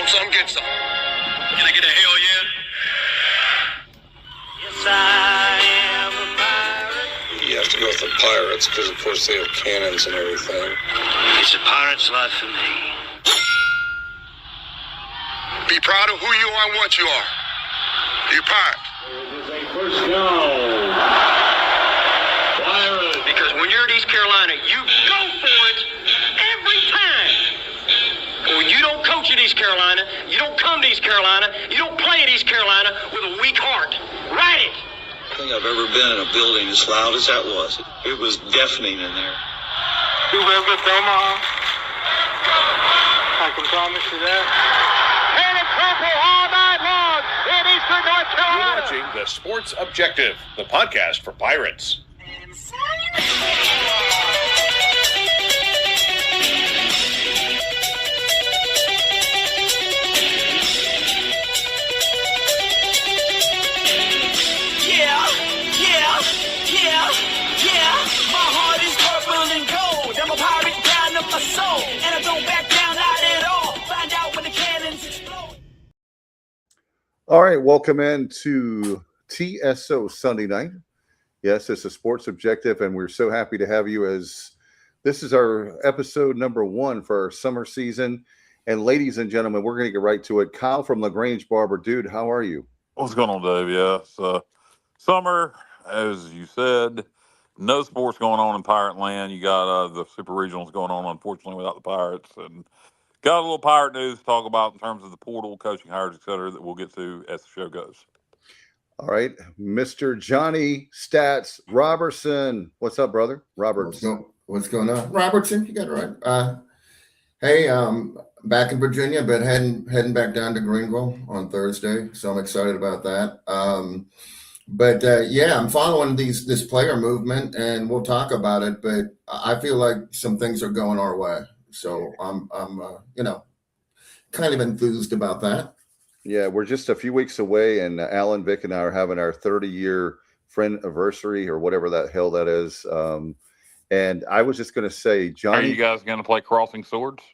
Want some, get some. Can I get a hell yeah? Yes, I am a pirate. You have to go with the pirates because, of course, they have cannons and everything. It's a pirate's life for me. Be proud of who you are and what you are. You're pirate. It is a first down. Pirates. Because when you're at East Carolina, you go for it every time. When you don't coach at East Carolina, you don't come to East Carolina, you don't play at East Carolina with a weak heart. Write it. I think I've ever been in a building as loud as that was. It was deafening in there. You live with Omaha? I can promise you that. And it's purple all night long in Eastern North Carolina. You're watching The Sports Objective, the podcast for Pirates. Yeah. My heart is purple and gold. I'm a pirate down of my soul. And I don't back down, not at all. Find out when the cannons explode. All right, welcome into TSO Sunday Night. Yes, it's a Sports Objective, and we're so happy to have you as this is our episode number 1 for our summer season. And ladies and gentlemen, we're going to get right to it. Kyle from LaGrange Barber. Dude, how are you? What's going on, Dave? Yeah, it's summer, as you said. No sports going on in Pirate Land. You got the Super Regionals going on, unfortunately, without the Pirates. And got a little Pirate news to talk about in terms of the portal, coaching hires, et cetera, that we'll get to as the show goes. All right, Mr. Johnny Stats Robertson. What's up, brother? Robertson. What's going on? Robertson, you got it right. Hey, back in Virginia, but heading back down to Greenville on Thursday, so I'm excited about that. Yeah, I'm following this player movement, and we'll talk about it. But I feel like some things are going our way, so I'm kind of enthused about that. Yeah, we're just a few weeks away, and Alan, Vic, and I are having our 30-year friend anniversary or whatever that hell that is. And I was just going to say, Johnny, are you guys going to play Crossing Swords?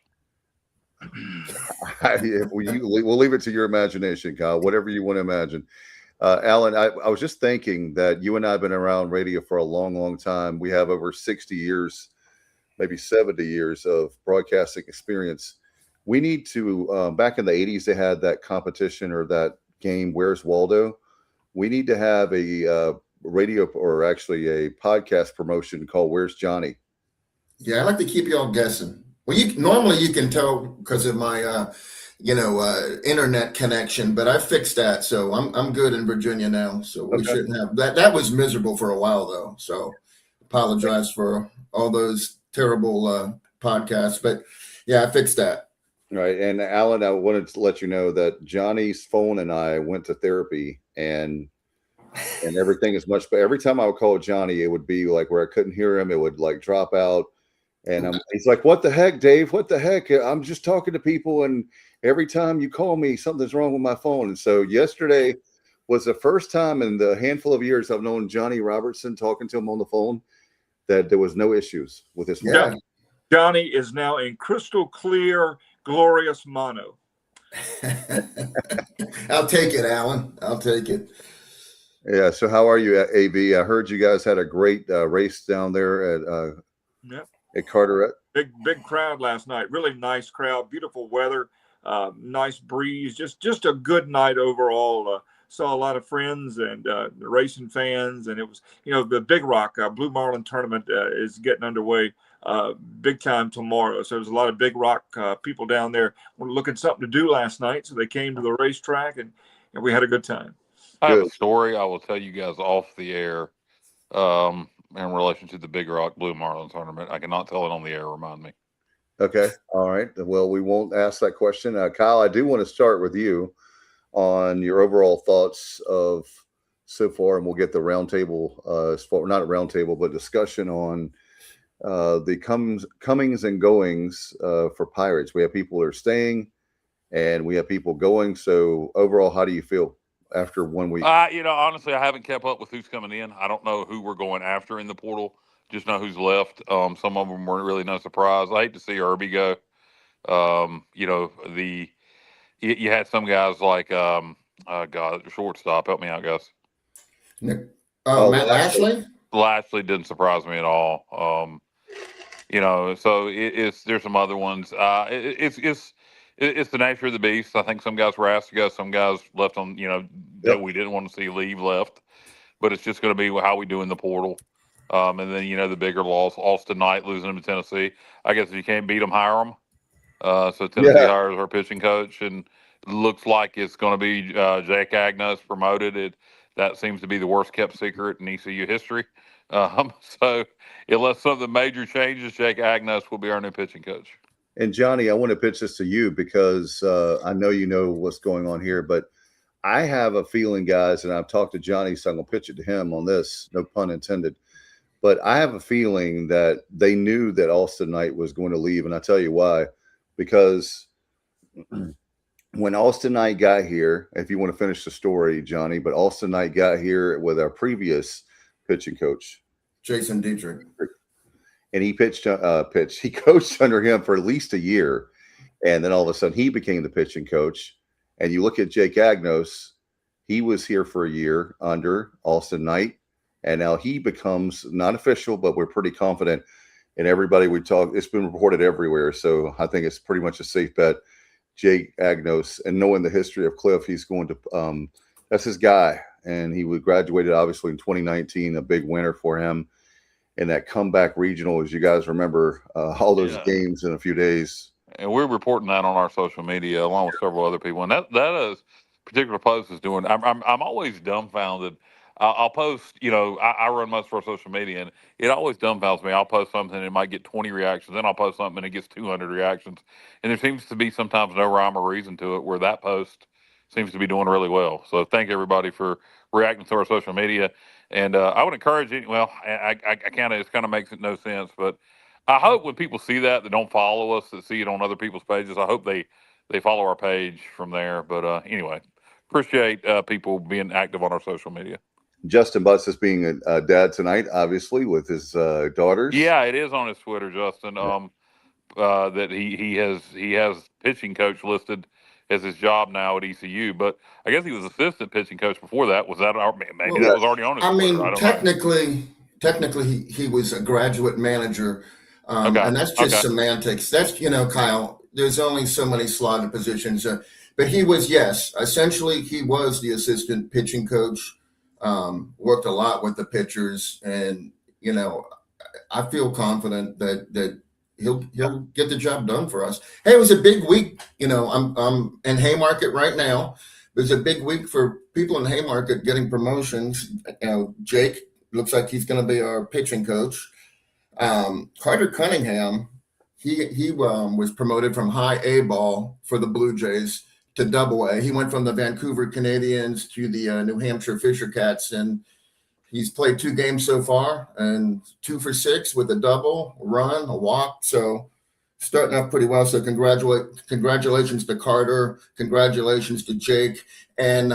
We'll leave it to your imagination, Kyle. Whatever you want to imagine. Alan, I was just thinking that you and I have been around radio for a long, long time. We have over 60 years, maybe 70 years of broadcasting experience. We need to, back in the 80s, they had that competition or that game, Where's Waldo? We need to have a radio or actually a podcast promotion called Where's Johnny? Yeah, I like to keep y'all guessing. Well, normally you can tell because of my internet connection, but I fixed that, so I'm good in Virginia now. So we shouldn't have that. That was miserable for a while though. So apologize for all those terrible podcasts, but yeah, I fixed that. Right, and Alan, I wanted to let you know that Johnny's phone and I went to therapy, and everything is much better. Every time I would call Johnny, it would be like where I couldn't hear him. It would like drop out. And he's like, what the heck, Dave? What the heck? I'm just talking to people. And every time you call me, something's wrong with my phone. And so yesterday was the first time in the handful of years I've known Johnny Robertson talking to him on the phone that there was no issues with his phone. Yeah. Johnny is now in crystal clear, glorious mono. I'll take it, Alan. I'll take it. Yeah. So how are you, AB? I heard you guys had a great race down there at Carteret. Big crowd last night. Really nice crowd. Beautiful weather. Nice breeze. Just a good night overall. Saw a lot of friends and racing fans, and it was the Big Rock Blue Marlin tournament is getting underway big time tomorrow. So there's a lot of Big Rock people down there looking something to do last night. So they came to the racetrack and we had a good time. I have a story I will tell you guys off the air in relation to the Big Rock Blue Marlin tournament. I cannot tell it on the air. Remind me. Okay. All right. Well, we won't ask that question. Kyle, I do want to start with you on your overall thoughts of so far, and we'll get the roundtable, not a roundtable, but discussion on the comings and goings for Pirates. We have people that are staying and we have people going. So overall, how do you feel after 1 week? Honestly, I haven't kept up with who's coming in. I don't know who we're going after in the portal. Just know who's left. Some of them weren't really no surprise. I hate to see Irby go. you had some guys like God, shortstop. Help me out, guys. Matt Lashley. Lashley didn't surprise me at all. So there's some other ones. It's the nature of the beast. I think some guys were asked to go, some guys left on, that we didn't want to see leave left. But it's just going to be how we do in the portal. And then, the bigger loss, Alston Knight losing them to Tennessee. I guess if you can't beat them, hire them. So Tennessee hires our pitching coach, and it looks like it's going to be Jake Agnos promoted. That seems to be the worst kept secret in ECU history. So unless something major changes, Jake Agnos will be our new pitching coach. And Johnny, I want to pitch this to you because I know you know what's going on here, but I have a feeling, guys, and I've talked to Johnny, so I'm going to pitch it to him on this, no pun intended. But I have a feeling that they knew that Alston Knight was going to leave, and I'll tell you why. Because when Alston Knight got here, if you want to finish the story, Johnny, but Alston Knight got here with our previous pitching coach, Jason Dietrich. And he he coached under him for at least a year. And then all of a sudden he became the pitching coach. And you look at Jake Agnos, he was here for a year under Alston Knight. And now he becomes not official, but we're pretty confident. And everybody we talk, it's been reported everywhere. So I think it's pretty much a safe bet. Jake Agnos, and knowing the history of Cliff, he's going to, that's his guy. And he graduated obviously in 2019, a big winner for him. And that comeback regional, as you guys remember, all those games in a few days. And we're reporting that on our social media along with several other people. And that is particular post is doing. I'm always dumbfounded. I'll post, I run most of our social media, and it always dumbfounds me. I'll post something and it might get 20 reactions. Then I'll post something and it gets 200 reactions. And there seems to be sometimes no rhyme or reason to it, where that post seems to be doing really well. So thank everybody for reacting to our social media. And I would encourage it. Well, it kind of makes it no sense, but I hope when people see that don't follow us, that see it on other people's pages, I hope they follow our page from there. But anyway, appreciate people being active on our social media. Justin Butts is being a dad tonight, obviously, with his daughters. Yeah, it is on his Twitter, Justin. That he has pitching coach listed as his job now at ECU, but I guess he was assistant pitching coach before that. Was that maybe that was already on his Twitter? Technically he was a graduate manager, and that's just semantics. That's Kyle. There's only so many slotted positions, but he was essentially he was the assistant pitching coach. Worked a lot with the pitchers, and I feel confident that he'll get the job done for us. Hey, it was a big week. I'm in Haymarket right now. It was a big week for people in Haymarket getting promotions. Jake looks like he's going to be our pitching coach. Carter Cunningham, he was promoted from high A ball for the Blue Jays to Double A. He went from the Vancouver Canadians to the New Hampshire Fisher Cats, and he's played 2 games so far, and 2 for 6 with a double, run, a walk. So starting off pretty well. So congratulations to Carter. Congratulations to Jake. And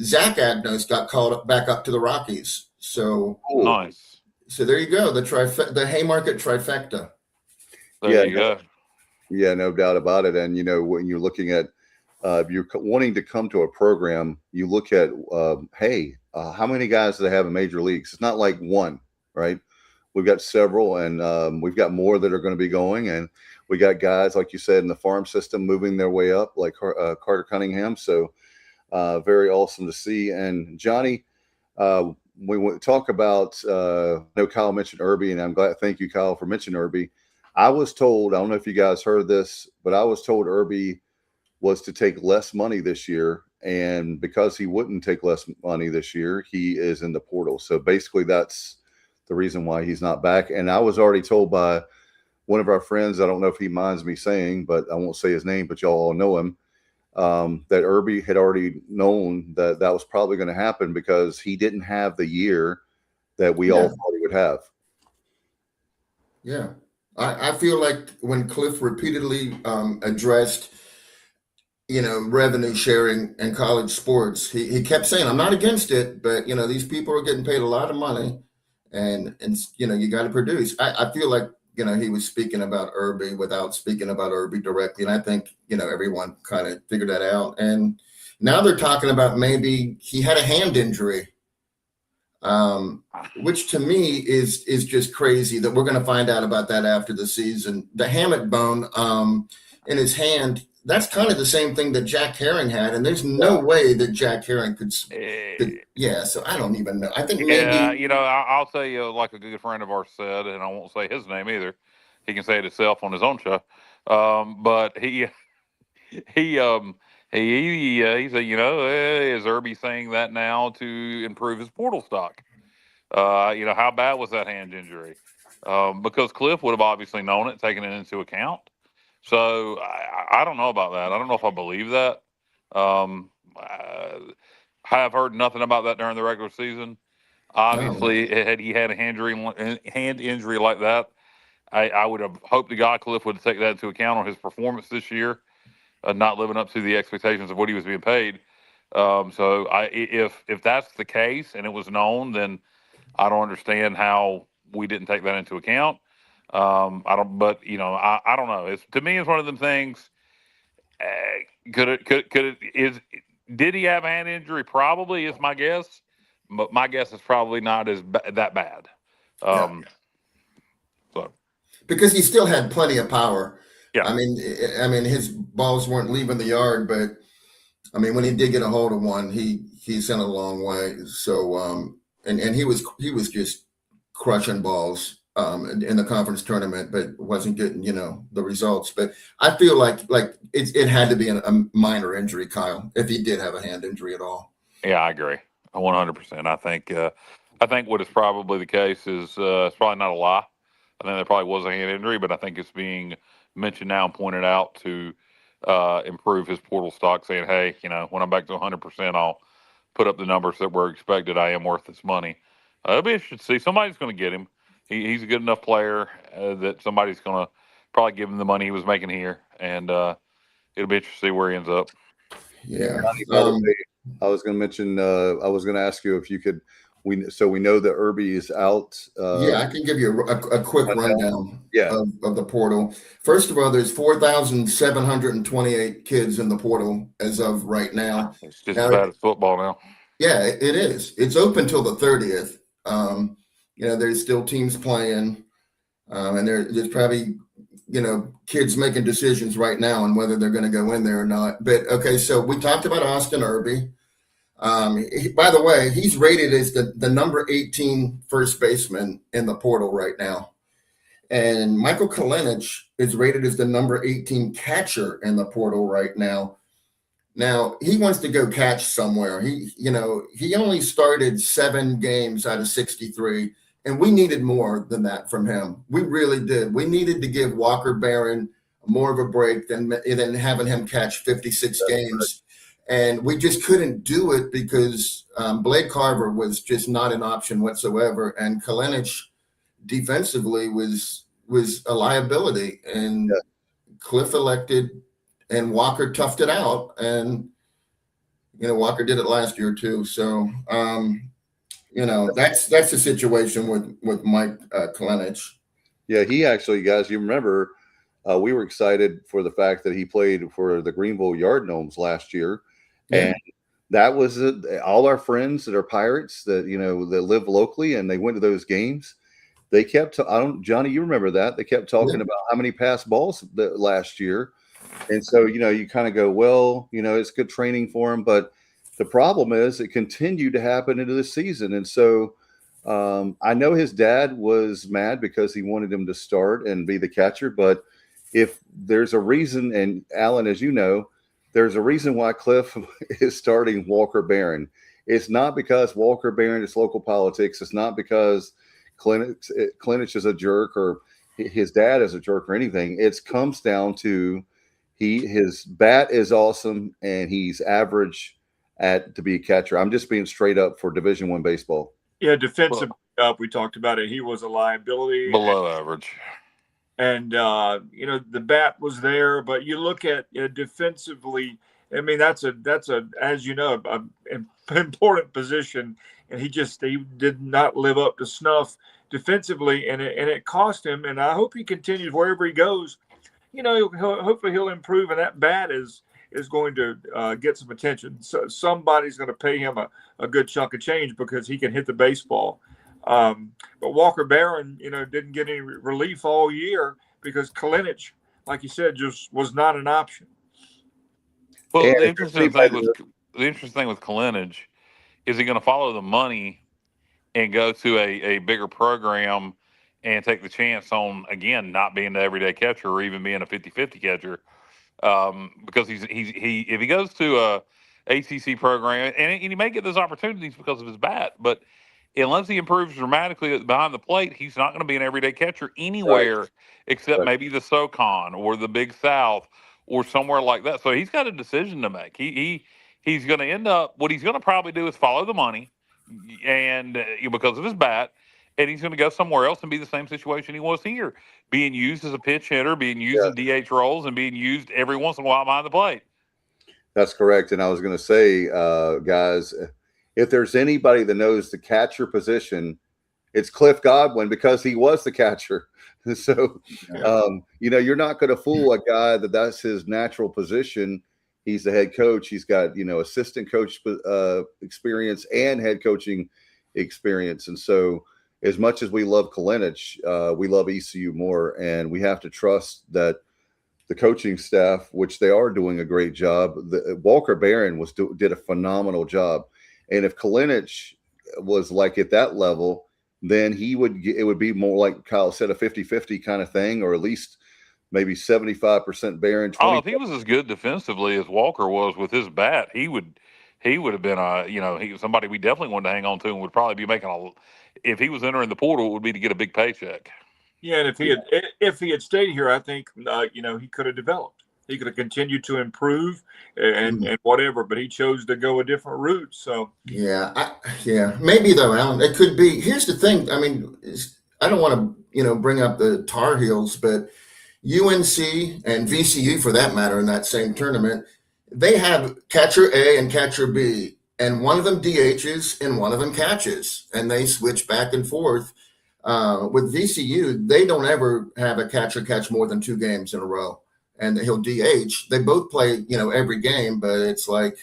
Zach Agnos got called back up to the Rockies. So nice. So there you go. The Haymarket trifecta. There you go. Yeah, no doubt about it. And when you're looking at if you're wanting to come to a program, you look at, how many guys do they have in major leagues? It's not like one, right? We've got several, and we've got more that are going to be going. And we got guys, like you said, in the farm system moving their way up, like Carter Cunningham. So very awesome to see. And Johnny, we talk about, I know Kyle mentioned Irby, and I'm glad. Thank you, Kyle, for mentioning Irby. I was told, I don't know if you guys heard this, but I was told Irby was to take less money this year, and because he wouldn't take less money this year, he is in the portal. So basically that's the reason why he's not back. And I was already told by one of our friends, I don't know if he minds me saying, but I won't say his name, but y'all all know him, that Irby had already known that was probably going to happen because he didn't have the year that we all thought he would have. Yeah. I feel like when Cliff repeatedly addressed revenue sharing in college sports, he kept saying, I'm not against it, but these people are getting paid a lot of money, and you got to produce. I feel like he was speaking about Irby without speaking about Irby directly. And I think, everyone kind of figured that out. And now they're talking about maybe he had a hand injury, which to me is just crazy that we're going to find out about that after the season. The hammock bone in his hand, that's kind of the same thing that Jack Herring had. And there's no way that Jack Herring could so I don't even know. I think maybe. I'll tell you, like a good friend of ours said, and I won't say his name either. He can say it himself on his own show. But he said, is Irby saying that now to improve his portal stock? How bad was that hand injury? Because Cliff would have obviously known it, taken it into account. So I don't know about that. I don't know if I believe that. I have heard nothing about that during the regular season. Obviously, had he had a hand injury like that, I would have hoped to God Cliff would take that into account on his performance this year, not living up to the expectations of what he was being paid. If that's the case and it was known, then I don't understand how we didn't take that into account. I don't know. To me, it's one of them things. Did he have a hand injury? Probably is my guess, but my guess is probably not that bad. Because he still had plenty of power. Yeah. I mean, his balls weren't leaving the yard, but I mean, when he did get a hold of one, he sent a long way. So, and he was just crushing balls in the conference tournament, but wasn't getting, the results. But I feel like it had to be a minor injury, Kyle, if he did have a hand injury at all. Yeah, I agree. 100%. I think what is probably the case is it's probably not a lie. I think there probably was a hand injury, but I think it's being mentioned now and pointed out to improve his portal stock, saying, hey, when I'm back to 100%, I'll put up the numbers that were expected. I am worth this money. It'll be interesting to see. Somebody's going to get him. He's a good enough player that somebody's going to probably give him the money he was making here, and it'll be interesting to see where he ends up. Yeah. I was going to mention. I was going to ask you if you could. We know that Irby is out. I can give you a quick rundown of the portal. First of all, there's 4,728 kids in the portal as of right now. It's just as bad as football now. Yeah, it is. It's open till the 30th. There's still teams playing, and there's probably, kids making decisions right now on whether they're going to go in there or not. But okay, so we talked about Austin Irby. By the way, he's rated as the number 18 first baseman in the portal right now. And Michael Kalinic is rated as the number 18 catcher in the portal right now. Now, he wants to go catch somewhere. He only started 7 games out of 63, and we needed more than that from him. We really did. We needed to give Walker Barron more of a break than having him catch 56 games. And we just couldn't do it because Blake Carver was just not an option whatsoever. And Kalinic defensively was a liability. And Cliff elected, and Walker toughed it out. And, Walker did it last year too. So, that's the situation with Mike Kalinic. Yeah, he actually, guys, you remember, we were excited for the fact that he played for the Greenville Yard Gnomes last year. Yeah. And that was all our friends that are Pirates that that live locally, and they went to those games. They kept Johnny, you remember that they kept talking about how many passed balls last year, and so you kind of go, well, it's good training for him, but the problem is it continued to happen into the season, and so I know his dad was mad because he wanted him to start and be the catcher, but if there's a reason, and Alan, as you know, there's a reason why Cliff is starting Walker Barron. It's not because Walker Barron is local politics. It's not because Kalinic is a jerk or his dad is a jerk or anything. It comes down to his bat is awesome and he's average to be a catcher. I'm just being straight up for Division I baseball. Yeah, defensive up. We talked about it. He was a liability. Below average. And, the bat was there, but you look at defensively, I mean, that's as you know, an important position. And he did not live up to snuff. defensively, and it cost him. And I hope he continues wherever he goes. Hopefully he'll improve, and that bat is going to get some attention. So somebody's going to pay him a good chunk of change because he can hit the baseball. But Walker Barron, didn't get any relief all year because Kalinic, like you said, just was not an option. Well, the interesting thing with Kalinic is he going to follow the money and go to a bigger program and take the chance on, again, not being the everyday catcher or even being a 50-50 catcher. Because if he goes to a ACC program, and he may get those opportunities because of his bat, but unless he improves dramatically behind the plate, he's not going to be an everyday catcher anywhere except maybe the SoCon or the Big South or somewhere like that. So he's got a decision to make. He's going to end up, what he's going to probably do is follow the money, and because of his bat, and he's going to go somewhere else and be the same situation he was here, being used as a pitch hitter, being used in DH roles, and being used every once in a while behind the plate. That's correct. And I was going to say, guys, if there's anybody that knows the catcher position, it's Cliff Godwin, because he was the catcher. So, you're not going to fool a guy that's his natural position. He's the head coach. He's got, assistant coach experience and head coaching experience. And so as much as we love Kalinic, we love ECU more. And we have to trust that the coaching staff, which they are doing a great job. Walker Barron did a phenomenal job. And if Kalinic was like at that level, then it would be more like Kyle said, a 50-50 kind of thing, or at least maybe 75% Barron. If he was as good defensively as Walker was with his bat, he would have been somebody we definitely wanted to hang on to, and would probably be making if he was entering the portal, it would be to get a big paycheck. Yeah, and if he had stayed here, I think he could have developed. He could have continued to improve and whatever, but he chose to go a different route. So maybe though, Alan, it could be. Here's the thing. I mean, I don't want to bring up the Tar Heels, but UNC and VCU, for that matter, in that same tournament, they have catcher A and catcher B, and one of them DHs and one of them catches, and they switch back and forth. With VCU, they don't ever have a catcher catch more than 2 games in a row, and he'll DH. They both play, every game, but it's like,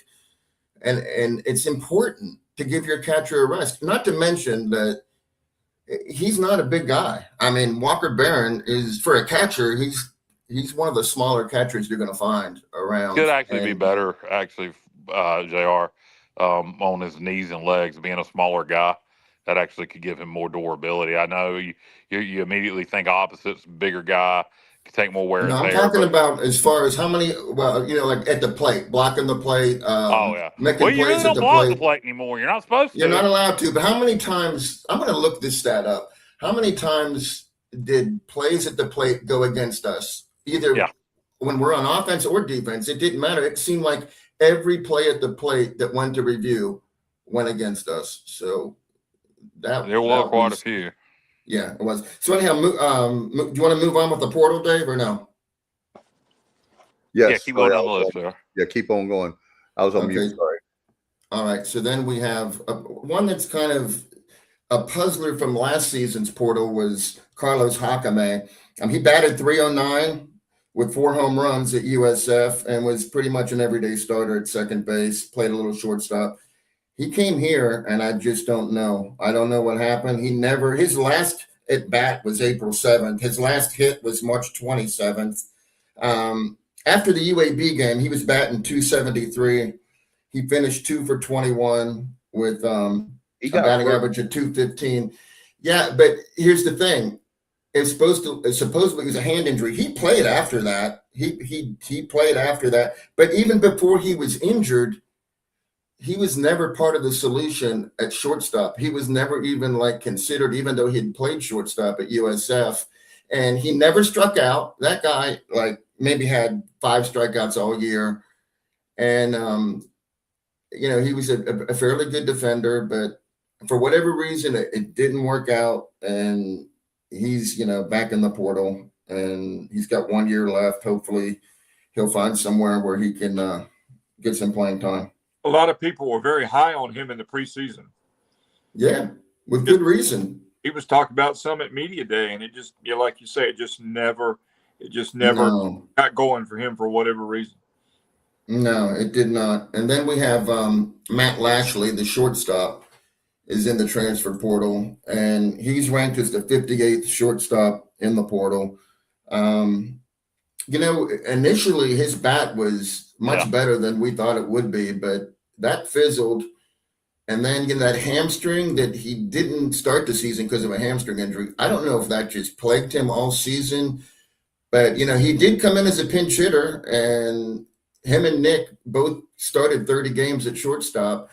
and it's important to give your catcher a rest. Not to mention that he's not a big guy. I mean, Walker Barron is, for a catcher, he's one of the smaller catchers you're going to find around. Could actually be better, JR, on his knees and legs, being a smaller guy. That actually could give him more durability. I know you immediately think opposites, bigger guy, could take more wear and tear. I'm talking about as far as how many, like at the plate, blocking the plate. Making you really don't block the plate anymore. You're not supposed to. You're not allowed to. But how many times, I'm going to look this stat up. How many times did plays at the plate go against us? Either when we're on offense or defense, it didn't matter. It seemed like every play at the plate that went to review went against us. So there were quite a few. Yeah, it was. So anyhow, do you want to move on with the portal, Dave, or no? Yes. Yeah, keep going on the list, sir. Yeah, keep on going. I was on mute, sorry. All right, so then we have one that's kind of a puzzler from last season's portal was Carlos Jacome. He batted .309 with 4 home runs at USF and was pretty much an everyday starter at second base, played a little shortstop. He came here, and I just don't know. I don't know what happened. His last at bat was April 7th. His last hit was March 27th. After the UAB game, he was batting .273. He finished 2 for 21 with a batting average of .215. Yeah, but here's the thing. Supposedly it was a hand injury. He played after that. He played after that. But even before he was injured, he was never part of the solution at shortstop. He was never even considered, even though he'd played shortstop at USF, and he never struck out. That guy maybe had 5 strikeouts all year. And, he was a fairly good defender, but for whatever reason, it didn't work out. And he's, back in the portal, and he's got 1 year left. Hopefully he'll find somewhere where he can get some playing time. A lot of people were very high on him in the preseason. Yeah, with good reason. he was talked about some at media day, and it just, like you say, it just never No. got going for him for whatever reason. No, it did not. And then we have Matt Lashley, the shortstop, is in the transfer portal, and he's ranked as the 58th shortstop in the portal. Initially his bat was much better than we thought it would be, but that fizzled. And then that hamstring that he didn't start the season because of a hamstring injury. I don't know if that just plagued him all season, but he did come in as a pinch hitter, and him and Nick both started 30 games at shortstop.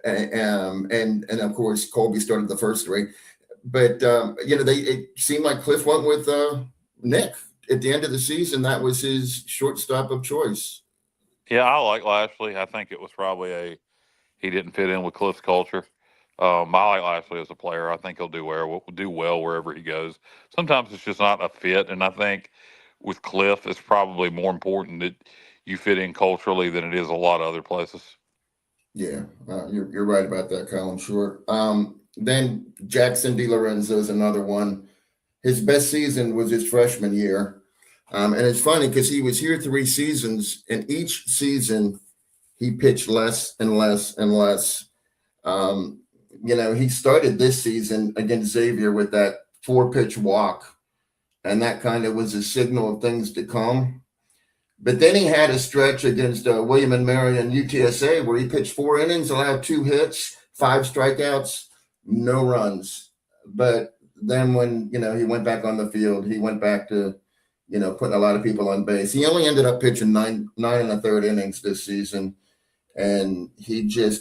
And of course Colby started the first 3. But it seemed like Cliff went with Nick at the end of the season. That was his shortstop of choice. Yeah, I like Lashley. I think it was probably he didn't fit in with Cliff's culture. I like Lashley as a player. I think he'll do well wherever he goes. Sometimes it's just not a fit, and I think with Cliff, it's probably more important that you fit in culturally than it is a lot of other places. Yeah, you're right about that, Colin. Sure. Then Jackson DiLorenzo is another one. His best season was his freshman year. And it's funny because he was here 3 seasons, and each season he pitched less and less and less. He started this season against Xavier with that 4-pitch walk, and that kind of was a signal of things to come. But then he had a stretch against William and Mary and UTSA where he pitched 4 innings, allowed 2 hits, 5 strikeouts, no runs. But then when, he went back on the field, he went back to, putting a lot of people on base. He only ended up pitching 9 1/3 innings this season. And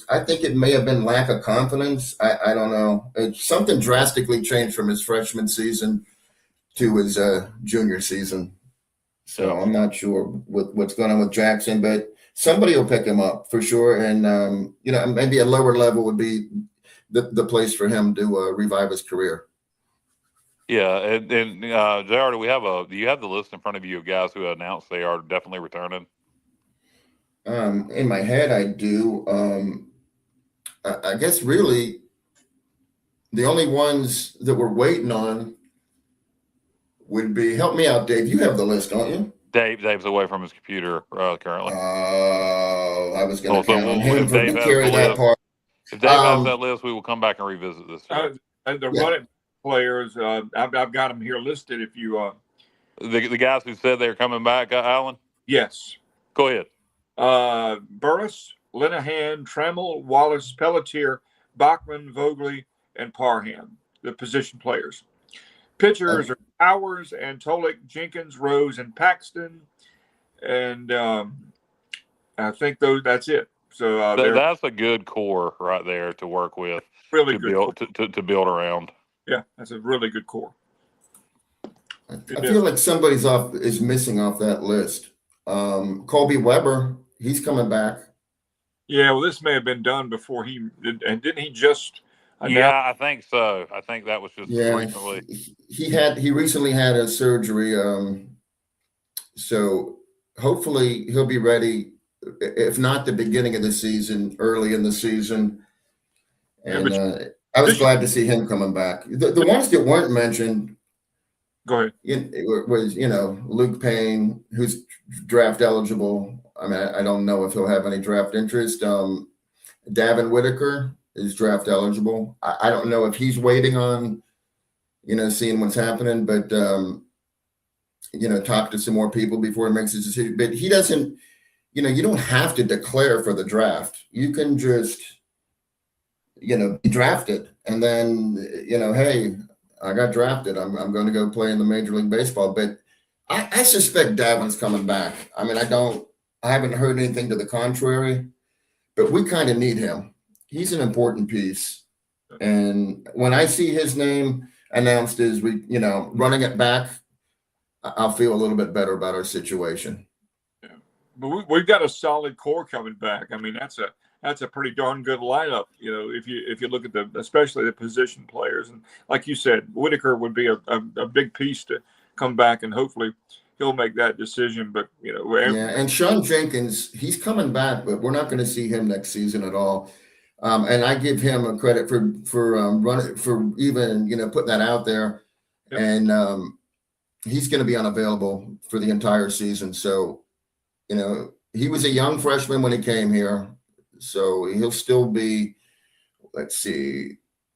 I think it may have been lack of confidence. I don't know. Something drastically changed from his freshman season to his junior season. So I'm not sure what's going on with Jackson, but somebody will pick him up for sure. And, maybe a lower level would be the place for him to revive his career. Yeah. And JR, do you have the list in front of you of guys who announced they are definitely returning? In my head, I do. I guess really the only ones that we're waiting on would be, help me out, Dave. You have the list, don't you? Dave's away from his computer currently. I was going to count on him to carry that part. If Dave has that list, we will come back and revisit this. The running players, I've got them here listed. If you the guys who said they're coming back, Alan. Yes. Go ahead. Burris, Linehan, Trammell, Wallace, Pelletier, Bachman, Vogley, and Parham, the position players. Pitchers are Powers, Antolik, Jenkins, Rose, and Paxton. And I think that's it. So that's a good core right there to work with. Really good to build around. Yeah, that's a really good core. I feel like somebody's is missing off that list. Colby Weber, he's coming back. Yeah, well, this may have been done before he did, and didn't he just? Yeah, I think so. I think that was just recently. He recently had a surgery, so hopefully he'll be ready. If not the beginning of the season, early in the season. And I was glad to see him coming back. The ones that weren't mentioned. Go ahead. It was, Luke Payne, who's draft eligible. I mean, I don't know if he'll have any draft interest. Davin Whitaker is draft eligible. I don't know if he's waiting on, seeing what's happening, but, talk to some more people before he makes his decision. But he doesn't, you don't have to declare for the draft. You can just, be drafted. And then, hey, I got drafted. I'm going to go play in the Major League Baseball. But I suspect Davin's coming back. I mean, I haven't heard anything to the contrary, but we kind of need him. He's an important piece. And when I see his name announced as running it back, I'll feel a little bit better about our situation. Yeah. But we've got a solid core coming back. I mean, that's a pretty darn good lineup. If you look at especially the position players, and like you said, Whitaker would be a big piece to come back, and hopefully he'll make that decision. But and Sean Jenkins, he's coming back, but we're not going to see him next season at all. And I give him a credit for running, for even, putting that out there. Yep. And he's going to be unavailable for the entire season. So, he was a young freshman when he came here. So he'll still be,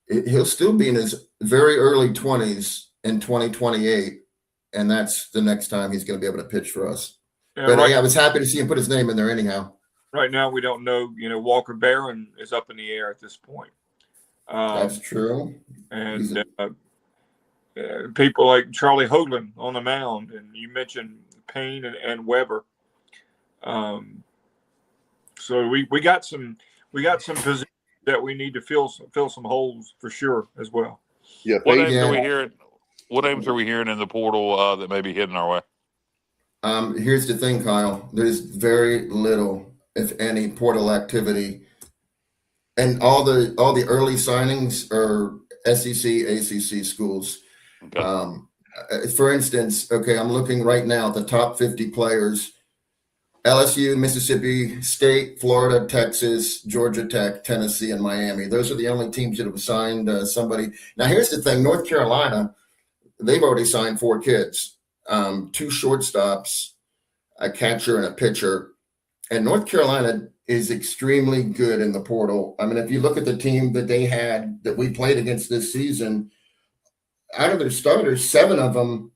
he'll still be in his very early 20s in 2028. And that's the next time he's going to be able to pitch for us. Yeah, but I was happy to see him put his name in there anyhow. Right now, we don't know. Walker Barron is up in the air at this point. That's true. And people like Charlie Hoagland on the mound, and you mentioned Payne and Weber. So we got some positions that we need to fill some holes for sure as well. Yeah. What names are we hearing? What names are we hearing in the portal that may be heading our way? Here's the thing, Kyle. There's very little, if any, portal activity, and all the early signings are SEC, ACC schools. Okay. For instance, I'm looking right now at the top 50 players: LSU, Mississippi State, Florida, Texas, Georgia Tech, Tennessee, and Miami. Those are the only teams that have signed somebody. Now, here's the thing: North Carolina, they've already signed 4 kids. 2 shortstops, a catcher, and a pitcher. And North Carolina is extremely good in the portal. I mean, if you look at the team that they had that we played against this season, out of their starters, 7 of them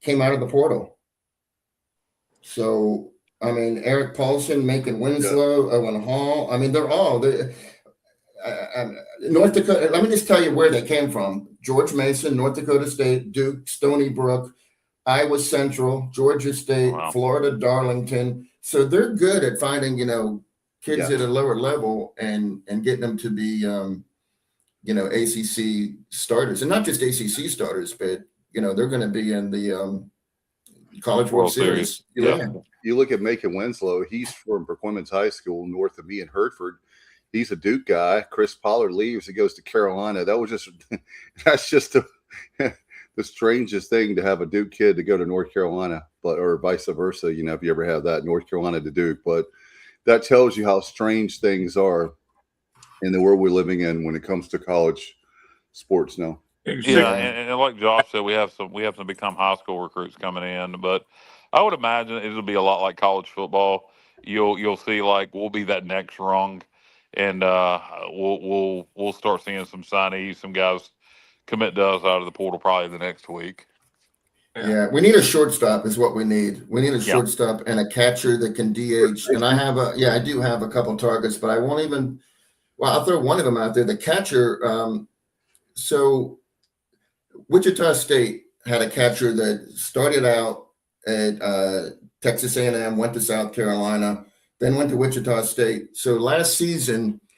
came out of the portal. So, I mean, Eric Paulson, Macon Winslow, Owen Hall. I mean, they're all North Dakota. Let me just tell you where they came from: George Mason, North Dakota State, Duke, Stony Brook, Iowa Central, Georgia State, Florida Darlington. So they're good at finding, kids at a lower level and getting them to be, ACC starters, and not just ACC starters, but they're going to be in the College World Series. Yeah. You look at Macon Winslow. He's from Perquimans High School, north of me in Hertford. He's a Duke guy. Chris Pollard leaves. He goes to Carolina. That's just the strangest thing to have a Duke kid to go to North Carolina, or vice versa, if you ever have that, North Carolina to Duke. But that tells you how strange things are in the world we're living in when it comes to college sports now. Yeah, and like Josh said, we have some become high school recruits coming in, but I would imagine it'll be a lot like college football. You'll see, like, we'll be that next rung, and we'll start seeing some signees, some guys commit to us out of the portal probably the next week. Yeah, we need a shortstop is what we need. We need a shortstop and a catcher that can DH. And I do have a couple targets, but I won't even – I'll throw one of them out there. The catcher, so Wichita State had a catcher that started out at Texas A&M, went to South Carolina, then went to Wichita State. So last season –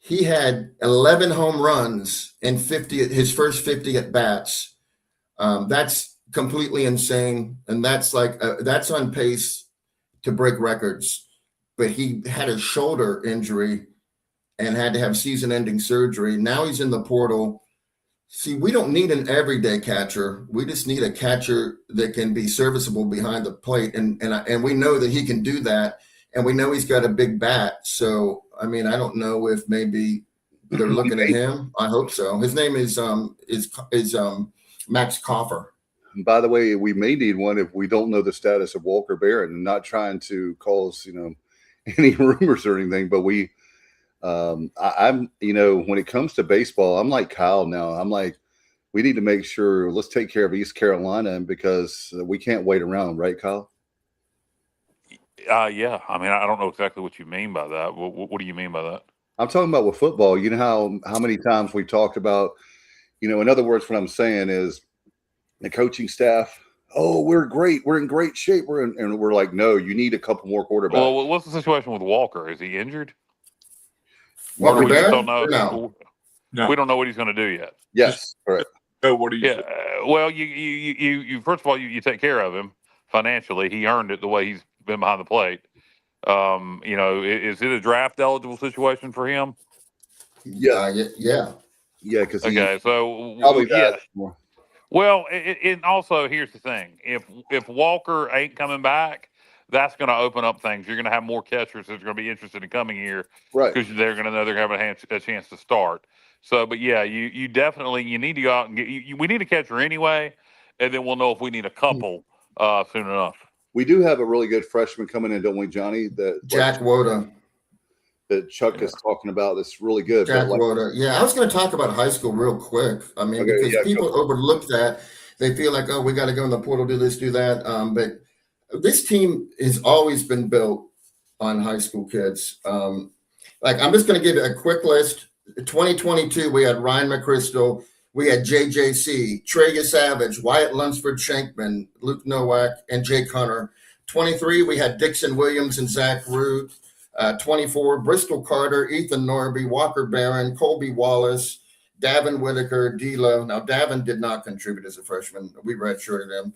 he had 11 home runs in his first 50 at bats. That's completely insane, and that's on pace to break records. But he had a shoulder injury and had to have season-ending surgery. Now he's in the portal. See, we don't need an everyday catcher. We just need a catcher that can be serviceable behind the plate, and we know that he can do that. And we know he's got a big bat. So, I mean, I don't know if maybe they're looking at him. I hope so. His name is Max Coffer. And by the way, we may need one if we don't know the status of Walker Barron, and not trying to cause, any rumors or anything. But I'm when it comes to baseball, I'm like Kyle now. I'm like, we need to make sure, let's take care of East Carolina, because we can't wait around, right, Kyle? Yeah. I mean, I don't know exactly what you mean by that. What do you mean by that? I'm talking about with football. You know how many times we talked about, in other words, what I'm saying is the coaching staff, we're great. We're in great shape. And we're like, no, you need a couple more quarterbacks. Well, what's the situation with Walker? Is he injured? Walker Barron? No. We don't know what he's going to do yet. Yes. Correct. What do you say? Well, you first of all, you take care of him financially. He earned it the way he's been behind the plate. Is it a draft eligible situation for him? Yeah. Because so probably more. Well, and also here's the thing: if Walker ain't coming back, that's going to open up things. You're going to have more catchers that's going to be interested in coming here, Right? Because they're going to know they're going to have a chance to start. So, but yeah, you definitely need to go out and get. We need a catcher anyway, and then we'll know if we need a couple soon enough. We do have a really good freshman coming in, don't we, Johnny? That Jack Woda. That Chuck is talking about. That's really good. Jack Woda. Yeah, I was going to talk about high school real quick. I mean, because people overlook that. They feel like, oh, we got to go in the portal, do this, do that. But this team has always been built on high school kids. Like, I'm just going to give you a quick list. 2022, we had Ryan McChrystal. We had JJC, Trega Savage, Wyatt Lunsford Shankman, Luke Nowak, and Jake Hunter. 23, we had Dixon Williams and Zach Root. 24, Bristol Carter, Ethan Norby, Walker Barron, Colby Wallace, Davin Whitaker, D'Lo. Now, Davin did not contribute as a freshman. We redshirted him.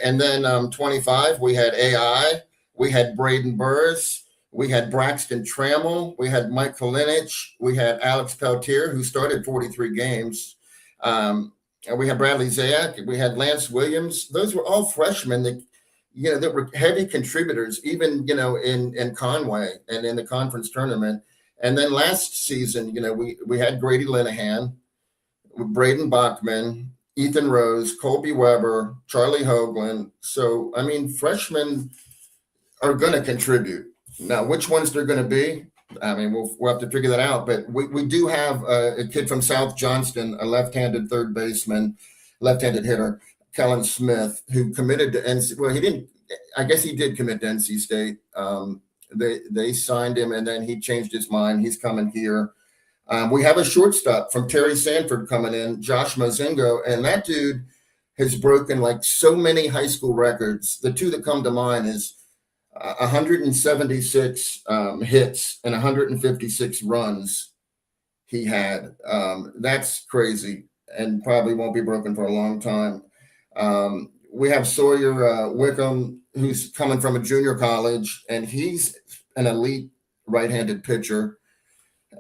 And then 25, we had AI. We had Braden Burrs. We had Braxton Trammell. We had Mike Kalinich. We had Alex Peltier, who started 43 games. And we had Bradley Zayak. We had Lance Williams. Those were all freshmen that were heavy contributors, even, in Conway and in the conference tournament. And then last season, we had Grady Linehan, Braden Bachman, Ethan Rose, Colby Weber, Charlie Hoagland. So, I mean, freshmen are going to contribute. Now, which ones they're going to be, I mean, we'll have to figure that out. But we do have a kid from South Johnston, a left-handed third baseman, left-handed hitter, Kellen Smith, who committed to NC. Well, he didn't. I guess he did commit to NC State. They signed him, and then he changed his mind. He's coming here. We have a shortstop from Terry Sanford coming in, Josh Mozingo, and that dude has broken like so many high school records. The two that come to mind is 176 hits and 156 runs he had. That's crazy and probably won't be broken for a long time. We have Sawyer Wickham, who's coming from a junior college, and he's an elite right-handed pitcher.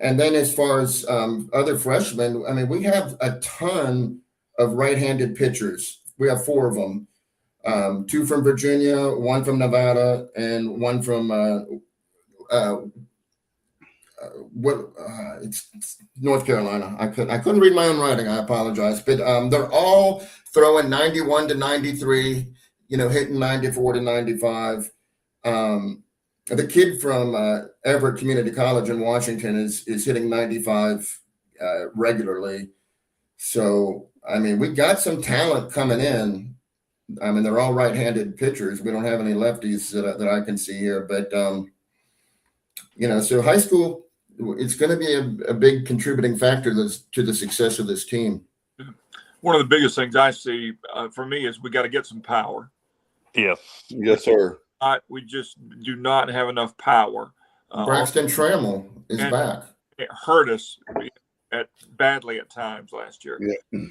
And then as far as other freshmen, I mean, we have a ton of right-handed pitchers. We have 4 of them. 2 from Virginia, 1 from Nevada, and 1 from it's North Carolina. I couldn't read my own writing. I apologize, but they're all throwing 91 to 93. Hitting 94 to 95. The kid from Everett Community College in Washington is hitting 95 regularly. So I mean, we got some talent coming in. I mean, they're all right-handed pitchers. We don't have any lefties that I can see here, but so high school, it's going to be a big contributing factor to the success of this team. One of the biggest things I see for me is we got to get some power. Yes, sir. We just do not have enough power. Braxton Trammell is back. It hurt us badly at times last year. Yeah.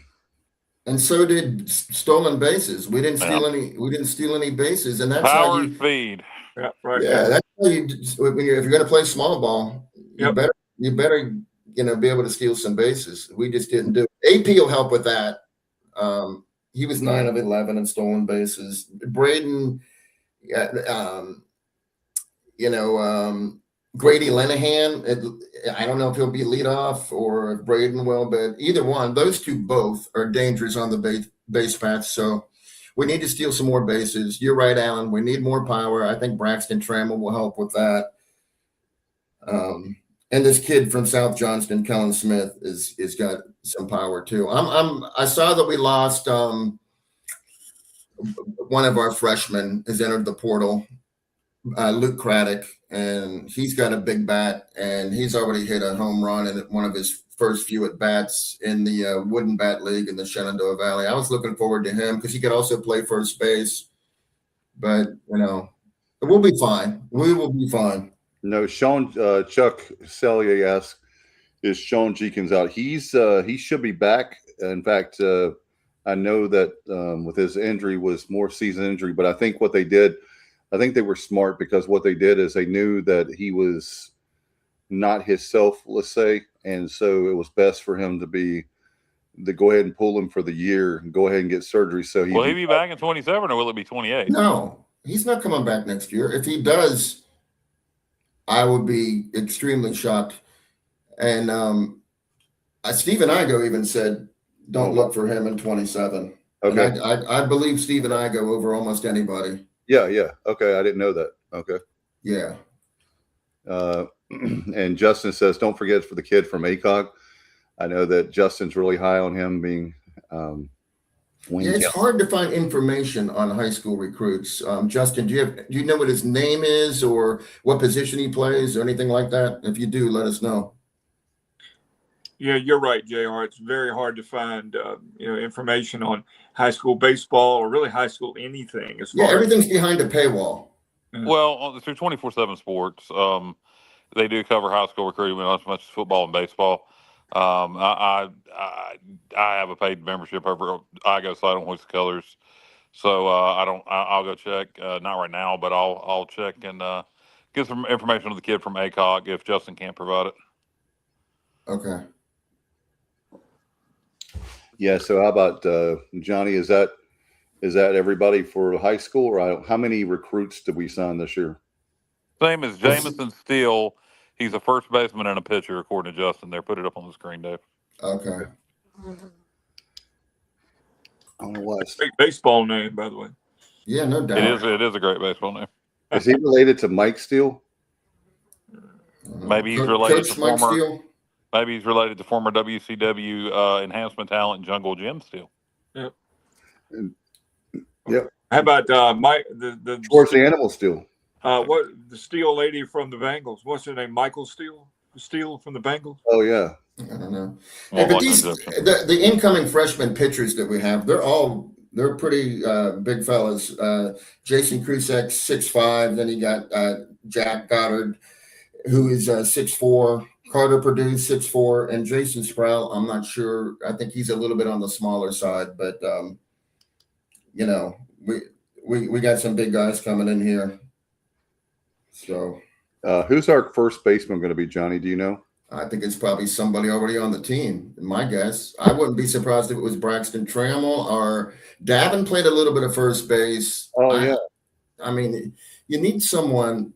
And so did stolen bases. We didn't steal any. We didn't steal any bases, and that's power how and speed. Yeah, right. Yeah, that's how if you're going to play small ball, you better be able to steal some bases. We just didn't do it. AP will help with that. He was 9 of 11 in stolen bases. Braden, Grady Linehan, I don't know if he'll be leadoff or if Braden will, but either one, those two both are dangerous on the base path. So we need to steal some more bases. You're right, Alan. We need more power. I think Braxton Trammell will help with that. And this kid from South Johnston, Kellen Smith, is got some power too. I saw that we lost one of our freshmen has entered the portal, Luke Craddock, and he's got a big bat, and he's already hit a home run in one of his first few at bats in the Wooden Bat League in the Shenandoah Valley. I was looking forward to him because he could also play first base. But we'll be fine. We will be fine. No, Chuck Sellier asks, is Sean Jenkins out? He should be back. In fact, I know that with his injury was more season injury, but I think what they did, I think they were smart because what they did is they knew that he was not himself, let's say, and so it was best for him to go ahead and pull him for the year and go ahead and get surgery. So will he be back in 27 or will it be 28? No, He's not coming back next year. If he does, I would be extremely shocked. And Stephen Igo even said, don't look for him in 27. Okay. And I believe Stephen Igo over almost anybody. Yeah. Okay, I didn't know that. Okay. Yeah. And Justin says, don't forget for the kid from ACOG. I know that Justin's really high on him being. It's hard to find information on high school recruits. Justin, do you know what his name is or what position he plays or anything like that? If you do, let us know. Yeah, you're right, JR. It's very hard to find information on high school baseball or really high school anything. Everything's behind a paywall. Well, through 24/7 Sports, they do cover high school recruitment as much as football and baseball. I have a paid membership over IGO, so I don't hoist the colors. So I'll go check. Not right now, but I'll check and get some information on the kid from ACOG if Justin can't provide it. Okay. Yeah. So how about Johnny? Is that everybody for high school, or how many recruits did we sign this year? Same as Jamison Steele. He's a first baseman and a pitcher, according to Justin. There, put it up on the screen, Dave. Okay. I don't know why. Great baseball name, by the way. Yeah, no doubt. It is a great baseball name. Is he related to Mike Steele? Maybe he's related to Mike former. Steele? Maybe he's related to former WCW enhancement talent Jungle Jim Steele. Yep. Yep. How about Mike the Towards the Animal Steele? What the Steele lady from the Bengals? What's her name? Michael Steele? Steele from the Bengals? Oh yeah. I don't know. Hey, but the incoming freshman pitchers that we have, they're pretty big fellas. Jason Krusek, 6'5". Then you got Jack Goddard, who is 6'4". Carter Purdue, 6'4", and Jason Sproul. I'm not sure. I think he's a little bit on the smaller side, but we got some big guys coming in here. So, who's our first baseman going to be, Johnny? Do you know? I think it's probably somebody already on the team. My guess. I wouldn't be surprised if it was Braxton Trammell or Davin played a little bit of first base. Oh yeah. I mean, you need someone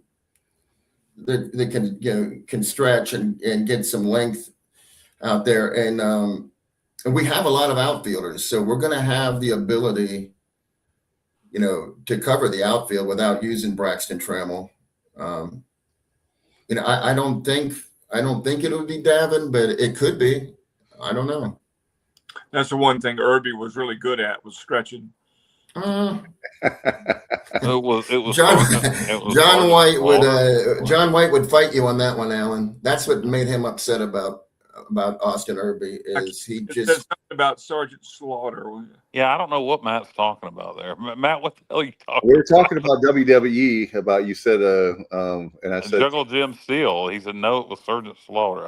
that can stretch and get some length out there, and we have a lot of outfielders, so we're going to have the ability, to cover the outfield without using Braxton Trammell. I don't think it would be Davin, but it could be. I don't know. That's the one thing Irby was really good at, was stretching. It was John White would fight you on that one, Alan. That's what made him upset about Austin Irby is he just said something about Sergeant Slaughter. Yeah, I don't know what Matt's talking about there. Matt, what the hell are you talking about? We were talking about WWE, about you said and I said Jungle Jim Steele. He said no, it was Sergeant Slaughter.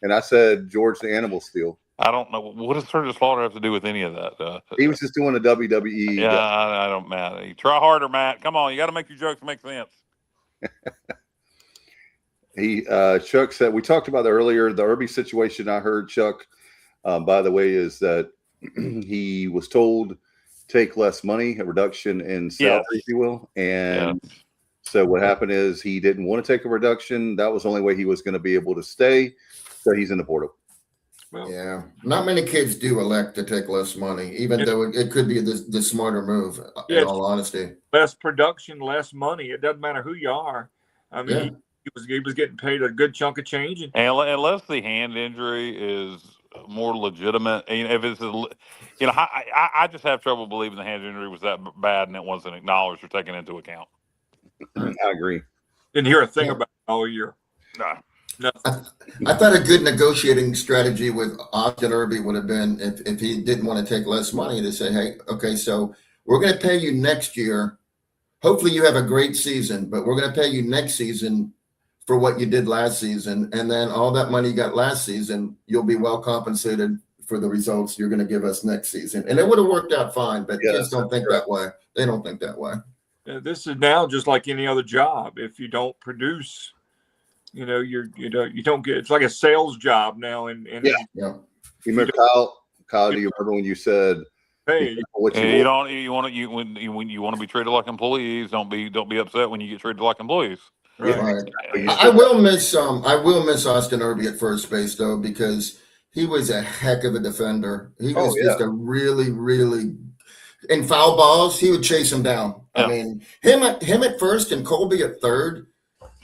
And I said George the Animal Steele. I don't know. What does Sergeant Slaughter have to do with any of that? He was just doing a WWE. Yeah, I don't, Matt. You try harder, Matt. Come on, you got to make your jokes make sense. Chuck said, we talked about it earlier, the Irby situation. I heard Chuck, by the way, is that he was told take less money, a reduction in salary, if you will. And so what happened is he didn't want to take a reduction. That was the only way he was going to be able to stay. So he's in the portal. Well, yeah, not many kids do elect to take less money, even though it could be the smarter move, in all honesty. Less production, less money. It doesn't matter who you are. I mean, he was getting paid a good chunk of change. And unless the hand injury is more legitimate, if it's, I just have trouble believing the hand injury was that bad and it wasn't acknowledged or taken into account. I agree. Didn't hear a thing about it all year. No. I thought a good negotiating strategy with Austin Irby would have been if he didn't want to take less money to say, hey, okay, so we're going to pay you next year. Hopefully you have a great season, but we're going to pay you next season for what you did last season. And then all that money you got last season, you'll be well compensated for the results you're going to give us next season. And it would have worked out fine, but kids don't think that way. They don't think that way. This is now just like any other job. If you don't produce, you don't get. It's like a sales job now. You remember Kyle? Do you remember when you said Hey, you want to be treated like employees. Don't be upset when you get treated like employees. Right. I will miss Austin Irby at first base though, because he was a heck of a defender. He was just a really, really, in foul balls, he would chase him down. Yeah. I mean, him at first and Colby at third.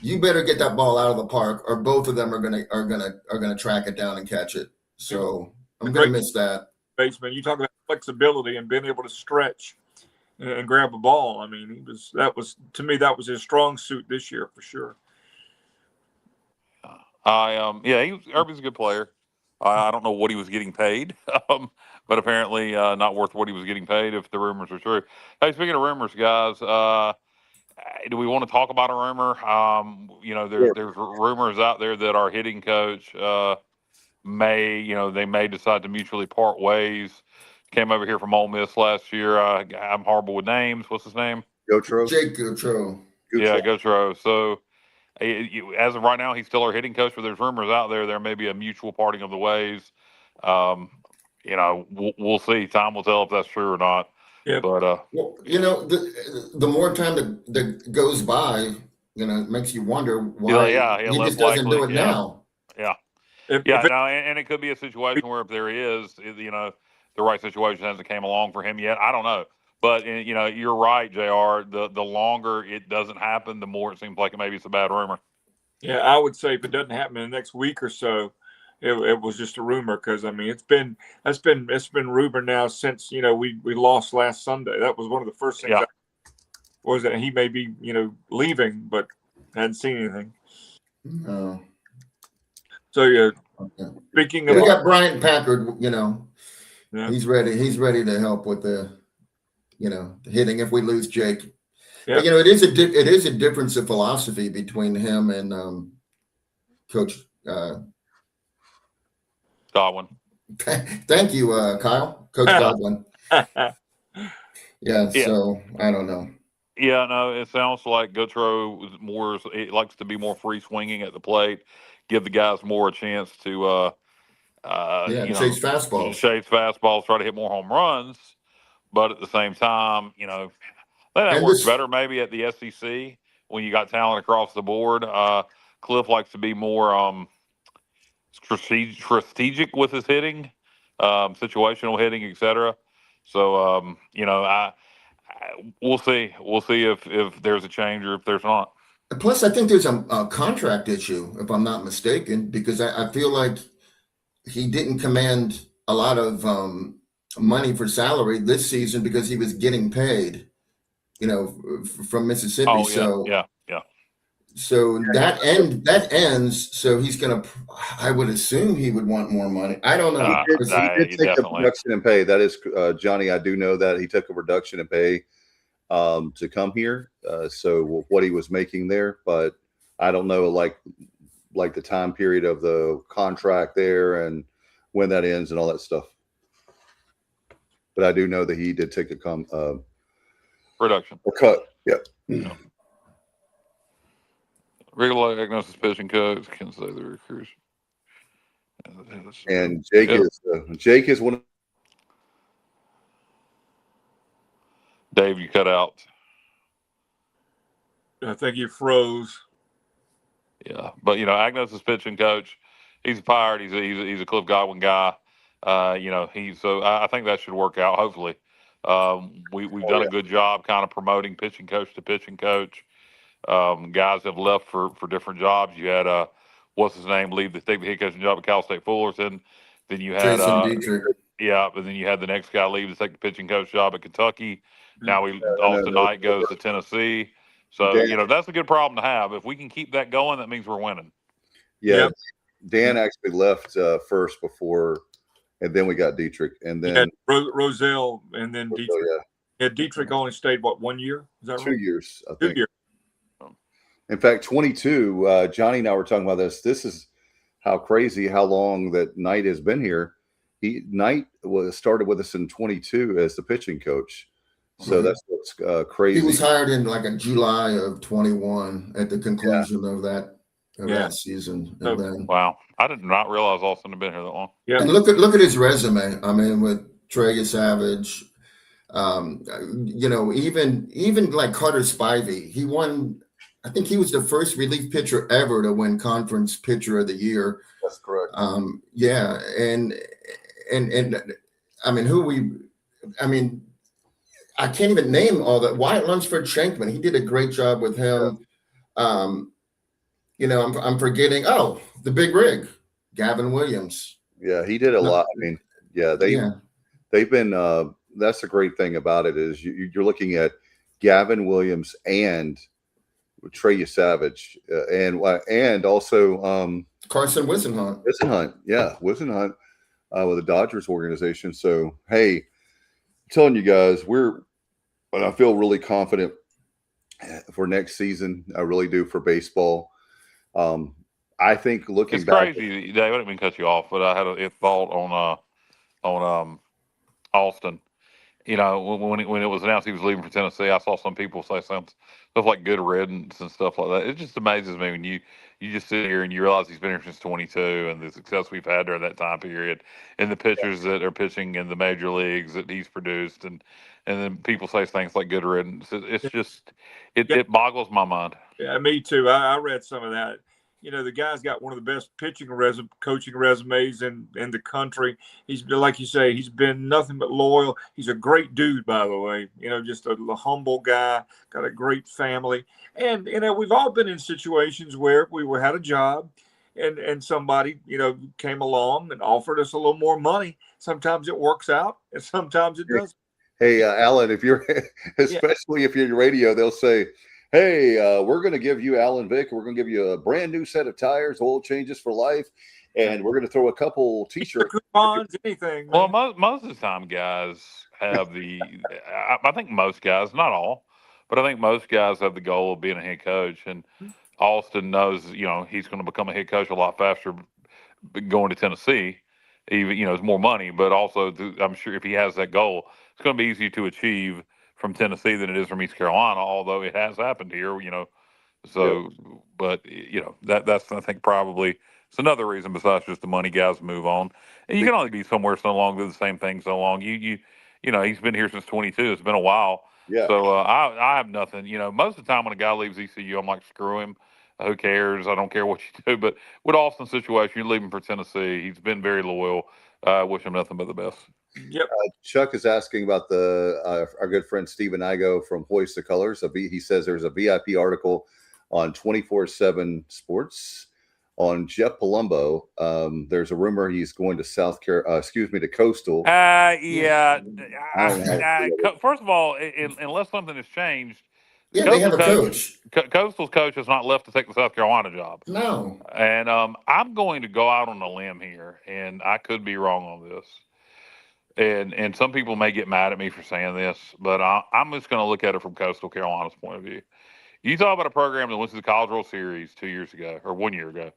You better get that ball out of the park, or both of them are gonna track it down and catch it. So I'm gonna miss that. Baseman, you talk about flexibility and being able to stretch and grab a ball. I mean, that was his strong suit this year for sure. Irby's a good player. I don't know what he was getting paid, but apparently not worth what he was getting paid if the rumors are true. Hey, speaking of rumors, guys, do we want to talk about a rumor? There's rumors out there that our hitting coach may decide to mutually part ways. Came over here from Ole Miss last year. I'm horrible with names. What's his name? Gautreaux. Jake Gautreaux. Yeah, Gautreaux. So as of right now, he's still our hitting coach, but there's rumors out there may be a mutual parting of the ways. We'll see. Time will tell if that's true or not. Yeah. But the more time that goes by, it makes you wonder why he just doesn't do it now. Yeah. And it could be a situation where if there is, the right situation hasn't came along for him yet. I don't know. But, you're right, JR. The longer it doesn't happen, the more it seems like maybe it's a bad rumor. Yeah, I would say if it doesn't happen in the next week or so, it was just a rumor, because I mean it's been rumor now since we lost last Sunday. That was one of the first things. Was that he may be leaving, but hadn't seen anything. No. So speaking of, we got Bryant Packard. He's ready. He's ready to help with the hitting if we lose Jake. Yeah. But it is a difference of philosophy between him and Coach Godwin. Thank you, Kyle. Coach Godwin. Yeah, so I don't know. Yeah, no, it sounds like Gautreaux likes to be more free swinging at the plate, give the guys more a chance to chase fastballs, try to hit more home runs. But at the same time, that works better maybe at the SEC when you got talent across the board. Cliff likes to be more strategic with his hitting, situational hitting, etc. So, we'll see. We'll see if there's a change or if there's not. Plus, I think there's a contract issue, if I'm not mistaken, because I feel like he didn't command a lot of money for salary this season because he was getting paid, from Mississippi. Oh, yeah, yeah. So that ends. So he's gonna. I would assume he would want more money. I don't know. He did take a reduction in pay. That is, Johnny. I do know that he took a reduction in pay to come here. So what he was making there, but I don't know, like the time period of the contract there and when that ends and all that stuff. But I do know that he did take a reduction or cut. Yep. Yeah. Regular diagnosis pitching coach can say the recruits. And Jake is one of. Dave, you cut out. I think you froze. Yeah, but Agnos is pitching coach. He's a Pirate. He's a Cliff Godwin guy. I think that should work out. Hopefully, we've done a good job kind of promoting pitching coach to pitching coach. Guys have left for different jobs. You had what's his name leave the head coaching job at Cal State Fullerton. Then you had but then you had the next guy leave to take the pitching coach job at Kentucky. Now Alston Knight goes to Tennessee. So that's a good problem to have. If we can keep that going, that means we're winning. Yeah, yep. Dan actually left first before, and then we got Dietrich, and then Roselle, and then Dietrich. Yeah, Dietrich only stayed 1 year? Is that 2 right? years, I think. 2 years. In fact, 22. Johnny and I were talking about this. This is how long that Knight has been here. Knight started with us in 22 as the pitching coach. So that's what's crazy. He was hired in like a July of 21 at the conclusion of that season. And then, wow, I did not realize Alston had been here that long. Yeah, and look at his resume. I mean, with Trey Savage, Even like Carter Spivey, he won. I think he was the first relief pitcher ever to win Conference Pitcher of the Year. That's correct. Yeah, and I mean, I can't even name all that. Wyatt Lunsford Shankman, he did a great job with him. I'm forgetting. Oh, the big rig, Gavin Williams. Yeah, he did a lot. I mean, they've been. That's the great thing about it is you're looking at Gavin Williams and Trey Savage and also Carson Wisenhunt. Wisenhunt with the Dodgers organization. So hey, I'm telling you guys, I feel really confident for next season. I really do for baseball. I think looking back, it's crazy, Dave. I didn't mean to cut you off, but I had a thought on Alston. When it was announced he was leaving for Tennessee, I saw some people say stuff like good riddance and stuff like that. It just amazes me when you just sit here and you realize he's been here since 22 and the success we've had during that time period and the pitchers that are pitching in the major leagues that he's produced and then people say things like good riddance. It boggles my mind. Yeah, me too. I read some of that. The guy's got one of the best coaching resumes in the country. He's, like you say, he's been nothing but loyal. He's a great dude, by the way. Just a humble guy, got a great family. And, we've all been in situations where we had a job and somebody, came along and offered us a little more money. Sometimes it works out and sometimes it doesn't. Hey, Alan, if you're in radio, they'll say, hey, we're going to give you Alan Vick. We're going to give you a brand new set of tires, oil changes for life, and we're going to throw a couple T-shirts, coupons, anything. Man. Well, most of the time, guys have I think most guys, not all, but I think most guys have the goal of being a head coach. And Alston knows, he's going to become a head coach a lot faster going to Tennessee. Even it's more money, but also I'm sure if he has that goal, it's going to be easier to achieve from Tennessee than it is from East Carolina, although it has happened here, So, but that's I think probably it's another reason besides just the money. Guys move on, and you can only be somewhere so long, do the same thing so long. He's been here since 22. It's been a while. Yeah. So I have nothing. Most of the time when a guy leaves ECU, I'm like, screw him. Who cares? I don't care what you do. But with Alston's situation, you're leaving for Tennessee. He's been very loyal. I wish him nothing but the best. Yep. Chuck is asking about our good friend Stephen Igo from Hoist the Colors. He says there's a VIP article on 24/7 Sports on Jeff Palumbo. There's a rumor he's going to to Coastal. Yeah. First of all, unless something has changed, they have a coach. Coastal's coach has not left to take the South Carolina job. No. And I'm going to go out on a limb here, and I could be wrong on this. And some people may get mad at me for saying this, but I'm just going to look at it from Coastal Carolina's point of view. You talk about a program that went to the College World Series 2 years ago, or 1 year ago.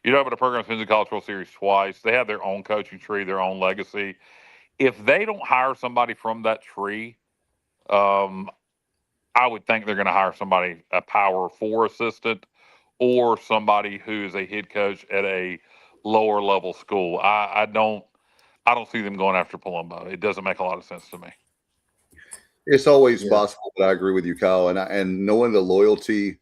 You talk about a program that's been to the College World Series twice. They have their own coaching tree, their own legacy. If they don't hire somebody from that tree, I would think they're going to hire somebody, a Power 4 assistant, or somebody who is a head coach at a lower level school. I don't see them going after Palumbo. It doesn't make a lot of sense to me. It's always possible, but I agree with you, Kyle. And knowing the loyalty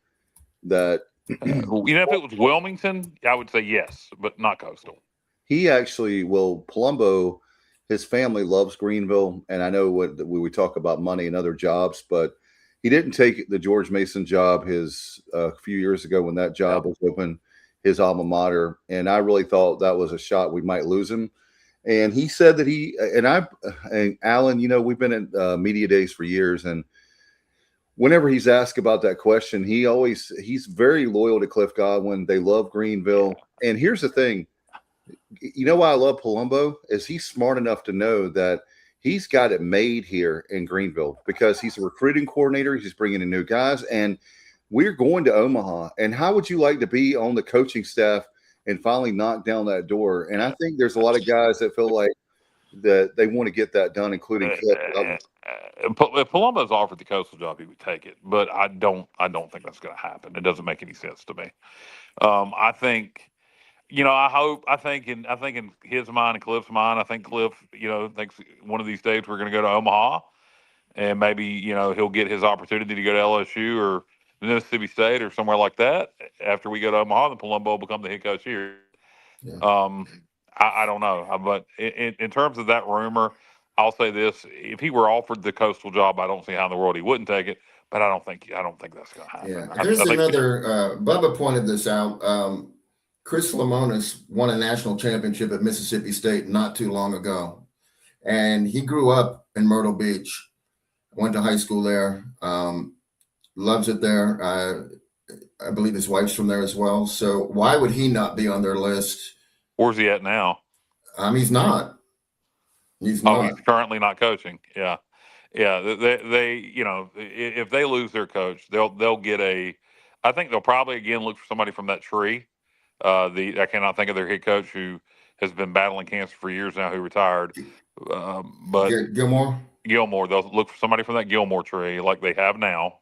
that if it was Wilmington, I would say yes, but not Coastal. He actually Palumbo, his family loves Greenville, and I know we talk about money and other jobs, but he didn't take the George Mason job a few years ago when that job was open, his alma mater, and I really thought that was a shot we might lose him. And he said that and Alan, we've been in media days for years, and whenever he's asked about that question, he's very loyal to Cliff Godwin. They love Greenville. And here's the thing, why I love Palumbo is he's smart enough to know that he's got it made here in Greenville because he's a recruiting coordinator. He's bringing in new guys, and we're going to Omaha. And how would you like to be on the coaching staff and finally knock down that door? And I think there's a lot of guys that feel like that they want to get that done, including Cliff. If Palumbo's offered the Coastal job, he would take it, but I don't think that's going to happen. It doesn't make any sense to me. I think, I think in his mind and Cliff's mind, I think Cliff, thinks one of these days we're going to go to Omaha, and maybe he'll get his opportunity to go to LSU or Mississippi State or somewhere like that. After we go to Omaha, then Palumbo will become the head coach here. Yeah. I don't know, but in terms of that rumor, I'll say this: if he were offered the Coastal job, I don't see how in the world he wouldn't take it. But I don't think that's going to happen. Yeah. Here's another. Bubba pointed this out. Chris Lemonis won a national championship at Mississippi State not too long ago, and he grew up in Myrtle Beach. Went to high school there. Loves it there. I believe his wife's from there as well. So why would he not be on their list? Where's he at now? He's not. He's not. Oh, he's currently not coaching. Yeah. They if they lose their coach, they'll get I think they'll probably again look for somebody from that tree. I cannot think of their head coach who has been battling cancer for years now, who retired. But Gilmore. They'll look for somebody from that Gilmore tree, like they have now,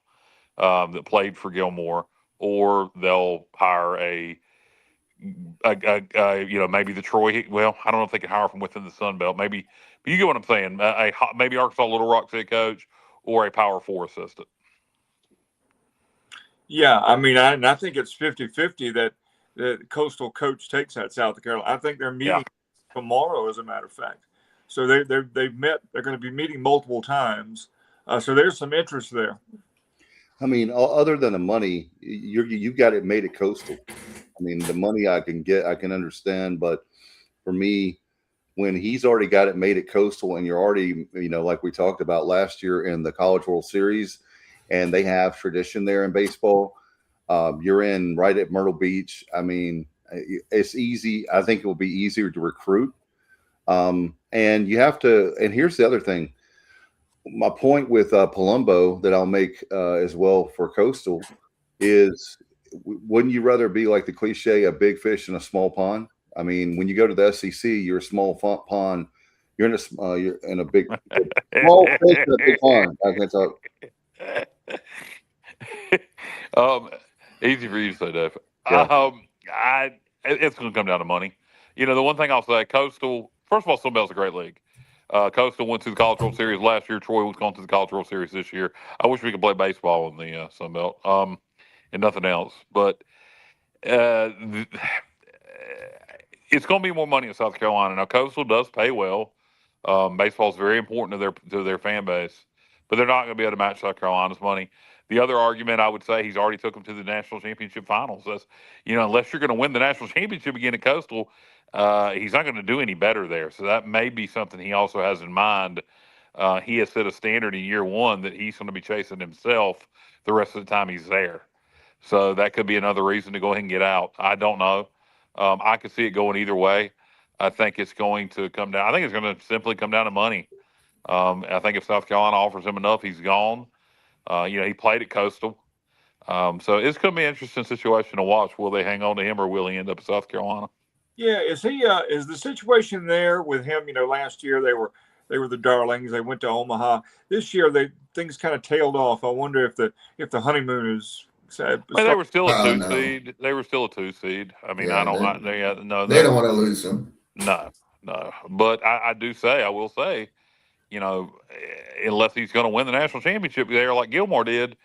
that played for Gilmore, or they'll hire maybe the Troy. Well, I don't know if they can hire from within the Sun Belt. Maybe, but you get what I'm saying. Maybe Arkansas Little Rock's head coach or a Power 4 assistant. Yeah, I mean, I think it's 50-50 that the Coastal coach takes that South Carolina. I think they're meeting tomorrow, as a matter of fact. So they've met. They're going to be meeting multiple times. So there's some interest there. I mean, other than the money, you've got it made at Coastal. I mean, the money I can get, I can understand. But for me, when he's already got it made at Coastal and you're already, like we talked about last year in the College World Series, and they have tradition there in baseball, you're in right at Myrtle Beach. I mean, it's easy. I think it will be easier to recruit. And you have to, and here's the other thing. My point with Palumbo that I'll make as well for Coastal is, wouldn't you rather be like the cliche, a big fish in a small pond? I mean, when you go to the SEC, you're a small pond. You're in a big small fish in a big pond. I can talk. Easy for you to say, Dave. Yeah. It's going to come down to money. The one thing I'll say, Coastal. First of all, Sun Belt's a great league. Coastal went to the College World Series last year. Troy was going to the College World Series this year. I wish we could play baseball in the Sun Belt and nothing else. But it's going to be more money in South Carolina. Now, Coastal does pay well. Baseball is very important to their fan base, but they're not going to be able to match South Carolina's money. The other argument, I would say, he's already took them to the national championship finals. That's, unless you're going to win the national championship again at Coastal, he's not going to do any better there. So that may be something he also has in mind. He has set a standard in year one that he's going to be chasing himself the rest of the time he's there. So that could be another reason to go ahead and get out. I don't know. I could see it going either way. I think it's going to come down. I think it's going to simply come down to money. I think if South Carolina offers him enough, he's gone. He played at Coastal. So it's going to be an interesting situation to watch. Will they hang on to him or will he end up in South Carolina? Yeah, is the situation there with him? Last year they were the darlings. They went to Omaha. This year things kind of tailed off. I wonder if the honeymoon is. They were still a 2 seed. They were still a 2 seed. I mean, Yeah, they don't want to lose him. No. But I will say, unless he's going to win the national championship there like Gilmore did,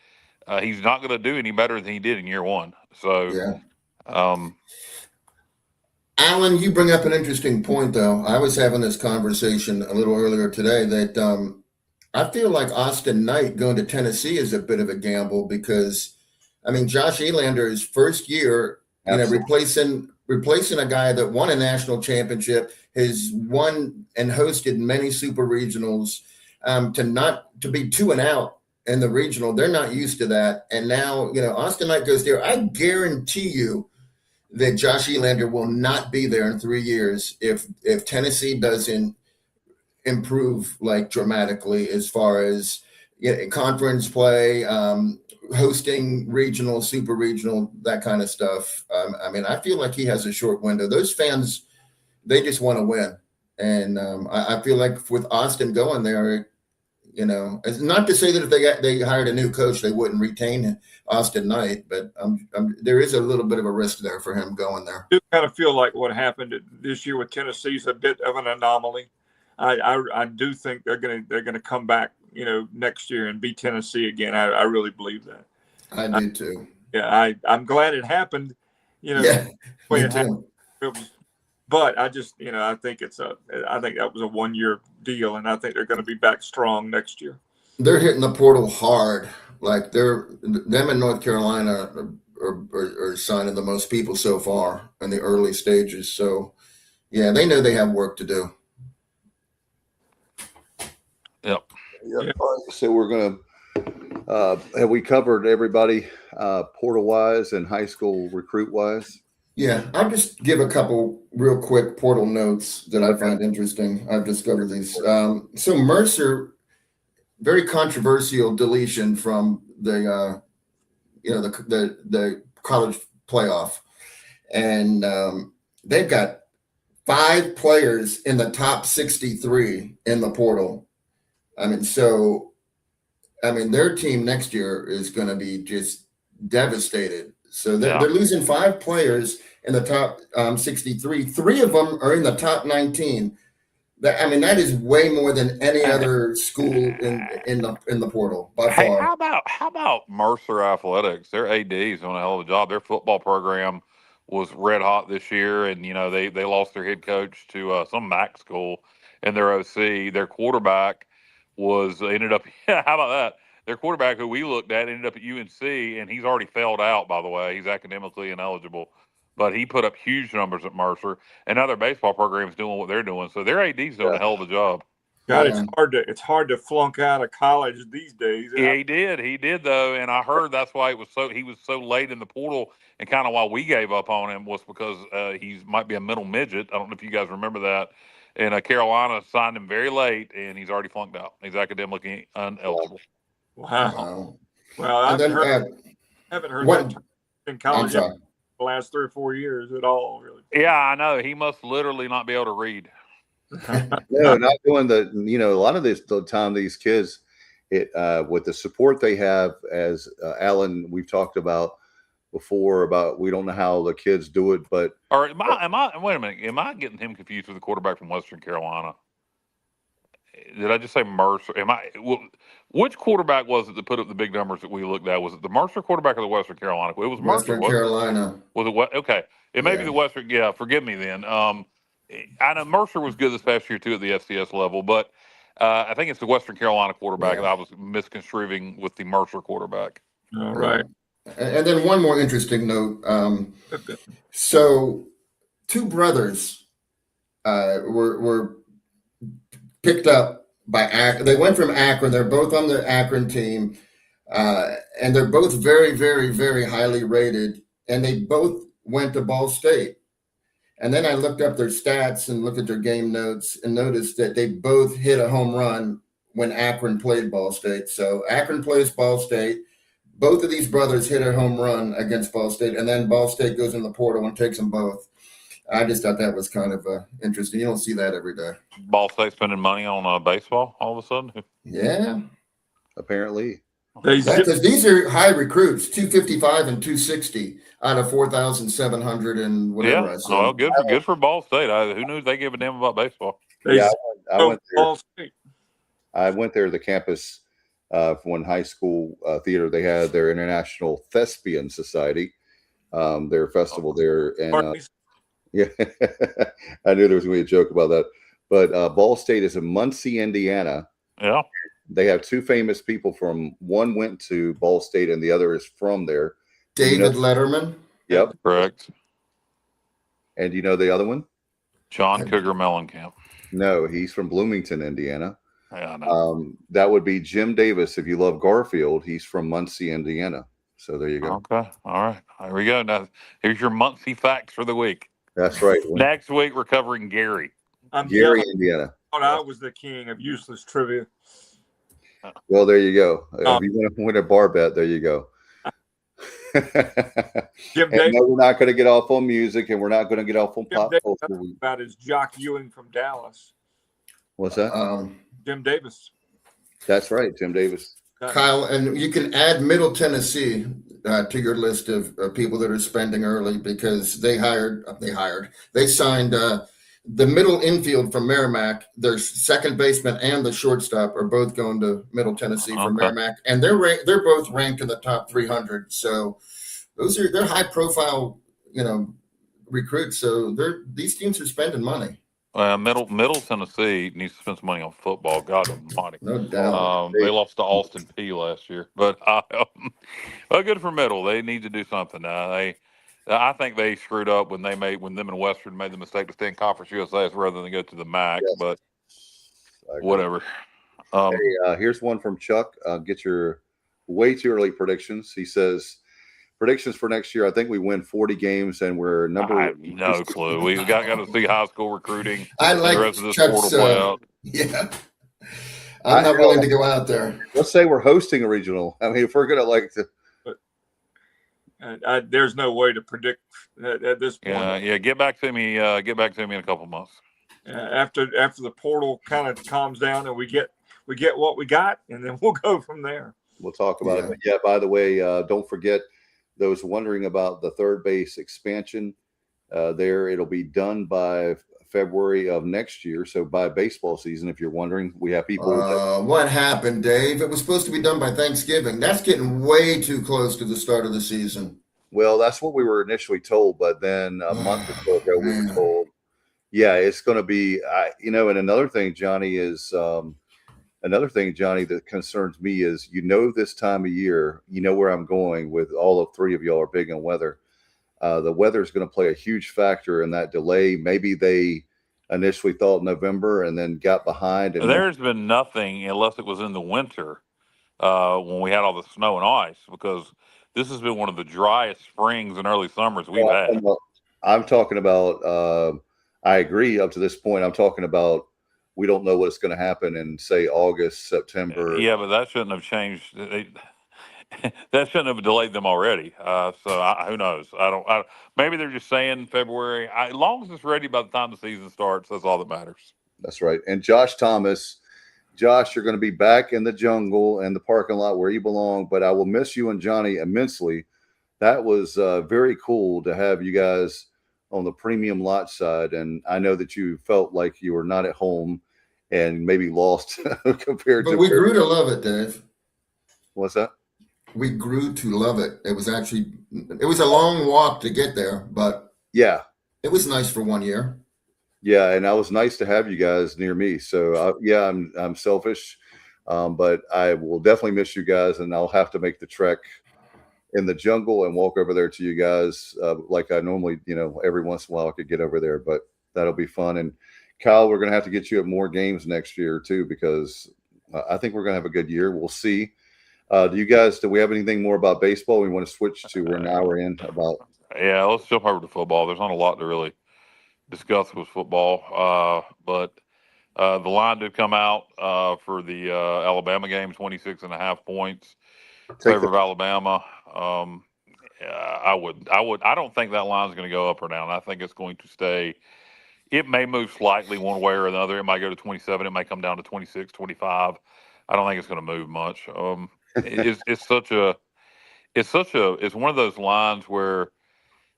he's not going to do any better than he did in year one. So, yeah. Alan, you bring up an interesting point, though. I was having this conversation a little earlier today that I feel like Alston Knight going to Tennessee is a bit of a gamble because, Josh Elander's first year, replacing a guy that won a national championship, has won and hosted many super regionals, to be 2 and out in the regional, they're not used to that. And now, Alston Knight goes there. I guarantee you that Josh Elander will not be there in 3 years if Tennessee doesn't improve dramatically as far as conference play, hosting regional, super regional, that kind of stuff. I feel like he has a short window. Those fans, they just want to win. And I feel like with Austin going there, it's not to say that if they hired a new coach, they wouldn't retain Alston Knight, but there is a little bit of a risk there for him going there. I do kind of feel like what happened this year with Tennessee is a bit of an anomaly. I do think they're going to come back next year and beat Tennessee again. I really believe that. I do too. Yeah, I'm glad it happened. Yeah, me it too. happened. But I just, I think I think that was a 1-year deal, and I think they're going to be back strong next year. They're hitting the portal hard. Like them in North Carolina are signing the most people so far in the early stages. So, yeah, they know they have work to do. Yep. Yep. So we're going to have we covered everybody portal wise and high school recruit wise? Yeah, I'll just give a couple real quick portal notes that I find interesting. I've discovered these. So Mercer, very controversial deletion from the college playoff, and they've got 5 players in the top 63 in the portal. Their team next year is going to be just devastated. So they're losing 5 players in the top 63. 3 of them are in the top 19. That is way more than any other school in the portal by far. Hey, how about Mercer Athletics? Their AD's doing a hell of a job. Their football program was red hot this year, and they lost their head coach to some MAC school, and their OC, their quarterback ended up. Yeah, how about that? Their quarterback, who we looked at, ended up at UNC, and he's already failed out, by the way. He's academically ineligible. But he put up huge numbers at Mercer, and now their baseball program is doing what they're doing. So their AD's doing a hell of a job. God, it's hard to flunk out of college these days. Yeah, he did though, and I heard that's why he was so late in the portal, and kind of why we gave up on him was because he might be a middle midget. I don't know if you guys remember that. And Carolina signed him very late, and he's already flunked out. He's academically ineligible. Wow. Well, I haven't heard that in college the last 3 or 4 years at all, really. Yeah, I know. He must literally not be able to read. No, not doing a lot of the time these kids, with the support they have, as Alan, we've talked about before, about we don't know how the kids do it, but wait a minute, am I getting him confused with the quarterback from Western Carolina? Did I just say Mercer? Which quarterback was it that put up the big numbers that we looked at? Was it the Mercer quarterback or the Western Carolina? It was Mercer. Western Carolina. Was it what? Okay, it may be the Western. Yeah, forgive me then. I know Mercer was good this past year too at the FCS level, but I think it's the Western Carolina quarterback that I was misconstruing with the Mercer quarterback. All right. And then one more interesting note. So 2 brothers were picked up by Akron. They went from Akron. They're both on the Akron team, and they're both very, very, very highly rated. And they both went to Ball State. And then I looked up their stats and looked at their game notes and noticed that they both hit a home run when Akron played Ball State. So Akron plays Ball State. Both of these brothers hit a home run against Ball State, and then Ball State goes in the portal and takes them both. I just thought that was kind of interesting. You don't see that every day. Ball State spending money on baseball all of a sudden? Yeah. Apparently. Because these are high recruits, 255 and 260 out of 4,700 and whatever. Yeah, well, good for Ball State. Who knew they gave a damn about baseball? Yeah, I went there. I went there to the campus when high school theater. They had their International Thespian Society, their festival there, and yeah, I knew there was going to be a joke about that. But Ball State is in Muncie, Indiana. Yeah. They have 2 famous people one went to Ball State and the other is from there. David Letterman. Yep. Correct. And you know the other one? John Cougar Mellencamp. No, he's from Bloomington, Indiana. Yeah, I know. That would be Jim Davis. If you love Garfield, he's from Muncie, Indiana. So there you go. Okay. All right. There we go. Now, here's your Muncie facts for the week. That's right. Next week, we're covering Gary. Gary, Indiana. I was the king of useless trivia. Well, there you go. If you want to win a bar bet, there you go. Jim Davis. No, we're not going to get off on music, and we're not going to get off on pop culture. About his Jock Ewing from Dallas. What's that? Jim Davis. That's right, Jim Davis. Kyle, and you can add Middle Tennessee to your list of people that are spending early because they signed the middle infield from Merrimack, their second baseman and the shortstop are both going to Middle Tennessee for Merrimack, and they're both ranked in the top 300. So they're high profile, recruits. So these teams are spending money. Middle Tennessee needs to spend some money on football. God almighty. No doubt. They lost to Alston P last year, but well, good for Middle. They need to do something. I think they screwed up when them and Western made the mistake to stay in Conference USAS rather than go to the MAC. Yes. But whatever. Hey, here's one from Chuck. Get your way too early predictions. He says, predictions for next year. I think we win 40 games and we're number. I have no clue. We've got to see high school recruiting. I like the rest of this Chuck's, portal play out. Yeah. I'm not willing to go out there. Let's say we're hosting a regional. I mean, if we're going to there's no way to predict at this point. Yeah. Get back to me. Get back to me in a couple months. After the portal kind of calms down and we get what we got, and then we'll go from there. We'll talk about it. But yeah. By the way, don't forget those wondering about the third base expansion. It'll be done by February of next year. So by baseball season, if you're wondering, we have people. What happened, Dave? It was supposed to be done by Thanksgiving. That's getting way too close to the start of the season. Well, that's what we were initially told, but then a month or so ago we were told, yeah, it's going to be, and another thing, Johnny, that concerns me is, this time of year, where I'm going with all of three of y'all are big on weather. The weather is going to play a huge factor in that delay. Maybe they initially thought November and then got behind. And there's been nothing unless it was in the winter when we had all the snow and ice, because this has been one of the driest springs and early summers we've had. I'm talking about, I agree up to this point. I'm talking about we don't know what's going to happen in, say, August, September. Yeah, but that shouldn't have changed. That shouldn't have delayed them already. Who knows? Maybe they're just saying February. As long as it's ready by the time the season starts, that's all that matters. That's right. And Josh Thomas, you're going to be back in the jungle and the parking lot where you belong, but I will miss you and Johnny immensely. That was very cool to have you guys on the premium lot side. And I know that you felt like you were not at home and maybe lost compared to. But we grew to love it, Dave. What's that? We grew to love it. It was a long walk to get there, but yeah, it was nice for 1 year. Yeah, and it was nice to have you guys near me. So I'm selfish, but I will definitely miss you guys, and I'll have to make the trek in the jungle and walk over there to you guys like I normally, every once in a while I could get over there. But that'll be fun. And Kyle, we're going to have to get you at more games next year too, because I think we're going to have a good year. We'll see. Do we have anything more about baseball? We want to switch to, we're an hour in about. Yeah, let's jump over to football. There's not a lot to really discuss with football, but the line did come out for the Alabama game, 26.5 points in favor of Alabama. I don't think that line's going to go up or down. I think it's going to stay. It may move slightly one way or another. It might go to 27. It may come down to 26, 25. I don't think it's going to move much. It's one of those lines where,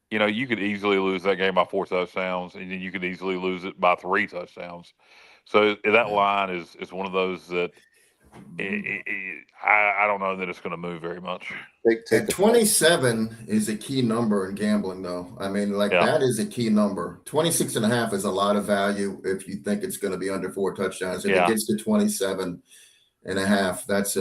you could easily lose that game by 4 touchdowns, and then you could easily lose it by 3 touchdowns. So that line is one of those that I don't know that it's going to move very much. 27 is a key number in gambling, though. I mean, that is a key number. 26.5 is a lot of value if you think it's going to be under 4 touchdowns. If it gets to 27.5, that's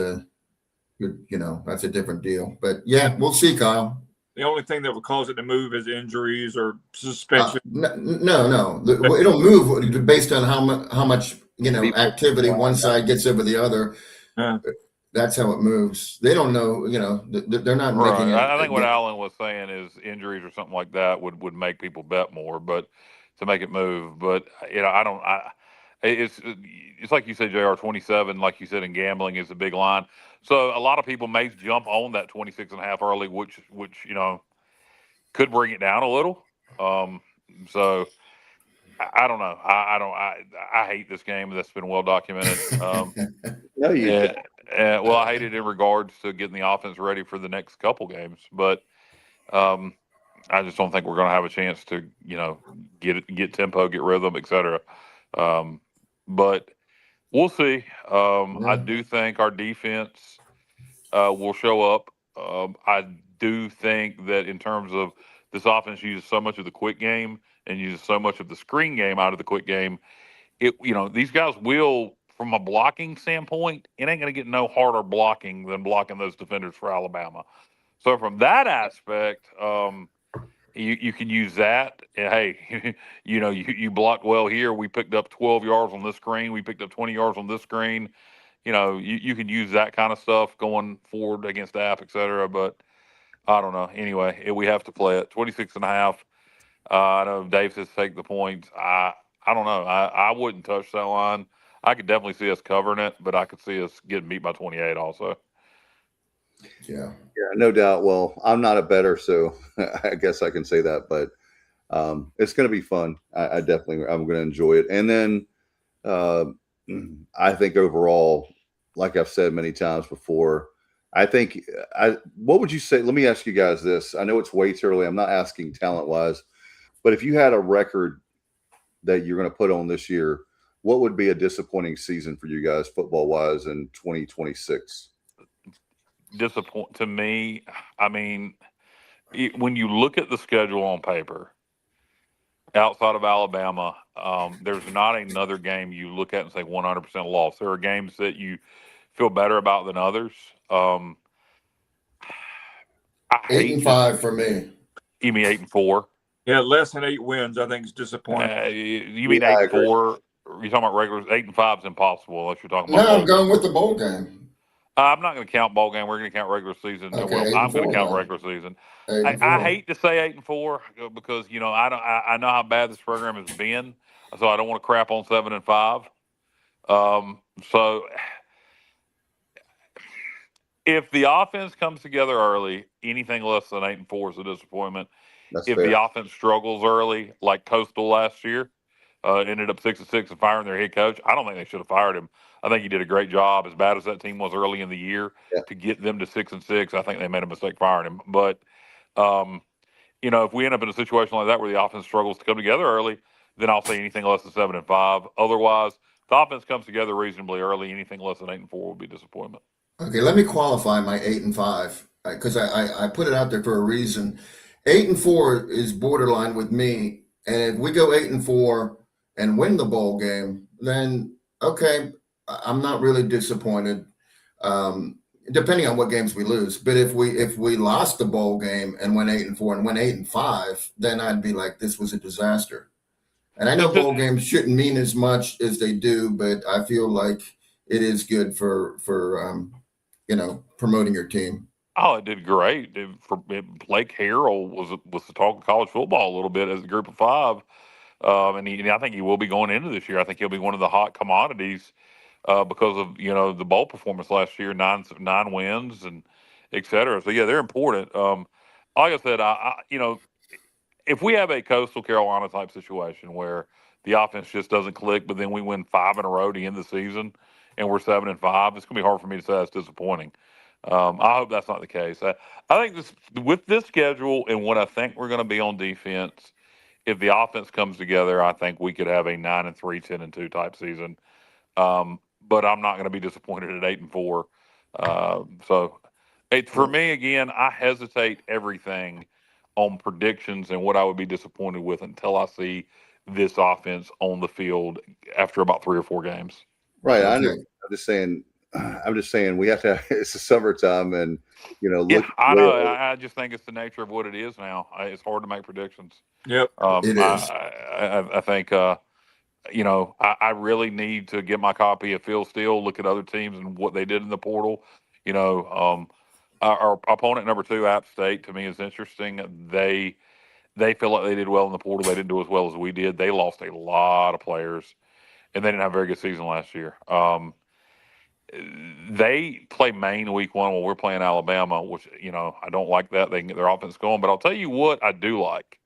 a different deal. But yeah, we'll see, Kyle. The only thing that would cause it to move is injuries or suspension. No. It'll move based on how much activity one side gets over the other. That's how it moves. They don't know. They're not making it. I think what Alan was saying is injuries or something like that would make people bet more, but to make it move. But it's like you said, JR, 27, like you said, in gambling is a big line. So a lot of people may jump on that 26.5 early, which could bring it down a little. So I don't know. I hate this game. That's been well documented. No, you didn't. Well, I hate it in regards to getting the offense ready for the next couple games. But I just don't think we're going to have a chance to, get tempo, get rhythm, etc. But we'll see. I do think our defense will show up. I do think that in terms of this offense uses so much of the quick game and uses so much of the screen game out of the quick game. These guys will, from a blocking standpoint, it ain't going to get no harder blocking than blocking those defenders for Alabama. So from that aspect, you can use that. And hey, you blocked well here. We picked up 12 yards on this screen. We picked up 20 yards on this screen. You can use that kind of stuff going forward against App, et cetera. But I don't know. Anyway, we have to play it. 26.5. I know Dave says take the points. I don't know. I wouldn't touch that line. I could definitely see us covering it, but I could see us getting beat by 28 also. Yeah, no doubt. Well, I'm not a bettor, so I guess I can say that. But it's going to be fun. I'm going to enjoy it. And then I think overall, like I've said many times before, what would you say? Let me ask you guys this. I know it's way too early. I'm not asking talent-wise, but if you had a record that you're going to put on this year, what would be a disappointing season for you guys football-wise in 2026? To me, I mean, when you look at the schedule on paper, outside of Alabama, there's not another game you look at and say 100% loss. There are games that you feel better about than others. 8-5 for me. You mean 8-4? Yeah, less than 8 wins, I think, is disappointing. You mean 8-4? You're talking about regulars. 8-5 is impossible unless you're talking about. No, I'm going with the bowl game. I'm not going to count bowl game. We're going to count regular season. Okay, well, I'm going to count regular season. I hate to say 8-4 because I know how bad this program has been, so I don't want to crap on 7-5. So if the offense comes together early, anything less than 8-4 is a disappointment. That's if fair. The offense struggles early, like Coastal last year, ended up 6-6 and firing their head coach, I don't think they should have fired him. I think he did a great job, as bad as that team was early in the year, to get them to 6-6. I think they made a mistake firing him. But, if we end up in a situation like that where the offense struggles to come together early, then I'll say anything less than 7-5. Otherwise, if the offense comes together reasonably early, anything less than 8-4 would be disappointment. Okay, let me qualify my 8-5 because I put it out there for a reason. 8-4 is borderline with me, and if we go 8-4 and win the bowl game, then okay, I'm not really disappointed, depending on what games we lose. But if we lost the bowl game and went 8-4 and went 8-5, then I'd be like, this was a disaster. And I know bowl games shouldn't mean as much as they do, but I feel like it is good for promoting your team. Oh, it did great. Blake Harrell was the talk of college football a little bit as a group of five. And I think he will be going into this year. I think he'll be one of the hot commodities because of the bowl performance last year, nine wins and et cetera. So yeah, they're important. Like I said, if we have a Coastal Carolina type situation where the offense just doesn't click, but then we win 5 in a row to end the season and we're 7-5, it's going to be hard for me to say that's disappointing. I hope that's not the case. I think with this schedule and what I think we're going to be on defense, if the offense comes together, I think we could have a 9-3, 10-2 type season. But I'm not going to be disappointed at 8-4. For me, again, I hesitate everything on predictions and what I would be disappointed with until I see this offense on the field after about 3 or 4 games. Right. I'm just saying we have to. It's the summertime, and I know. I just think it's the nature of what it is now. It's hard to make predictions. Yep, it is. I think I really need to get my copy of Phil Steele, look at other teams and what they did in the portal. Our opponent number 2, App State, to me is interesting. They feel like they did well in the portal. They didn't do as well as we did. They lost a lot of players, and they didn't have a very good season last year. They play Maine week 1 while we're playing Alabama, which, I don't like that. They can get their offense going. But I'll tell you what I do like.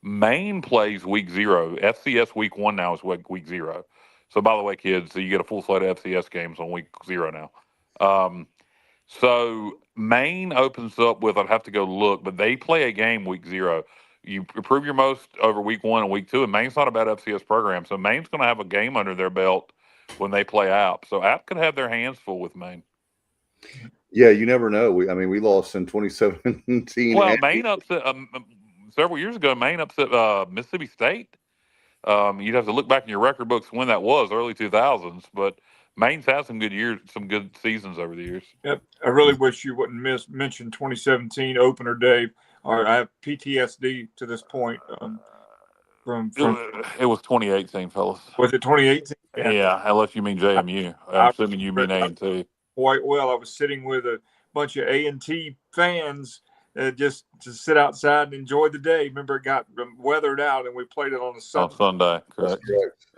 Maine plays week 0. FCS week 1 now is week 0. So, by the way, kids, you get a full slate of FCS games on week 0 now. So Maine opens up with, I'd have to go look, but they play a game week 0. You improve your most over week 1 and week 2, and Maine's not a bad FCS program. So Maine's going to have a game under their belt when they play App. So App could have their hands full with Maine. Yeah, you never know. We lost in 2017. Well, Maine upset several years ago. Maine upset Mississippi State. You'd have to look back in your record books when that was, early 2000s. But Maine's had some good years, some good seasons over the years. Yep. I really wish you wouldn't mention 2017 opener, Dave. Or I have PTSD to this point. It was 2018, fellas. Was it 2018? Yeah, unless you mean JMU. I'm assuming you mean A&T. Quite well. I was sitting with a bunch of A&T fans just to sit outside and enjoy the day. Remember, it got weathered out, and we played it on a Sunday. On Sunday, correct.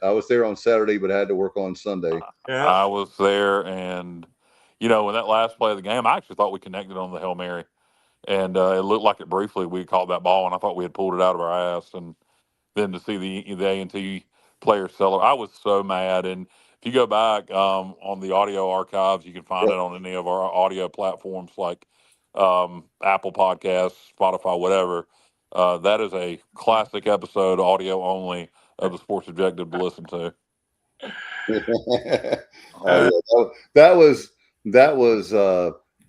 I was there on Saturday, but I had to work on Sunday. Yeah. I was there, and, when that last play of the game, I actually thought we connected on the Hail Mary. And it looked like it briefly. We caught that ball, and I thought we had pulled it out of our ass. And then to see the A&T players celebrate, I was so mad. And if you go back on the audio archives, you can find it on any of our audio platforms like Apple Podcasts, Spotify, whatever. That is a classic episode, audio only, of the Sports Objective to listen to. That was.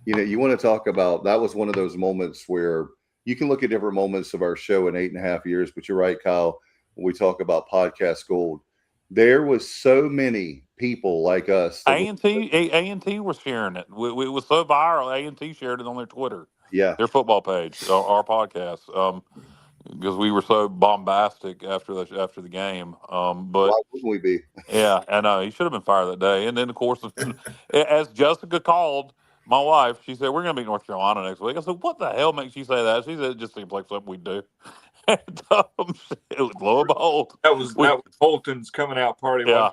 You want to talk about, that was one of those moments where you can look at different moments of our show in 8.5 years, but you're right, Kyle, when we talk about podcast gold, there was so many people like us. A&T was sharing it. It was so viral. A&T shared it on their Twitter. Yeah. Their football page, our podcast, because we were so bombastic after the game. But why wouldn't we be? Yeah, I know. He should have been fired that day. And then, of course, as Jessica called, my wife, she said, we're going to beat North Carolina next week. I said, what the hell makes you say that? She said, it just seems like something we do. And it was lo and behold. That was Bolton's coming out party. Yeah,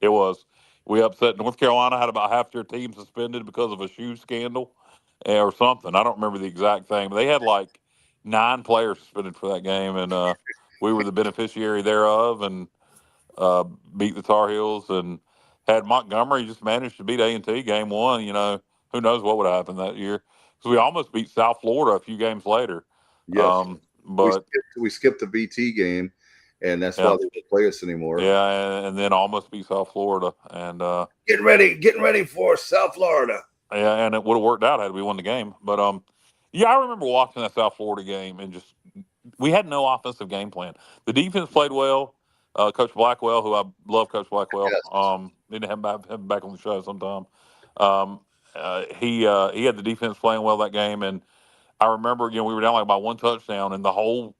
it was. We upset North Carolina, had about half their team suspended because of a shoe scandal or something. I don't remember the exact thing, but they had like 9 players suspended for that game, and we were the beneficiary thereof, and beat the Tar Heels, and had Montgomery just managed to beat A&T game 1. Who knows what would have happened that year? Because we almost beat South Florida a few games later. Yes. But we skipped the BT game, and that's why they don't play us anymore. Yeah, and then almost beat South Florida. And getting ready for South Florida. Yeah, and it would have worked out had we won the game. But I remember watching that South Florida game, and we had no offensive game plan. The defense played well. Coach Blackwell, who I love, Coach Blackwell. Yes. Need to have him back on the show sometime. He had the defense playing well that game, and I remember, we were down by 1 touchdown, and the whole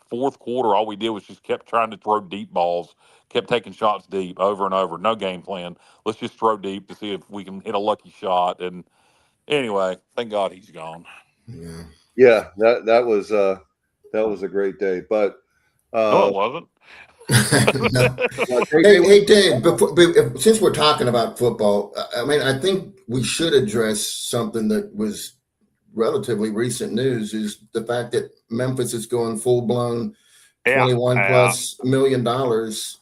fourth quarter, all we did was just kept trying to throw deep balls, kept taking shots deep over and over. No game plan. Let's just throw deep to see if we can hit a lucky shot. And anyway, thank God he's gone. Yeah, that was a great day, but no, it wasn't. Hey, Dave, since we're talking about football, I think we should address something that was relatively recent news, is the fact that Memphis is going full-blown $21+ million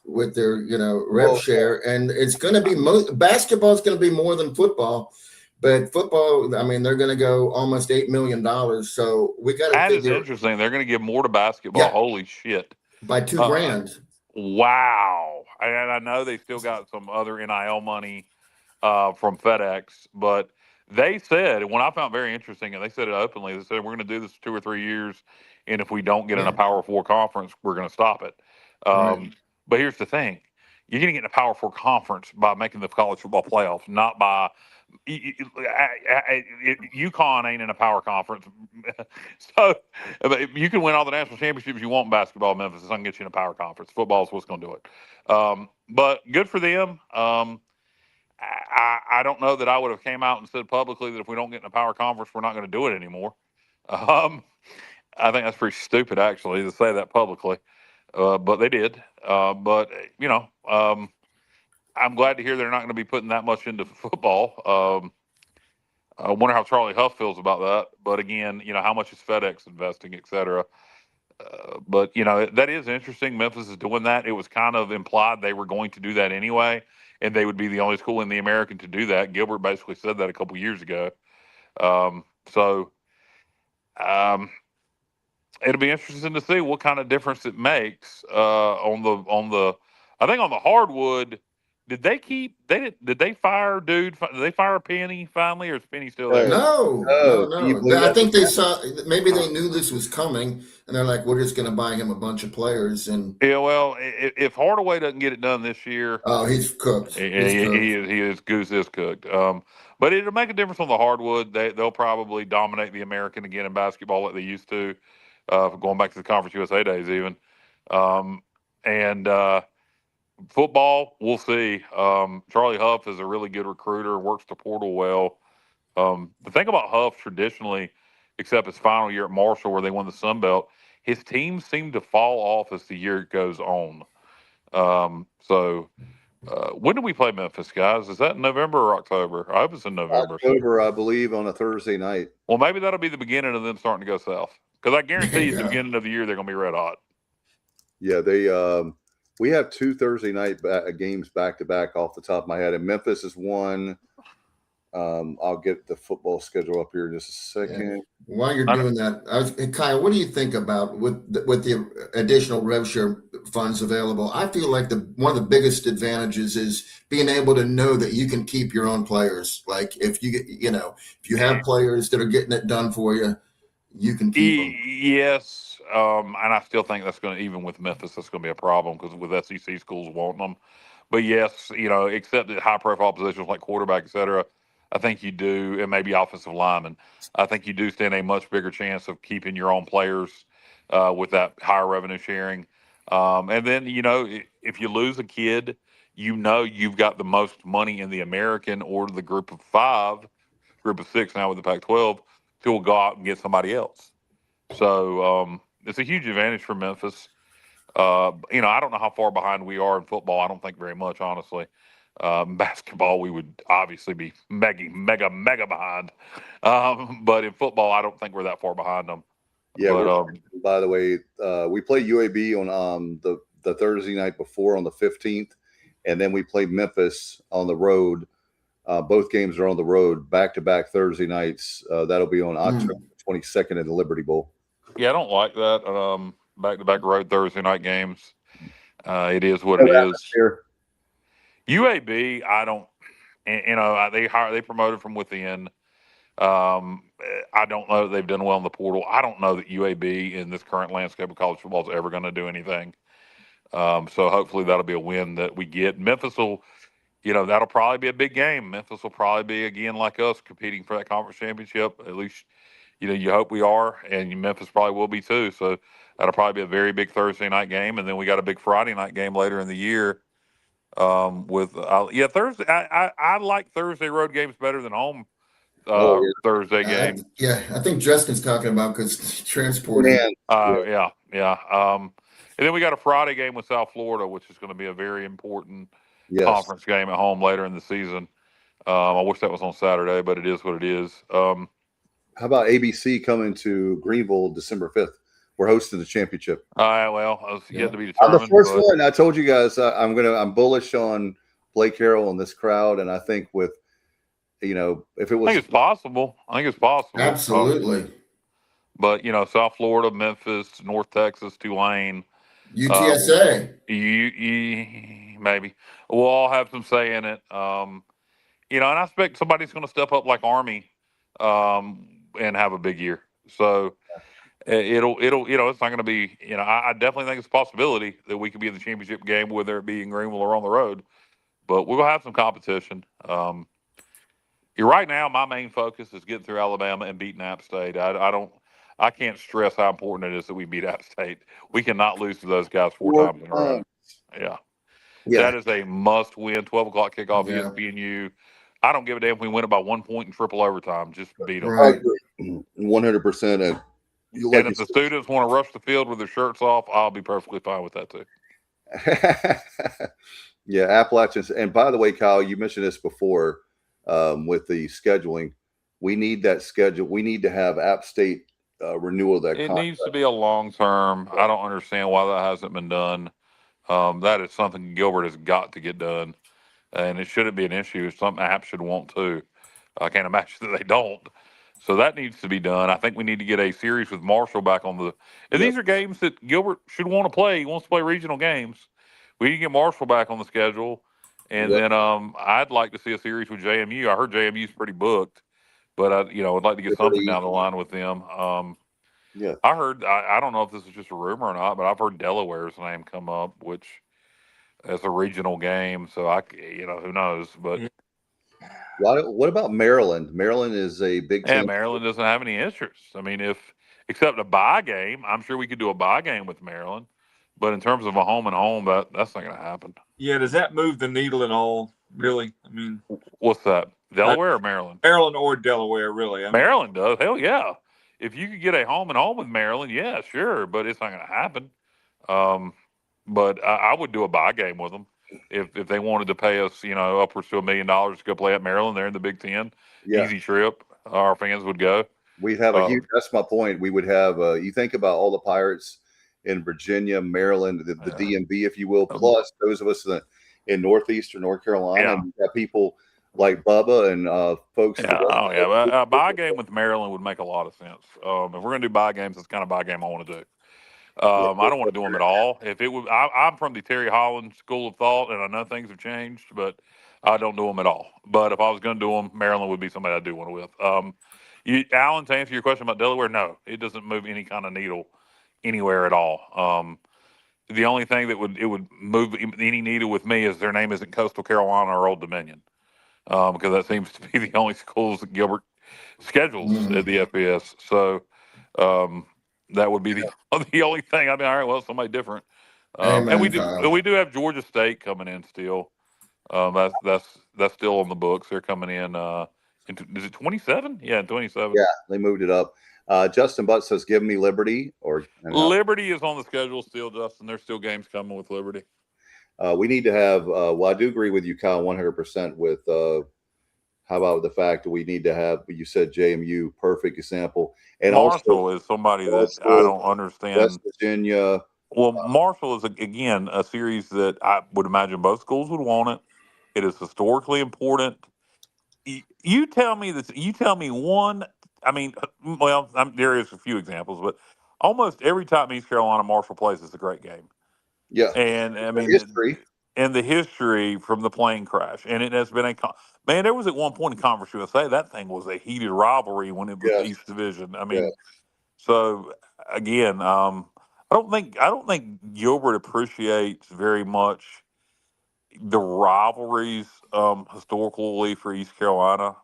with their, rev share. And it's going to be basketball is going to be more than football. But football, they're going to go almost $8 million. So we got to That is interesting. They're going to give more to basketball. Yeah. Holy shit. By $2,000. Wow. And I know they still got some other NIL money from FedEx, but they said, and what I found very interesting, and they said it openly, they said, we're going to do this 2 or 3 years, and if we don't get in a Power 4 conference, we're going to stop it. But here's the thing. You're going to get in a Power 4 conference by making the college football playoffs, not by UConn ain't in a power conference. So you can win all the national championships you want in basketball in Memphis. It's not going to get you in a power conference. Football is what's going to do it. But good for them. I don't know that I would have came out and said publicly that if we don't get in a power conference, we're not going to do it anymore. I think that's pretty stupid, actually, to say that publicly. But they did. I'm glad to hear they're not going to be putting that much into football. I wonder how Charlie Huff feels about that. But again, how much is FedEx investing, et cetera. But that is interesting. Memphis is doing that. It was kind of implied they were going to do that anyway, and they would be the only school in the American to do that. Gilbert basically said that a couple years ago. So it'll be interesting to see what kind of difference it makes on the. I think on the hardwood. Did they fire dude? Did they fire Penny finally, or is Penny still there? No. I think they saw, maybe they knew this was coming, and they're like, we're just going to buy him a bunch of players. And yeah, well, if Hardaway doesn't get it done this year, he's cooked. He is goose is cooked. But it'll make a difference on the hardwood. They'll probably dominate the American again in basketball like they used to, going back to the Conference USA days even. And football, we'll see. Charlie Huff is a really good recruiter, works the portal well. The thing about Huff traditionally, except his final year at Marshall where they won the Sun Belt, his teams seem to fall off as the year goes on. When do we play Memphis, guys? Is that in November or October? I hope it's in November. October, I believe, on a Thursday night. Well, maybe that'll be the beginning of them starting to go south. Because I guarantee at the beginning of the year they're going to be red hot. Yeah, we have 2 Thursday night games back to back off the top of my head, and Memphis is one. I'll get the football schedule up here in just a second. Yeah. While you're doing that, Kyle, what do you think about with the additional rev share funds available? I feel like one of the biggest advantages is being able to know that you can keep your own players. Like if you have players that are getting it done for you, you can keep them. Yes, and I still think that's going to, even with Memphis, that's going to be a problem because with SEC schools wanting them. But yes, except at high-profile positions like quarterback, et cetera, I think you do, and maybe offensive lineman. I think you do stand a much bigger chance of keeping your own players with that higher revenue sharing. And then, if you lose a kid, you've got the most money in the American or the group of 6 now with the Pac-12 to go out and get somebody else. So it's a huge advantage for Memphis. I don't know how far behind we are in football. I don't think very much, honestly. Basketball, we would obviously be mega behind. But in football, I don't think we're that far behind them. Yeah. But, by the way, we play UAB on the Thursday night before on the 15th, and then we play Memphis on the road. Both games are on the road, back-to-back Thursday nights. That'll be on October 22nd in the Liberty Bowl. Yeah, I don't like that. Back-to-back road Thursday night games. It is what it is. UAB, I don't. They promoted from within. I don't know that they've done well in the portal. I don't know that UAB in this current landscape of college football is ever going to do anything. So hopefully that'll be a win that we get. Memphis will. That'll probably be a big game. Memphis will probably be, again, like us, competing for that conference championship. At least, you hope we are, and Memphis probably will be too. So that'll probably be a very big Thursday night game. And then we got a big Friday night game later in the year Thursday. I like Thursday road games better than home Thursday games. I think Justin's talking about because transporting. Yeah. And then we got a Friday game with South Florida, which is going to be a very important conference game at home later in the season. I wish that was on Saturday, but it is what it is. How about ABC coming to Greenville December 5th? We're hosting the championship. It's yet to be determined. I'm the first one. I told you guys I'm bullish on Blake Harrell and this crowd, and I think with if it was, I think it's possible. Absolutely. But South Florida, Memphis, North Texas, Tulane. UTSA. Maybe we'll all have some say in it. And I expect somebody's going to step up like Army, and have a big year. So it'll it's not going to be. I definitely think it's a possibility that we could be in the championship game, whether it be in Greenville or on the road. But we're going to have some competition. Right now, my main focus is getting through Alabama and beating App State. I can't stress how important it is that we beat App State. We cannot lose to those guys 4 times in a row. Yeah. That is a must-win. 12 o'clock kickoff, ESPNU. I don't give a damn if we win it by 1 point in triple overtime. Just beat them. Right. 100%. And if the students want to rush the field with their shirts off, I'll be perfectly fine with that too. Yeah, Appalachians. And by the way, Kyle, you mentioned this before with the scheduling. We need that schedule. We need to have App State renewal of that contract. It needs to be a long term. I don't understand why that hasn't been done. That is something Gilbert has got to get done, and it shouldn't be an issue. It's something apps should want to. I can't imagine that they don't. So that needs to be done. I think we need to get a series with Marshall back on the. And these are games that Gilbert should want to play. He wants to play regional games. We need to get Marshall back on the schedule, and then I'd like to see a series with JMU. I heard JMU's pretty booked, but I'd like to get something down the line with them. Yeah, I heard. I don't know if this is just a rumor or not, but I've heard Delaware's name come up, which as a regional game. So who knows? But what about Maryland? Maryland is a big team. Maryland doesn't have any interest. I mean, except a bye game, I'm sure we could do a bye game with Maryland. But in terms of a home and home, that's not going to happen. Yeah, does that move the needle at all? Really? I mean, what's that? Delaware or Maryland? Maryland or Delaware, really? Maryland does. Hell yeah! If you could get a home and home with Maryland, yeah, sure. But it's not going to happen. But I would do a bye game with them if they wanted to pay us, upwards to $1 million to go play at Maryland. They're in the Big Ten. Yeah. Easy trip. Our fans would go. We'd have a huge. That's my point. We would have. You think about all the Pirates in Virginia, Maryland, the DMV, if you will, plus those of us in northeastern North Carolina. And you have people like Bubba and folks. Yeah. A bye game with Maryland would make a lot of sense. If we're going to do bye games, that's the kind of bye game I want to do. I don't want to do them at all. If it would, I'm from the Terry Holland school of thought, and I know things have changed, but I don't do them at all. But if I was going to do them, Maryland would be somebody I do want to with. Alan, to answer your question about Delaware, no, it doesn't move any kind of needle anywhere at all. The only thing that would move any needle with me is their name isn't Coastal Carolina or Old Dominion, because that seems to be the only schools that Gilbert schedules at the FBS. So that would be the only thing. I mean, all right, well, somebody different. And we do have Georgia State coming in still. That's still on the books. They're coming in. Is it 27? Yeah, 27. Yeah, they moved it up. Justin Butt says, "Give me Liberty." Liberty is on the schedule still, Justin. There's still games coming with Liberty. We need to have. I do agree with you, Kyle, 100% with. How about the fact that we need to have? You said JMU, perfect example, and Marshall is somebody that I don't understand. West Virginia. Well, Marshall is again a series that I would imagine both schools would want it. It is historically important. You tell me this. You tell me one. I mean, well, there is a few examples, but almost every time East Carolina Marshall plays is a great game. Yeah, and I mean history and the history from the plane crash, and it has been man. There was at one point in Conference USA that thing was a heated rivalry when it was East Division. I mean, so again, I don't think Gilbert appreciates very much the rivalries historically for East Carolina.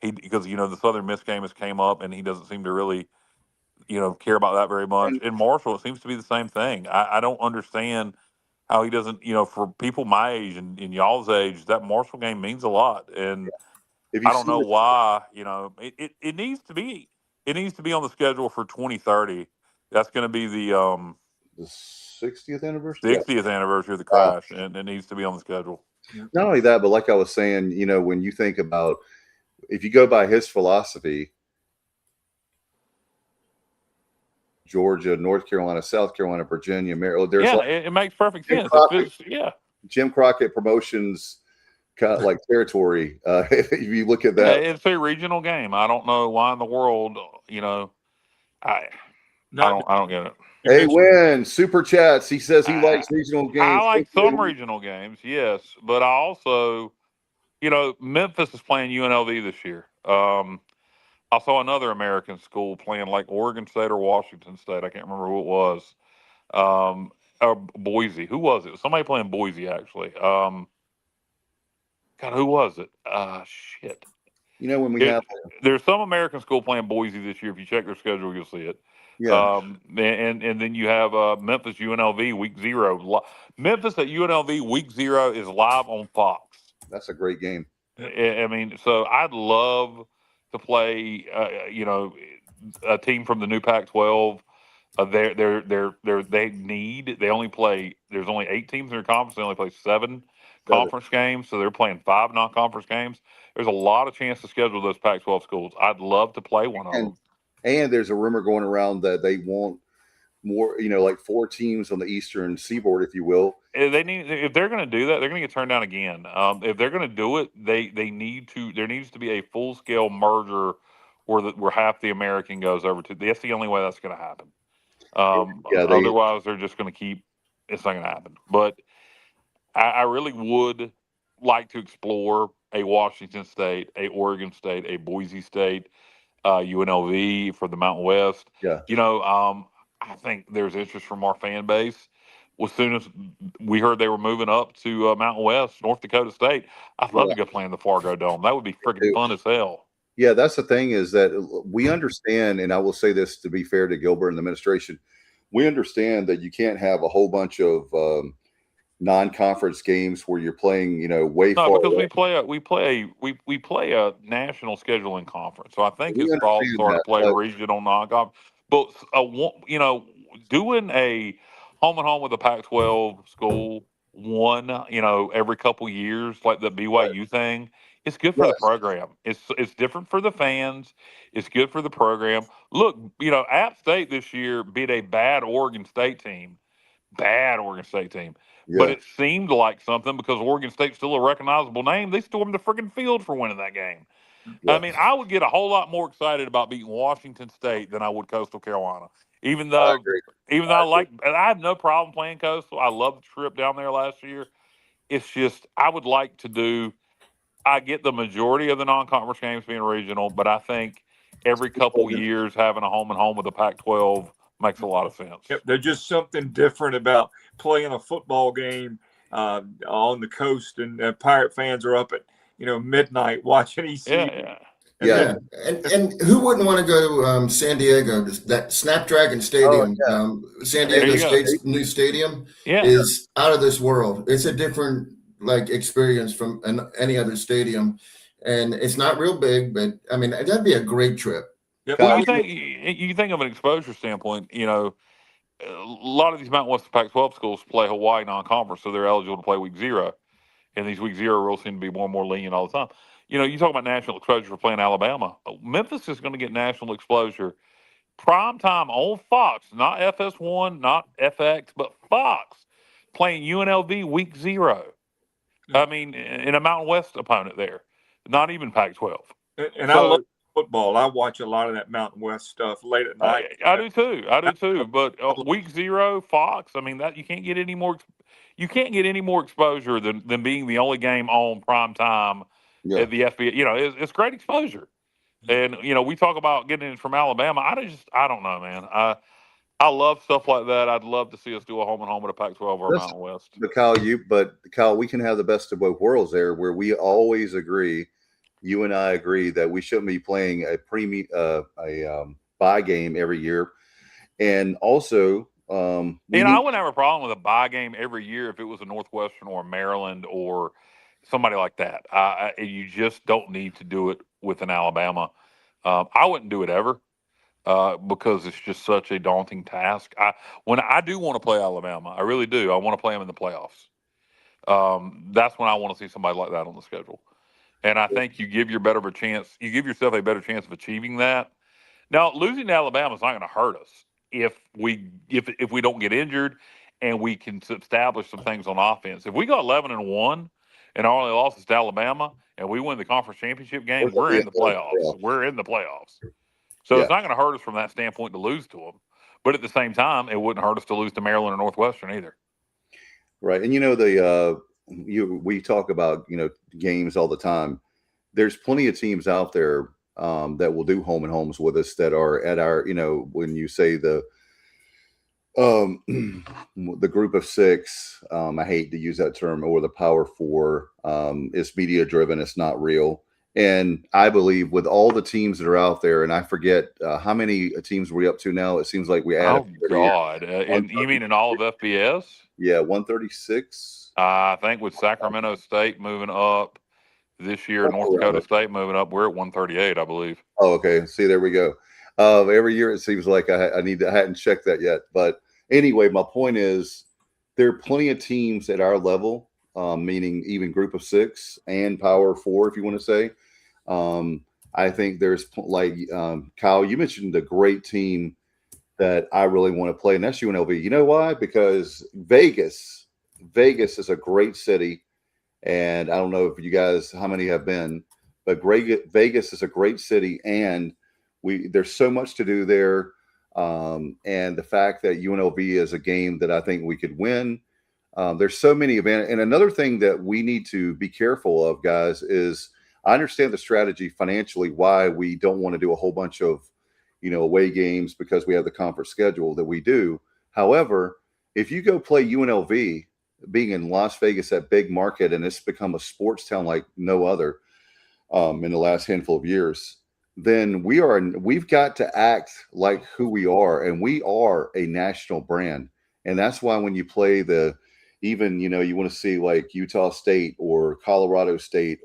Because the Southern Miss game has came up, and he doesn't seem to really, care about that very much. In Marshall, it seems to be the same thing. I don't understand how he doesn't. For people my age and y'all's age, that Marshall game means a lot, and I don't know why. It needs to be. It needs to be on the schedule for 2030. That's going to be the 60th anniversary. 60th anniversary of the crash, and it needs to be on the schedule. Not only that, but like I was saying, when you think about. If you go by his philosophy, Georgia, North Carolina, South Carolina, Virginia, Maryland, it makes perfect sense. Jim Crockett promotions kind of like territory. If you look at that, it's a regional game. I don't know why in the world, I don't get it. Hey, Win, super chats. He says he likes regional games. I like some regional games, yes, but I also. Memphis is playing UNLV this year. I saw another American school playing like Oregon State or Washington State. I can't remember who it was. Or Boise. Who was it? Somebody playing Boise, actually. God, who was it? Shit. When there's some American school playing Boise this year. If you check their schedule, you'll see it. Yeah. And then you have Memphis UNLV week 0. Memphis at UNLV week 0 is live on Fox. That's a great game. I mean, so I'd love to play, a team from the new Pac-12. They only play. There's only 8 teams in their conference. They only play 7 conference games, so they're playing 5 non-conference games. There's a lot of chance to schedule those Pac-12 schools. I'd love to play one of them. And there's a rumor going around that they want more, like 4 teams on the Eastern Seaboard, if you will. If they're going to do that, they're going to get turned down again. If they're going to do it, there needs to be a full scale merger where half the American goes over to. That's the only way that's going to happen. Yeah, Otherwise, they're just going to keep. It's not going to happen. But I really would like to explore a Washington State, a Oregon State, a Boise State, UNLV for the Mountain West. Yeah. I think there's interest from our fan base. As soon as we heard they were moving up to Mountain West, North Dakota State, I'd love to go play in the Fargo Dome. That would be freaking fun as hell. Yeah, that's the thing is that we understand, and I will say this to be fair to Gilbert and the administration, we understand that you can't have a whole bunch of non-conference games where you're playing, way far. No, because we play a national scheduling conference. So I think it's thoughts are to play a regional non-conference. But doing a home and home with a Pac-12 school every couple years, like the BYU thing, it's good for the program. It's different for the fans. It's good for the program. Look, App State this year beat a bad Oregon State team. Yeah. But it seemed like something because Oregon State's still a recognizable name. They stormed the freaking field for winning that game. Yeah. I mean, I would get a whole lot more excited about beating Washington State than I would Coastal Carolina. Even though I have no problem playing Coastal. I love the trip down there last year. It's just I would like to do. I get the majority of the non-conference games being regional, but I think every couple years having a home and home with the Pac-12 makes a lot of sense. Yep, there's just something different about playing a football game on the coast, and Pirate fans are up at midnight watching ECU. Yeah. And who wouldn't want to go to San Diego? That Snapdragon Stadium, San Diego State's new stadium, is out of this world. It's a different experience from any other stadium, and it's not real big, but I mean that'd be a great trip. Yep. Well, you think of an exposure standpoint, a lot of these Mountain West Pac-12 schools play Hawaii non-conference, so they're eligible to play week 0. And these week 0 rules seem to be more and more lenient all the time. You talk about national exposure for playing Alabama. Memphis is going to get national exposure prime time on Fox, not FS1, not FX, but Fox, playing UNLV week 0. I mean, in a Mountain West opponent there, not even Pac-12. And I love football. I watch a lot of that Mountain West stuff late at night. I do too. But week 0, Fox. I mean, that you can't get any more. You can't get any more exposure than being the only game on prime time at the FBA. It's great exposure. And we talk about getting it from Alabama. I don't know, man. I love stuff like that. I'd love to see us do a home and home with a Pac-12 or a Mountain West. But Kyle, we can have the best of both worlds there, where we always agree. You and I agree that we shouldn't be playing a bye game every year, and also, I wouldn't have a problem with a bye game every year if it was a Northwestern or a Maryland or somebody like that. You just don't need to do it with an Alabama. I wouldn't do it ever. Because it's just such a daunting task. When I do want to play Alabama, I really do. I want to play them in the playoffs. That's when I want to see somebody like that on the schedule. And I think you give yourself a better chance of achieving that. Now, losing to Alabama is not going to hurt us if we don't get injured and we can establish some things on offense. If we go 11-1 and our only loss is to Alabama and we win the conference championship game, we're in the playoffs. We're in the playoffs. So it's not going to hurt us from that standpoint to lose to them. But at the same time, it wouldn't hurt us to lose to Maryland or Northwestern either. Right. And we talk about, games all the time. There's plenty of teams out there that will do home and homes with us that are at our, when you say the group of 6, I hate to use that term, or the Power 4, is media driven. It's not real. And I believe with all the teams that are out there, and I forget how many teams we're up to now. It seems like we added. Oh, God. And you mean in all of FBS? Yeah, 136. I think with Sacramento State moving up this year, North Dakota State moving up, we're at 138, I believe. Oh, okay. See, there we go. Every year it seems like I hadn't checked that yet. But anyway, my point is there are plenty of teams at our level, meaning even group of 6 and Power 4, if you want to say. I think there's Kyle, you mentioned a great team that I really want to play, and that's UNLV. You know why? Because Vegas is a great city, and I don't know if you guys, how many have been, but Vegas is a great city, and There's so much to do there. And the fact that UNLV is a game that I think we could win. There's so many events. And another thing that we need to be careful of, guys, is I understand the strategy financially, why we don't want to do a whole bunch of, away games because we have the conference schedule that we do. However, if you go play UNLV, being in Las Vegas, that big market, and it's become a sports town like no other in the last handful of years, then we've got to act like who we are, and we are a national brand. And that's why when you play you want to see like Utah State or Colorado State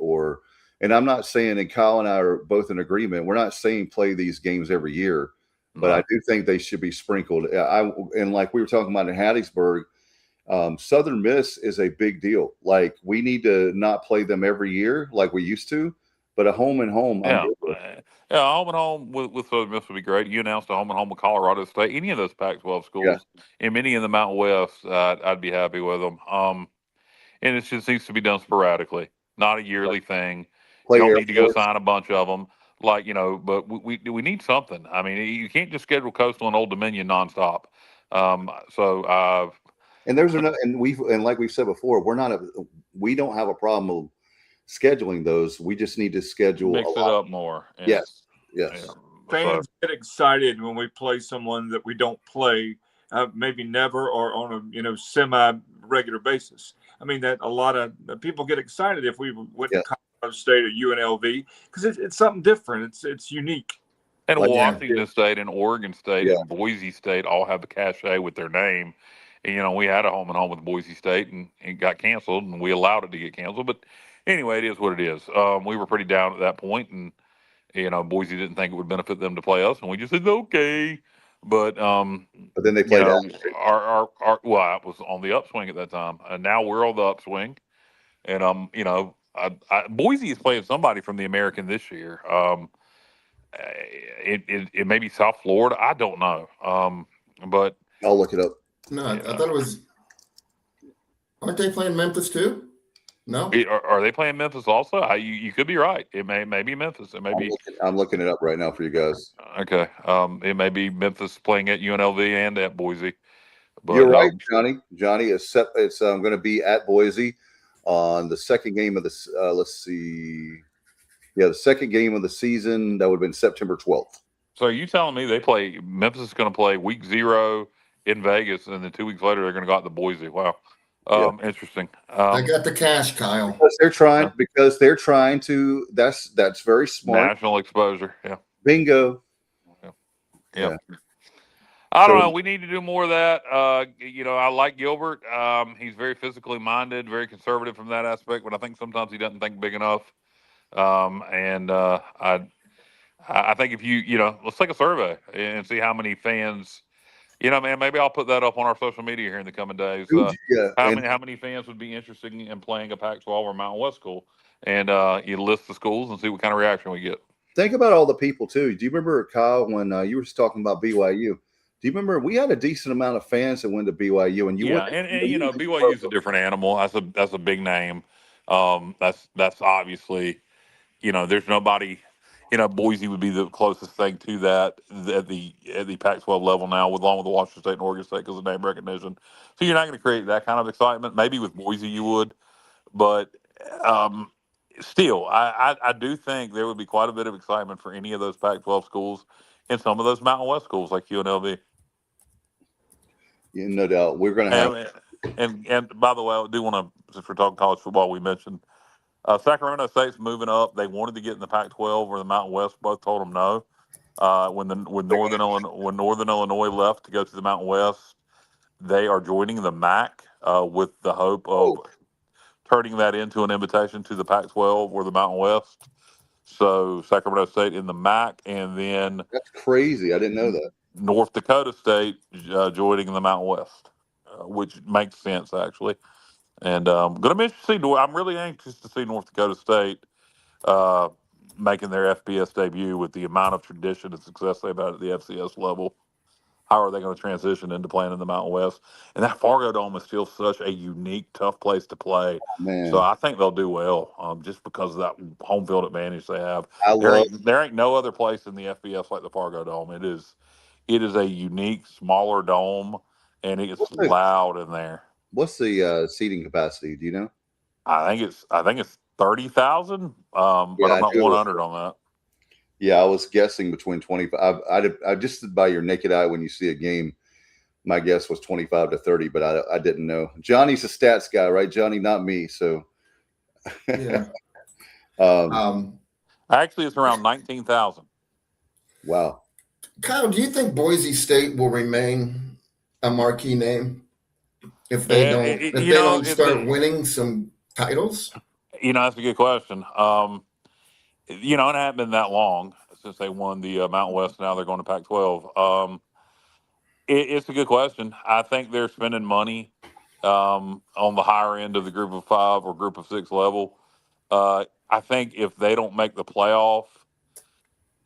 and I'm not saying, and Kyle and I are both in agreement, we're not saying play these games every year, but I do think they should be sprinkled. And like we were talking about in Hattiesburg, Southern Miss is a big deal. Like we need to not play them every year like we used to, but a home and home. Yeah, home and home with Southern Miss would be great. You announced a home and home with Colorado State, any of those Pac-12 schools, and many in the Mountain West, I'd be happy with them. And it just needs to be done sporadically, not a yearly thing. You don't need to go sign a bunch of them, but we need something. I mean, you can't just schedule Coastal and Old Dominion nonstop. And like we've said before, we don't have a problem with scheduling those. We just need to schedule mix it up more. Yes. Fans get excited when we play someone that we don't play, maybe never or on a semi-regular basis. I mean that a lot of people get excited if we went to Colorado State or UNLV because it's something different. It's unique. And Washington State and Oregon State and Boise State all have the cachet with their name. And, we had a home and home with Boise State and it got canceled, and we allowed it to get canceled. But anyway, it is what it is. We were pretty down at that point, and Boise didn't think it would benefit them to play us, and we just said okay. But then they played our I was on the upswing at that time, and now we're on the upswing. And Boise is playing somebody from the American this year. It may be South Florida. I don't know. But I'll look it up. No, I thought it was. Aren't they playing Memphis too? No. Are they playing Memphis also? You could be right. It may be Memphis. It may be. I'm looking it up right now for you guys. Okay. It may be Memphis playing at UNLV and at Boise. But, you're right, Johnny. Johnny is set. It's going to be at Boise on the second game of the. Let's see. Yeah, the second game of the season. That would have been September 12th. So are you telling me Memphis is going to play week 0 in Vegas, and then 2 weeks later they're going to go out to Boise? Wow. Interesting. I got the cash, Kyle. Because they're trying to. That's very smart. National exposure. Yeah. Bingo. Yeah. I don't know. We need to do more of that. I like Gilbert. He's very physically minded, very conservative from that aspect, but I think sometimes he doesn't think big enough. I think if let's take a survey and see how many fans. Man, maybe I'll put that up on our social media here in the coming days. How many fans would be interested in playing a Pac-12 or Mountain West school? And you list the schools and see what kind of reaction we get. Think about all the people, too. Do you remember, Kyle, when you were just talking about BYU? Do you remember we had a decent amount of fans that went to BYU? And BYU is a different animal. That's a big name. That's obviously, there's nobody – Boise would be the closest thing to that at the Pac-12 level now, along with the Washington State and Oregon State because of name recognition. So you're not going to create that kind of excitement. Maybe with Boise you would, but still, I do think there would be quite a bit of excitement for any of those Pac-12 schools and some of those Mountain West schools like UNLV. Yeah, no doubt. We're going to have. And by the way, I do want to, since we're talking college football, we mentioned. Sacramento State's moving up. They wanted to get in the Pac-12 or the Mountain West. Both told them no. When Northern Illinois left to go to the Mountain West, they are joining the MAC with the hope of turning that into an invitation to the Pac-12 or the Mountain West. So Sacramento State in the MAC, and then that's crazy. I didn't know that. North Dakota State joining the Mountain West, which makes sense actually. And I'm really anxious to see North Dakota State making their FBS debut with the amount of tradition and success they've had at the FCS level. how are they going to transition into playing in the Mountain West? And that Fargo Dome is still such a unique, tough place to play. Man, So I think they'll do well, just because of that home field advantage they have. I There ain't no other place in the FBS like the Fargo Dome. It is a unique, smaller dome, and it's loud in there. What's the seating capacity? Do you know? I think it's 30,000, but Yeah, I'm not I knew it was 100 on that. Yeah, I was guessing between 25. I just by your naked eye when you see a game, my guess was 25 to 30, but I didn't know. Johnny's a stats guy, right? Johnny, not me. So Yeah. Actually, it's around 19,000. Wow. Kyle, do you think Boise State will remain a marquee name if they don't start winning some titles? That's a good question. It hasn't been that long since they won the Mountain West. Now they're going to Pac-12. It's a good question. I think they're spending money on the higher end of the group of 5 or group of 6 level. I think if they don't make the playoff,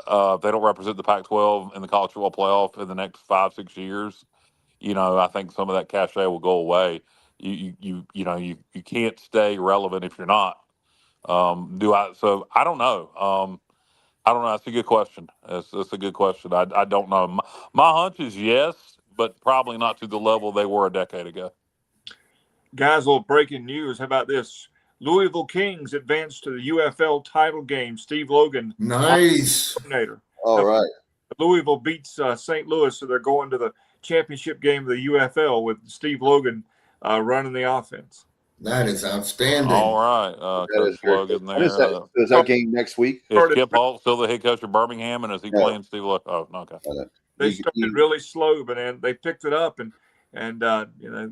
if they don't represent the Pac-12 in the college football playoff in the next 5-6 years, I think some of that cachet will go away. You can't stay relevant if you're not. So I don't know. I don't know. That's a good question. That's a good question. I don't know. My hunch is yes, but probably not to the level they were a decade ago. Guys, little breaking news. How about this? Louisville Kings advanced to the UFL title game. Steve Logan, nice coordinator. All right. Louisville beats St. Louis, so they're going to the championship game of the UFL with Steve Logan running the offense. That is outstanding. All right, Coach Logan there. Is that game next week? Is Skip Holt still the head coach of Birmingham, and is he playing Steve Logan? Oh, okay. They started really slow, but then they picked it up, and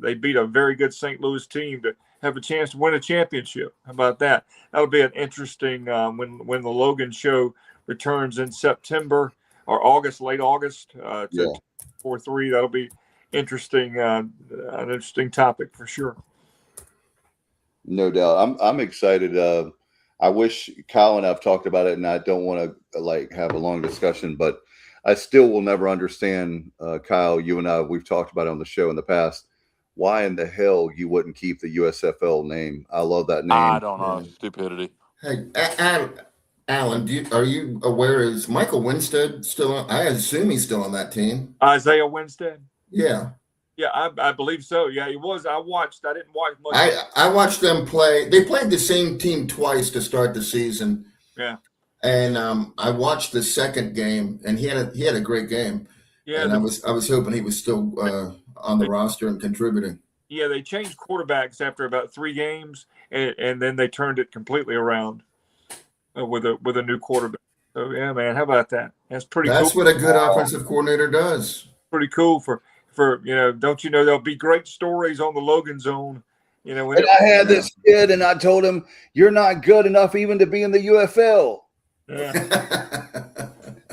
they beat a very good St. Louis team to have a chance to win a championship. How about that? That'll be an interesting when the Logan show returns in September or August, late August to 4-3. That'll be interesting. An interesting topic for sure. No doubt. I'm excited. I wish Kyle and I've talked about it, and I don't want to have a long discussion, but I still will never understand, Kyle, you and I, we've talked about it on the show in the past, why in the hell you wouldn't keep the USFL name. I love that name. I don't know. Stupidity. Hey, Alan, are you aware, is Michael Winstead still on? I assume he's still on that team. Isaiah Winstead? Yeah. Yeah, I believe so. Yeah, he was. I didn't watch much. I watched them play. They played the same team twice to start the season. Yeah. And I watched the second game, and he had a great game. Yeah. And I was hoping he was still on the roster and contributing. Yeah, they changed quarterbacks after about 3 games, and then they turned it completely around with a new quarterback. So yeah, man, how about that? That's pretty. That's cool. what a good offensive coordinator does. Pretty cool for don't you know, there'll be great stories on the Logan Zone. And I had this kid, and I told him, "You're not good enough even to be in the UFL." Yeah.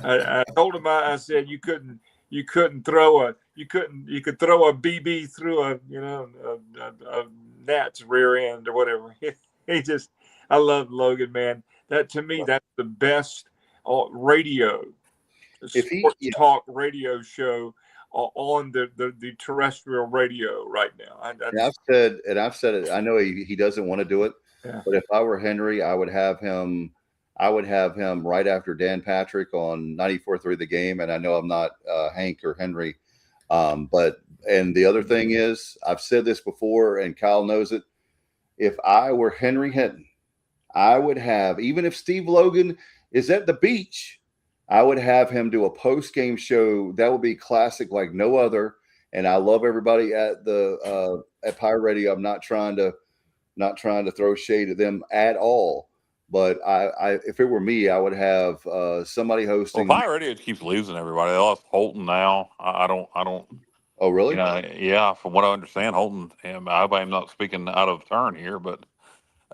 I told him, I said you could throw a BB through a gnat's rear end or whatever. I love Logan, man. That to me, that's the best radio sports talk radio show on the terrestrial radio right now. I've said it. I know he doesn't want to do it, but if I were Henry, I would have him right after Dan Patrick on 94.3 The Game. And I know I'm not Hank or Henry, and the other thing is, I've said this before, and Kyle knows it. If I were Henry Hinton, I would have, even if Steve Logan is at the beach, I would have him do a post-game show that would be classic like no other. And I love everybody at the at Pirate Radio. I'm not trying to throw shade at them at all. But I if it were me, I would have somebody hosting. Well, Pirate Radio keeps losing everybody. They lost Holton now. I don't. Oh, really? Yeah. From what I understand, Holton. I hope I'm not speaking out of turn here, but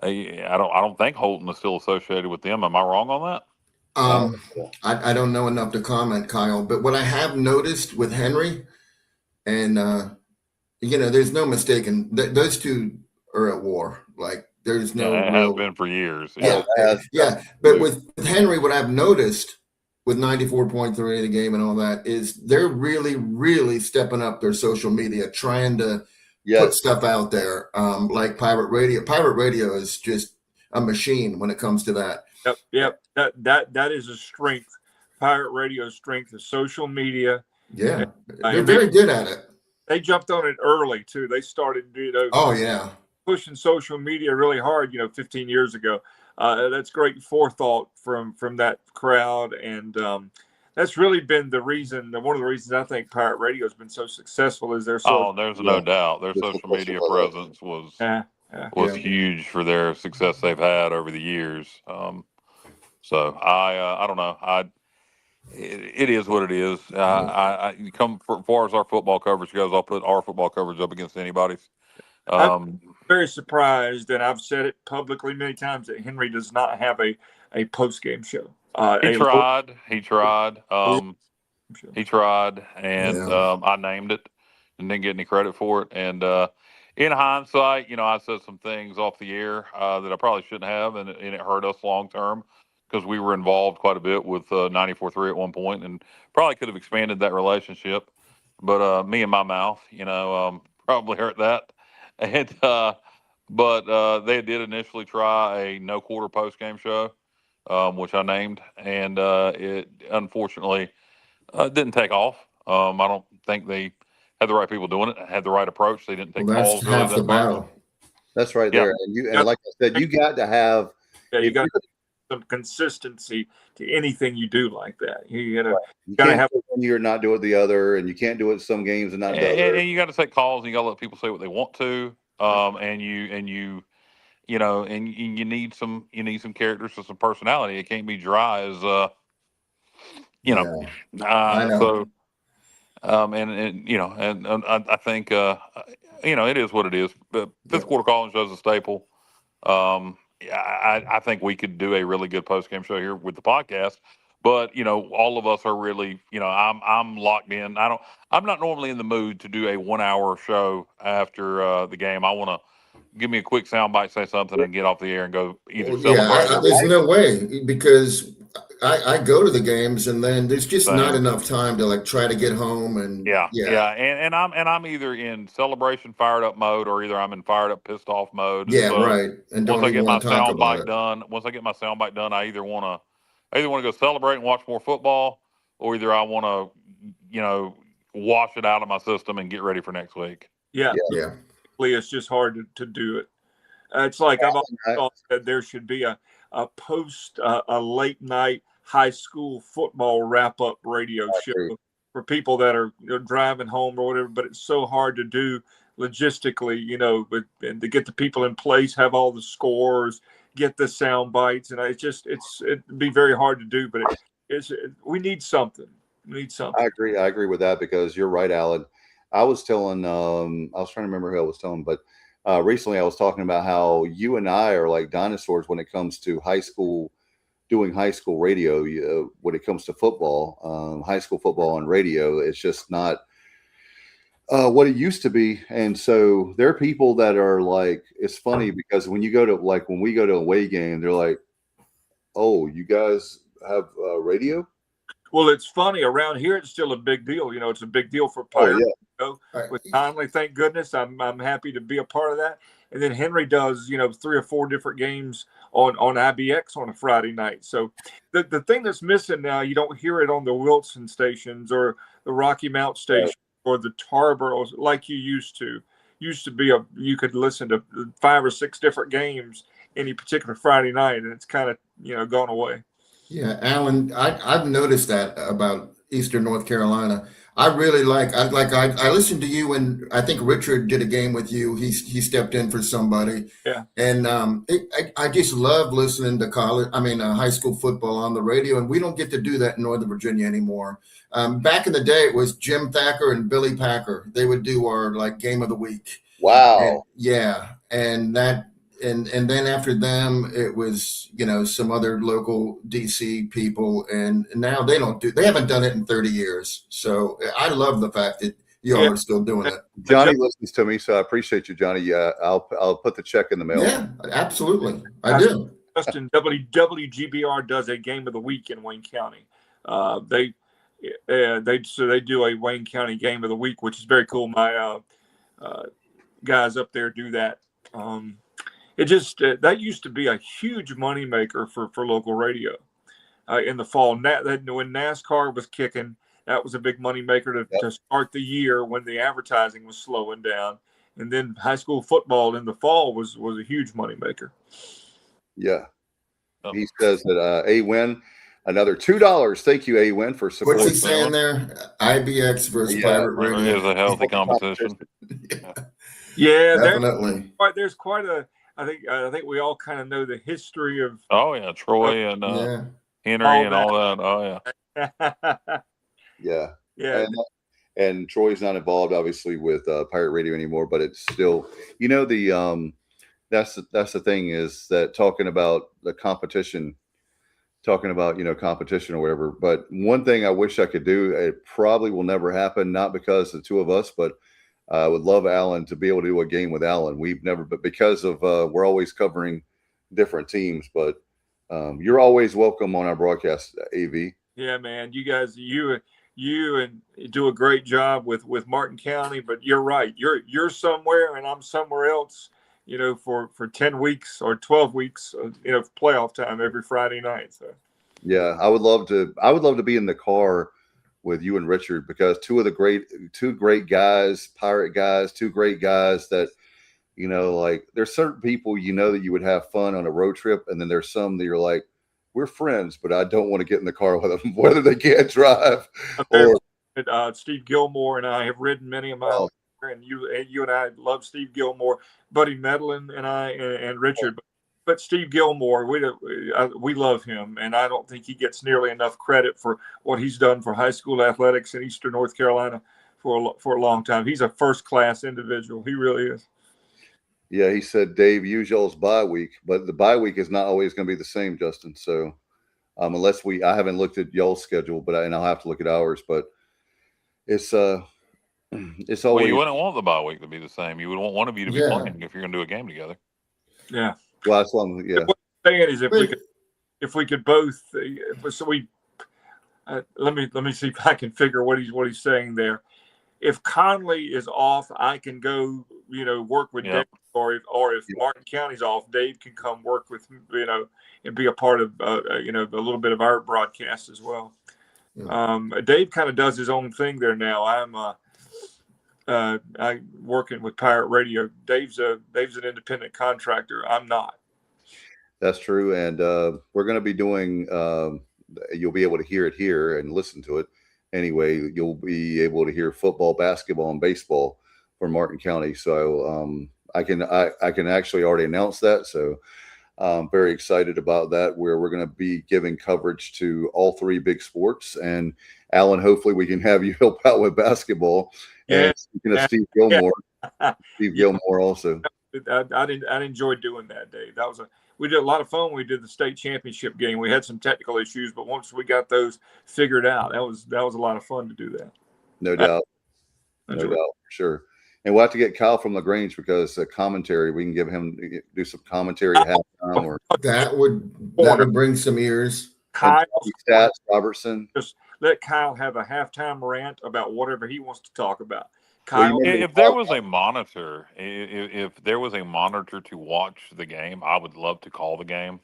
I don't think Holton is still associated with them. Am I wrong on that? I don't know enough to comment, Kyle, but what I have noticed with Henry, and there's no mistaking those two are at war. Like there's no. It has been for years. Yeah. But with Henry, what I've noticed with 94.3 the game and all that is they're really, really stepping up their social media, trying to put stuff out there. Like Pirate Radio. Pirate Radio is just a machine when it comes to that. Yep. That is a strength. Pirate Radio's strength is social media. Yeah. They're very good at it. They jumped on it early too. They started, pushing social media really hard, 15 years ago. That's great forethought from that crowd, and that's really been one of the reasons I think Pirate Radio has been so successful is their there's no doubt their social media presence was huge for their success they've had over the years. So I don't know. It is what it is. I come as far as our football coverage goes, I'll put our football coverage up against anybody's. I'm very surprised, and I've said it publicly many times, that Henry does not have a post-game show. He tried, and I named it and didn't get any credit for it. And in hindsight, I said some things off the air that I probably shouldn't have, and it hurt us long term because we were involved quite a bit with 94.3 at one point, and probably could have expanded that relationship. But me and my mouth, probably hurt that. And but they did initially try a no quarter post game show, which I named, and it unfortunately didn't take off. I don't think they had the right people doing it, had the right approach. They didn't take calls. That's half the battle. That's right there. And like I said, you got to have some consistency to anything you do like that. You got to have you're not doing the other, and you can't do it some games and not the other. And you got to take calls, and you got to let people say what they want to. And you need some characters and some personality. It can't be dry as I know. So and I think it is what it is. But fifth quarter calling shows a staple. I think we could do a really good post game show here with the podcast. But all of us are really, I'm locked in. I'm not normally in the mood to do a 1 hour show after the game. I want to give me a quick soundbite, say something, and get off the air and go either celebrate. There's no way, because I go to the games and then there's just not enough time to try to get home and and I'm either in celebration fired up mode or either I'm in fired up pissed off mode. Right. And once I get my soundbite done, I either want to go celebrate and watch more football, or either I want to, wash it out of my system and get ready for next week. Yeah. It's just hard to do it. It's like I've always thought that there should be a post, a late night high school football wrap up radio show for people that are driving home or whatever. But it's so hard to do logistically, and to get the people in place, have all the scores, get the sound bites, and it'd be very hard to do. But we need something. I agree with that, because you're right, Alan. I was telling, I was trying to remember who I was telling, but recently I was talking about how you and I are like dinosaurs when it comes to doing high school radio. When it comes to football, high school football and radio, it's just not what it used to be. And so there are people that are like, it's funny because when we go to a away game, they're like, "Oh, you guys have radio?" Well, it's funny around here. It's still a big deal. It's a big deal for Pirate. With Conley, thank goodness. I'm happy to be a part of that. And then Henry does 3 or 4 different games on IBX on a Friday night. So the thing that's missing now, you don't hear it on the Wilson stations or the Rocky Mount station or the Tarboro like you used to. Used to be you could listen to 5 or 6 different games any particular Friday night, and it's kind of gone away. Yeah, Alan, I've noticed that about Eastern North Carolina. I really I listened to you, and I think Richard did a game with you. He stepped in for somebody. Yeah. And I just love listening to high school football on the radio, and we don't get to do that in Northern Virginia anymore. Back in the day, it was Jim Thacker and Billy Packer. They would do our game of the week. Wow. And then after them, it was, some other local DC people. And now they haven't done it in 30 years. So I love the fact that y'all are still doing it. Johnny listens to me, so I appreciate you, Johnny. I'll put the check in the mail. Yeah, absolutely. I do. Justin, WGBR does a game of the week in Wayne County. They do a Wayne County game of the week, which is very cool. My guys up there do that. It just that used to be a huge moneymaker for local radio in the fall. When NASCAR was kicking, that was a big moneymaker to start the year when the advertising was slowing down. And then high school football in the fall was a huge moneymaker. Yeah. He says that A-Win, another $2. Thank you, A-Win, for support. What's he saying there? IBX versus Pirate Radio. Is a healthy competition. Yeah, definitely. There's quite a. I think we all kind of know the history of. Oh yeah, Troy and Henry and all that. Oh yeah. Yeah. And Troy's not involved, obviously, with Pirate Radio anymore, but it's still, that's the thing is that talking about the competition, competition or whatever. But one thing I wish I could do, it probably will never happen, not because of the two of us, but I would love Alan to be able to do a game with Alan. We've never, but because of we're always covering different teams, but you're always welcome on our broadcast, AV. Yeah, man, you guys, you and do a great job with Martin County, but you're right. You're somewhere and I'm somewhere else, for 10 weeks or 12 weeks, playoff time every Friday night. So yeah, I would love to be in the car with you and Richard, because two great guys, Pirate guys, two great guys that, like there's certain people, that you would have fun on a road trip. And then there's some that you're like, we're friends, but I don't want to get in the car with them, whether they can't drive. Steve Gilmore and I have ridden many of miles, and you and I love Steve Gilmore, Buddy Medlin and I and Richard. But Steve Gilmore, we love him, and I don't think he gets nearly enough credit for what he's done for high school athletics in Eastern North Carolina for a long time. He's a first-class individual. He really is. Yeah, he said, Dave, use y'all's bye week, but the bye week is not always going to be the same, Justin. So unless I haven't looked at y'all's schedule, and I'll have to look at ours, but it's always. Well, you wouldn't want the bye week to be the same. You would want one of you to be playing if you're going to do a game together. Yeah. Well, that's one. Yeah. What I'm saying is, if we could both, let me see if I can figure what he's saying there. If Conley is off, I can go, work with Dave, or if Martin County's off, Dave can come work with, and be a part of, a little bit of our broadcast as well. Dave kind of does his own thing there now. I'm working with Pirate Radio. Dave's an independent contractor. I'm not. That's true, and we're going to be doing. You'll be able to hear it here and listen to it. Anyway, you'll be able to hear football, basketball, and baseball for Martin County. So I can actually already announce that. So I'm very excited about that. Where we're going to be giving coverage to all three big sports. And Alan, hopefully we can have you help out with basketball. And speaking of Steve Gilmore, Steve Gilmore also. I enjoyed doing that, Dave. We did a lot of fun. We did the state championship game. We had some technical issues, but once we got those figured out, that was a lot of fun to do that. No doubt, for sure. And we'll have to get Kyle from LaGrange, because commentary, we can give him do some commentary at halftime. Or that would bring some ears. Kyle, stats, Robertson. Just let Kyle have a halftime rant about whatever he wants to talk about. Kyle, if there was a monitor, if there was a monitor to watch the game, I would love to call the game.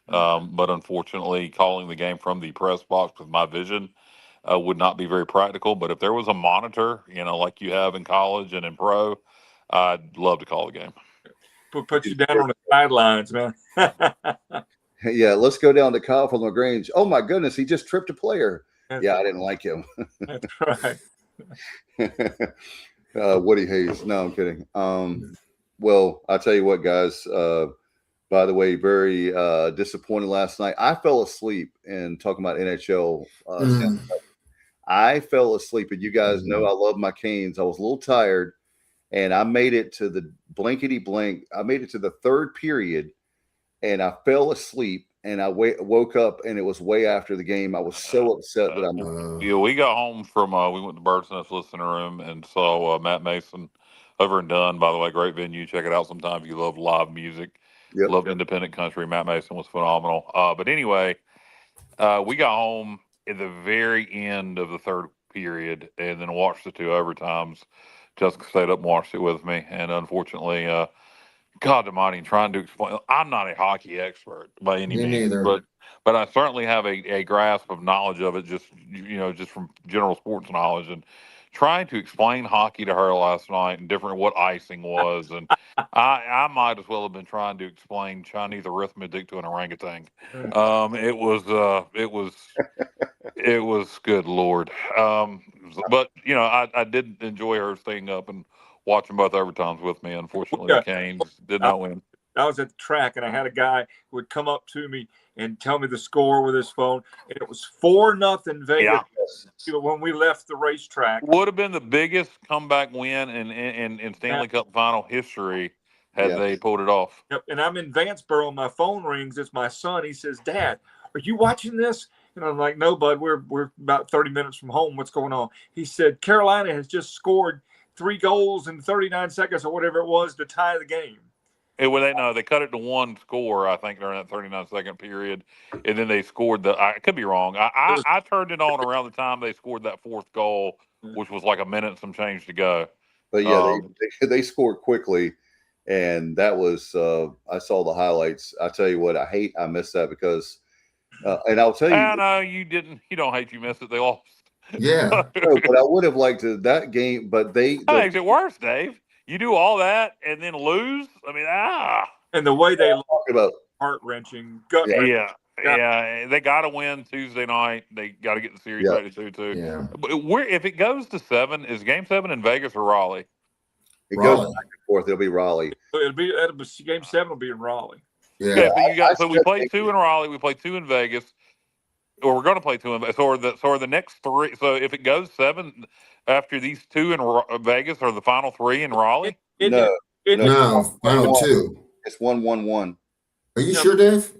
But unfortunately, calling the game from the press box with my vision would not be very practical. But if there was a monitor, like you have in college and in pro, I'd love to call the game. Put you down on the sidelines, man. Yeah, let's go down to Kyle from LaGrange. Oh my goodness, he just tripped a player. I didn't like him. That's right. Woody Hayes. No, I'm kidding. Well, I'll tell you what, guys. By the way, very disappointed last night. I fell asleep in talking about NHL. I fell asleep, and you guys know I love my Canes. I was a little tired, and I made it to the blankety blank. I made it to the third period, and I fell asleep. And I woke up, and it was way after the game. I was so upset that we got home from we went to Bird's Nest listening room and saw Matt Mason over in Dunn. By the way, great venue. Check it out sometime if you love live music. Love independent country. Matt Mason was phenomenal. But anyway, we got home at the very end of the third period and then watched the 2 overtimes. Jessica stayed up and watched it with me, and unfortunately, God Almighty, trying to explain. I'm not a hockey expert by any Me means, neither. but I certainly have a grasp of knowledge of it, just from general sports knowledge, and trying to explain hockey to her last night and different what icing was, and I might as well have been trying to explain Chinese arithmetic to an orangutan. It was good Lord. But I did enjoy her staying up and watching both overtimes with me. Unfortunately, the Canes did not win. I was at the track, and I had a guy who would come up to me and tell me the score with his phone, and it was 4-0 Vegas when we left the racetrack. Would have been the biggest comeback win in Stanley Cup final history had they pulled it off. Yep. And I'm in Vanceboro. My phone rings. It's my son. He says, "Dad, are you watching this?" And I'm like, "No, bud. We're about 30 minutes from home. What's going on?" He said, "Carolina has just scored 3 goals in 39 seconds or whatever it was to tie the game." They cut it to 1 score, I think, during that 39-second period, and then they scored I could be wrong. I turned it on around the time they scored that 4th goal, which was like a minute and some change to go. But yeah, they scored quickly, and that was I saw the highlights. I tell you what, I missed that because, and I'll tell you, no, you didn't. You don't hate you missed it. They lost. Yeah, no, but I would have liked that game, but that makes it worse, Dave. You do all that and then lose. I mean, and the way they talk about heart-wrenching. Yeah, they got to win Tuesday night. They got to get the series back to 2-2. Yeah. But if it goes to 7, is Game 7 in Vegas or Raleigh? It goes back and forth. It'll be Raleigh. It'll be Game 7 will be in Raleigh. Yeah. So we played 2 in Raleigh. We played 2 in Vegas. Or we're going to play 2 in Vegas. So are the next 3. So if it goes 7 after these 2 in Vegas, are the final 3 in Raleigh? No, final 2. It's 1-1-1. Are you sure, Dave?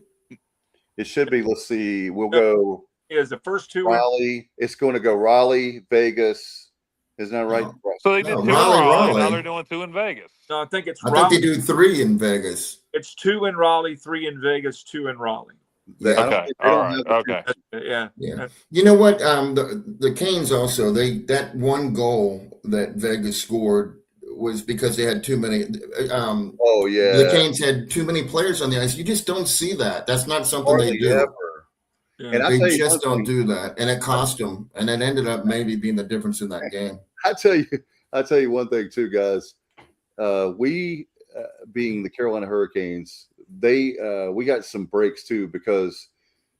It should be. Let's see. We'll go. Is the first 2 Raleigh? It's going to go Raleigh, Vegas. Isn't that right? So they did 2 in Raleigh. Now they're doing 2 in Vegas. No, I think it's. I think they do 3 in Vegas. It's 2 in Raleigh, 3 in Vegas, 2 in Raleigh. Okay. All right. Okay. Yeah. You know what? The Canes also that 1 goal that Vegas scored was because they had too many. The Canes had too many players on the ice. You just don't see that. That's not something they do. Yeah. And they just don't do that, and it cost them, and it ended up maybe being the difference in that game. I tell you one thing too, guys. We being the Carolina Hurricanes, we got some breaks too because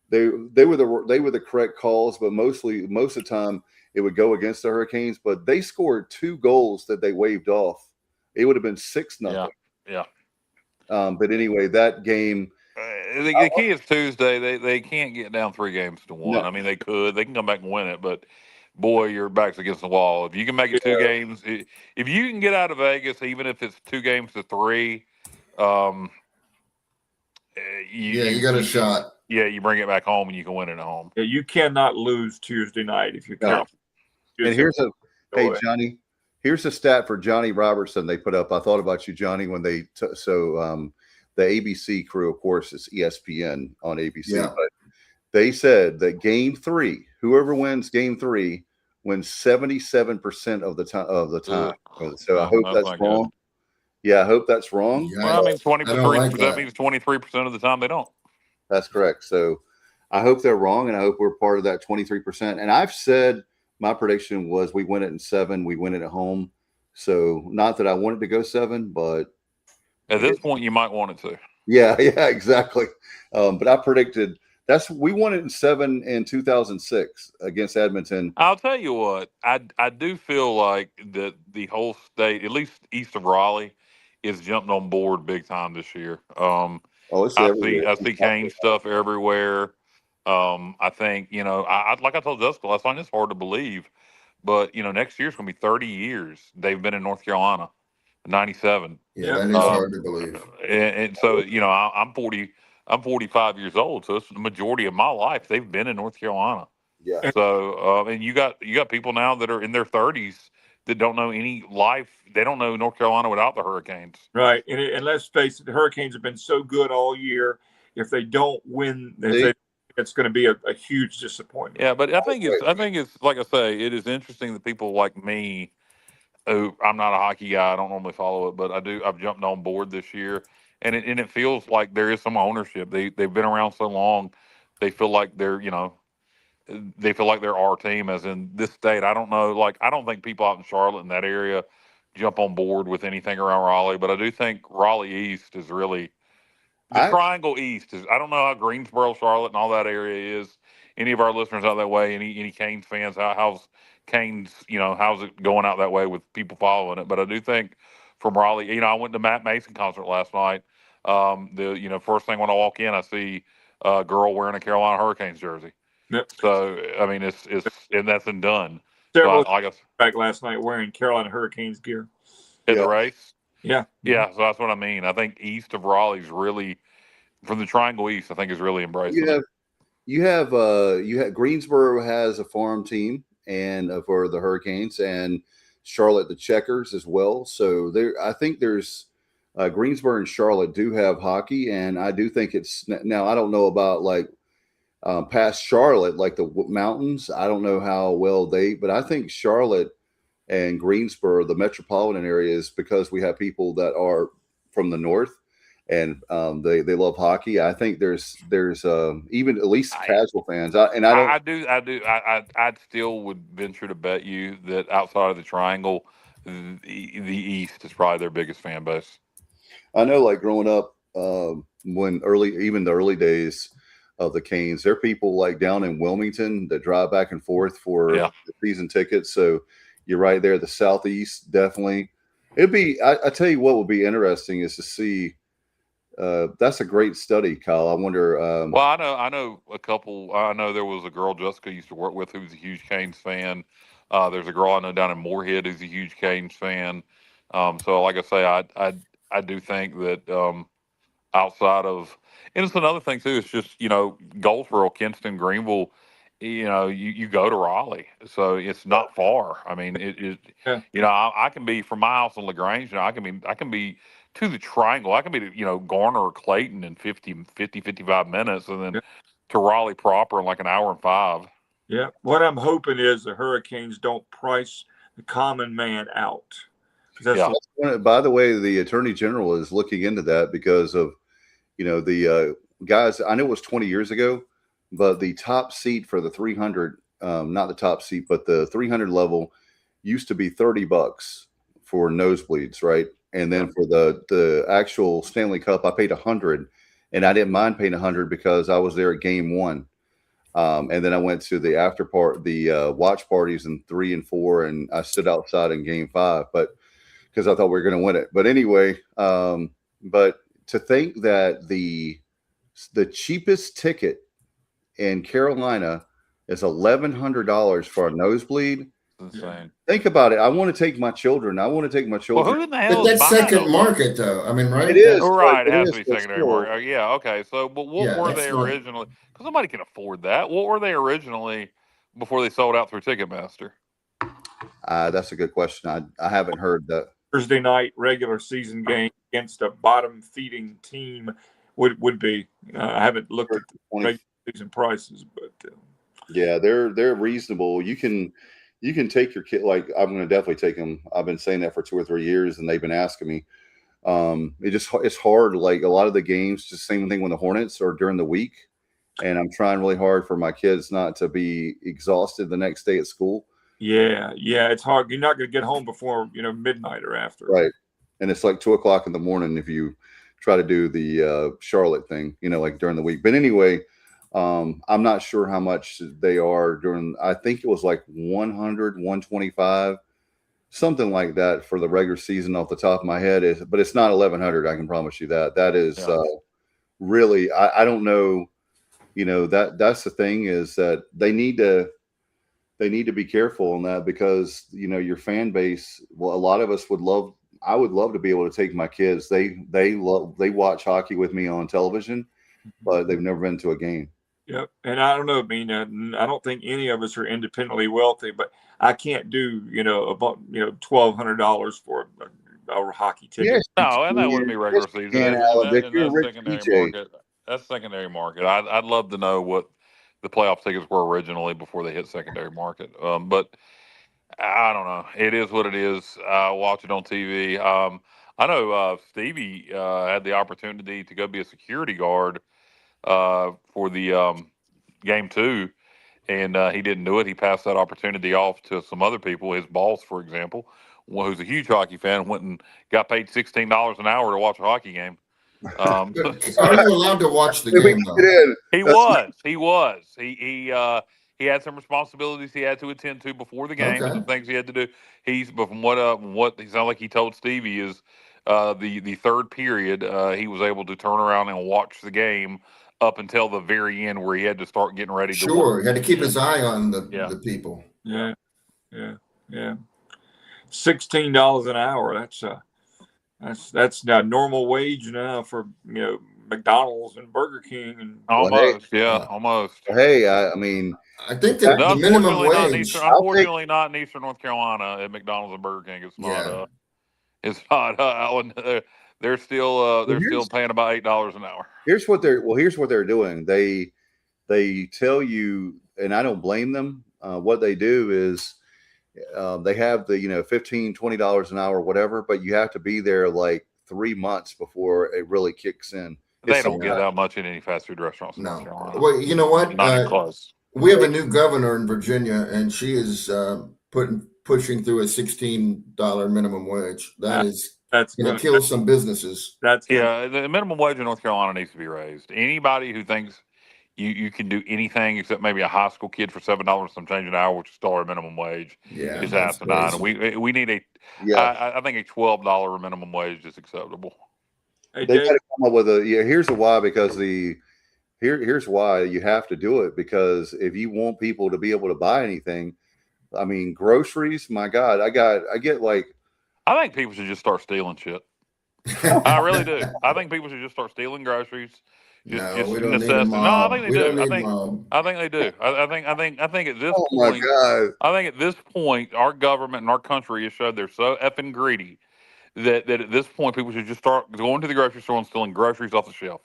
they were the correct calls, but most of the time it would go against the Hurricanes. But they scored 2 goals that they waved off. It would have been 6-0. Yeah. But anyway, that game. The key is Tuesday. They can't get down 3-1. No. I mean, they can come back and win it, but boy, your back's against the wall. If you can make it 2 games, if you can get out of Vegas, even if it's 2-3, you got a shot. Yeah, you bring it back home and you can win it at home. Yeah, you cannot lose Tuesday night if you can. And Johnny, here's a stat for Johnny Robertson they put up. I thought about you, Johnny, when they the ABC crew, of course, is ESPN on ABC, but they said that Game 3, whoever wins Game 3 wins 77% of the time. So I hope that's wrong. Yeah, I hope that's wrong. Yeah, well, I mean, 23%. That means 23% of the time they don't. That's correct. So I hope they're wrong, and I hope we're part of that 23%. And I've said my prediction was we win it in 7, we win it at home. So not that I wanted to go 7, but at this point you might want it to. Yeah, exactly. But I predicted we won it in 7 in 2006 against Edmonton. I'll tell you what, I do feel like that the whole state, at least east of Raleigh, is jumping on board big time this year. I see Kane stuff everywhere. I think, like I told Jessica last night, it's hard to believe, but next year's going to be 30 years they've been in North Carolina, 97. Yeah, that is hard to believe. And so, I'm 45 years old, so it's the majority of my life they've been in North Carolina. Yeah. So, and you got people now that are in their 30s that don't know any life. They don't know North Carolina without the Hurricanes. Right. And let's face it, the Hurricanes have been so good all year. If they don't win, if it's going to be a huge disappointment. Yeah, but I think it's like I say, it is interesting that people like me, who I'm not a hockey guy, I don't normally follow it, but I've jumped on board this year, and it feels like there is some ownership. They've been around so long, they feel like they feel like they're our team, as in this state. I don't know, like I don't think people out in Charlotte in that area jump on board with anything around Raleigh, but I do think Raleigh East is really the Triangle East is. I don't know how Greensboro, Charlotte, and all that area is. Any of our listeners out that way? Any Canes fans? How's Canes? How's it going out that way with people following it? But I do think from Raleigh, I went to Matt Mason concert last night. First thing when I walk in, I see a girl wearing a Carolina Hurricanes jersey. Yep. So I mean, it's and that's and done. Several so I guess back last night wearing Carolina Hurricanes gear at the race. Yeah. Yeah. So that's what I mean. I think east of Raleigh's really, from the Triangle East, I think is really embracing it. You have Greensboro has a farm team and for the Hurricanes, and Charlotte the Checkers as well. So I think there's Greensboro and Charlotte do have hockey, and I do think it's now. I don't know about like past Charlotte, like the mountains. I don't know how well but I think Charlotte and Greensboro, the metropolitan area, is because we have people that are from the north. And they love hockey. I think there's even at least casual fans. I still would venture to bet you that outside of the Triangle, the East is probably their biggest fan base. I know, like growing up, even the early days of the Canes, there are people like down in Wilmington that drive back and forth for the season tickets. So you're right there. The Southeast definitely. It'd be. I tell you what would be interesting is to see. That's a great study, Kyle. I wonder. Well, I know a couple. I know there was a girl Jessica used to work with who's a huge Canes fan. There's a girl I know down in Moorhead who's a huge Canes fan. So, like I say, I do think that outside of, and it's another thing too. It's just Goldsboro, Kinston, Greenville. You go to Raleigh, so it's not far. I mean, I can be from my house in LaGrange. I can be to the Triangle. I can be to, Garner or Clayton in 55 minutes, and then to Raleigh proper in like an hour and 5. Yeah. What I'm hoping is the Hurricanes don't price the common man out. By the way, the Attorney General is looking into that because of, the guys, I know it was 20 years ago, but the top seat for the 300, not the top seat, but the 300 level used to be $30 for nosebleeds, right? And then for the actual Stanley Cup, I paid $100, and I didn't mind paying $100 because I was there at game 1. And then I went to the watch parties in 3 and 4, and I stood outside in game 5, but because I thought we were going to win it. But anyway, but to think that the cheapest ticket in Carolina is $1,100 for a nosebleed. Insane. Think about it. I want to take my children. Well, who in the hell But is that's buying second those? market, though. I mean, right? It is. Right. It has is, to be secondary market. Yeah. Okay. So, but what were they originally? Because nobody can afford that. What were they originally before they sold out through Ticketmaster? That's a good question. I haven't heard that. Thursday night regular season game against a bottom feeding team would be. I haven't looked at the regular season prices, but yeah, they're reasonable. You can take your kid. Like I'm going to definitely take them. I've been saying that for 2 or 3 years, and they've been asking me. It's hard. Like a lot of the games, just same thing when the Hornets are during the week, and I'm trying really hard for my kids not to be exhausted the next day at school. Yeah, it's hard. You're not going to get home before midnight or after. Right, and it's like 2 o'clock in the morning if you try to do the Charlotte thing, like during the week. But anyway, I'm not sure how much they are during. I think it was like 100, 125, something like that for the regular season off the top of my head. But it's not 1,100. I can promise you that. That is really. I don't know. That's the thing is that they need to be careful on that because your fan base. Well, a lot of us would love. I would love to be able to take my kids. They watch hockey with me on television, but they've never been to a game. Yep, and I don't know. I mean, I don't think any of us are independently wealthy, but I can't do about $1,200 for a hockey ticket. Yes, No, and that wouldn't be regular season. Alan, if you're a rich secondary DJ. market. That's secondary market. I'd love to know what the playoff tickets were originally before they hit secondary market. But I don't know. It is what it is. Watch it on TV. I know Stevie had the opportunity to go be a security guard for the game 2, and he didn't do it. He passed that opportunity off to some other people. His boss, for example, who's a huge hockey fan, went and got paid $16 an hour to watch a hockey game. Are you allowed to watch the game though? He was. He had some responsibilities he had to attend to before the game, and some things he had to do. But from what he sounded like he told Stevie is the third period, he was able to turn around and watch the game up until the very end, where he had to start getting ready. Sure, he had to keep his eye on the people. Yeah. $16 an hour. That's now normal wage now for McDonald's and Burger King and almost. Hey, I mean, I think that the minimum wage. Unfortunately, not in Eastern North Carolina at McDonald's and Burger King. It's not. It's not. Alan. They're still paying about $8 an hour. Here's what they're doing. They tell you, and I don't blame them. What they do is they have the $15, $20 an hour, whatever, but you have to be there like 3 months before it really kicks in. They don't get that much in any fast food restaurants. No. Well, you know what? Not close. We have a new governor in Virginia, and she is pushing through a $16 minimum wage. That's going to kill some businesses. The minimum wage in North Carolina needs to be raised. Anybody who thinks you can do anything except maybe a high school kid for $7 some change an hour, which is still our minimum wage, is asinine. We need I think a $12 minimum wage is acceptable. Hey, they got to come up with here's the why, because here's why you have to do it, because if you want people to be able to buy anything, I mean, groceries, my God, I get like, I think people should just start stealing shit. I really do. I think people should just start stealing groceries. We don't need them. No, I think they do. I think they do. I think at this point, my God. I think at this point, our government and our country has showed they're so effing greedy that at this point, people should just start going to the grocery store and stealing groceries off the shelf.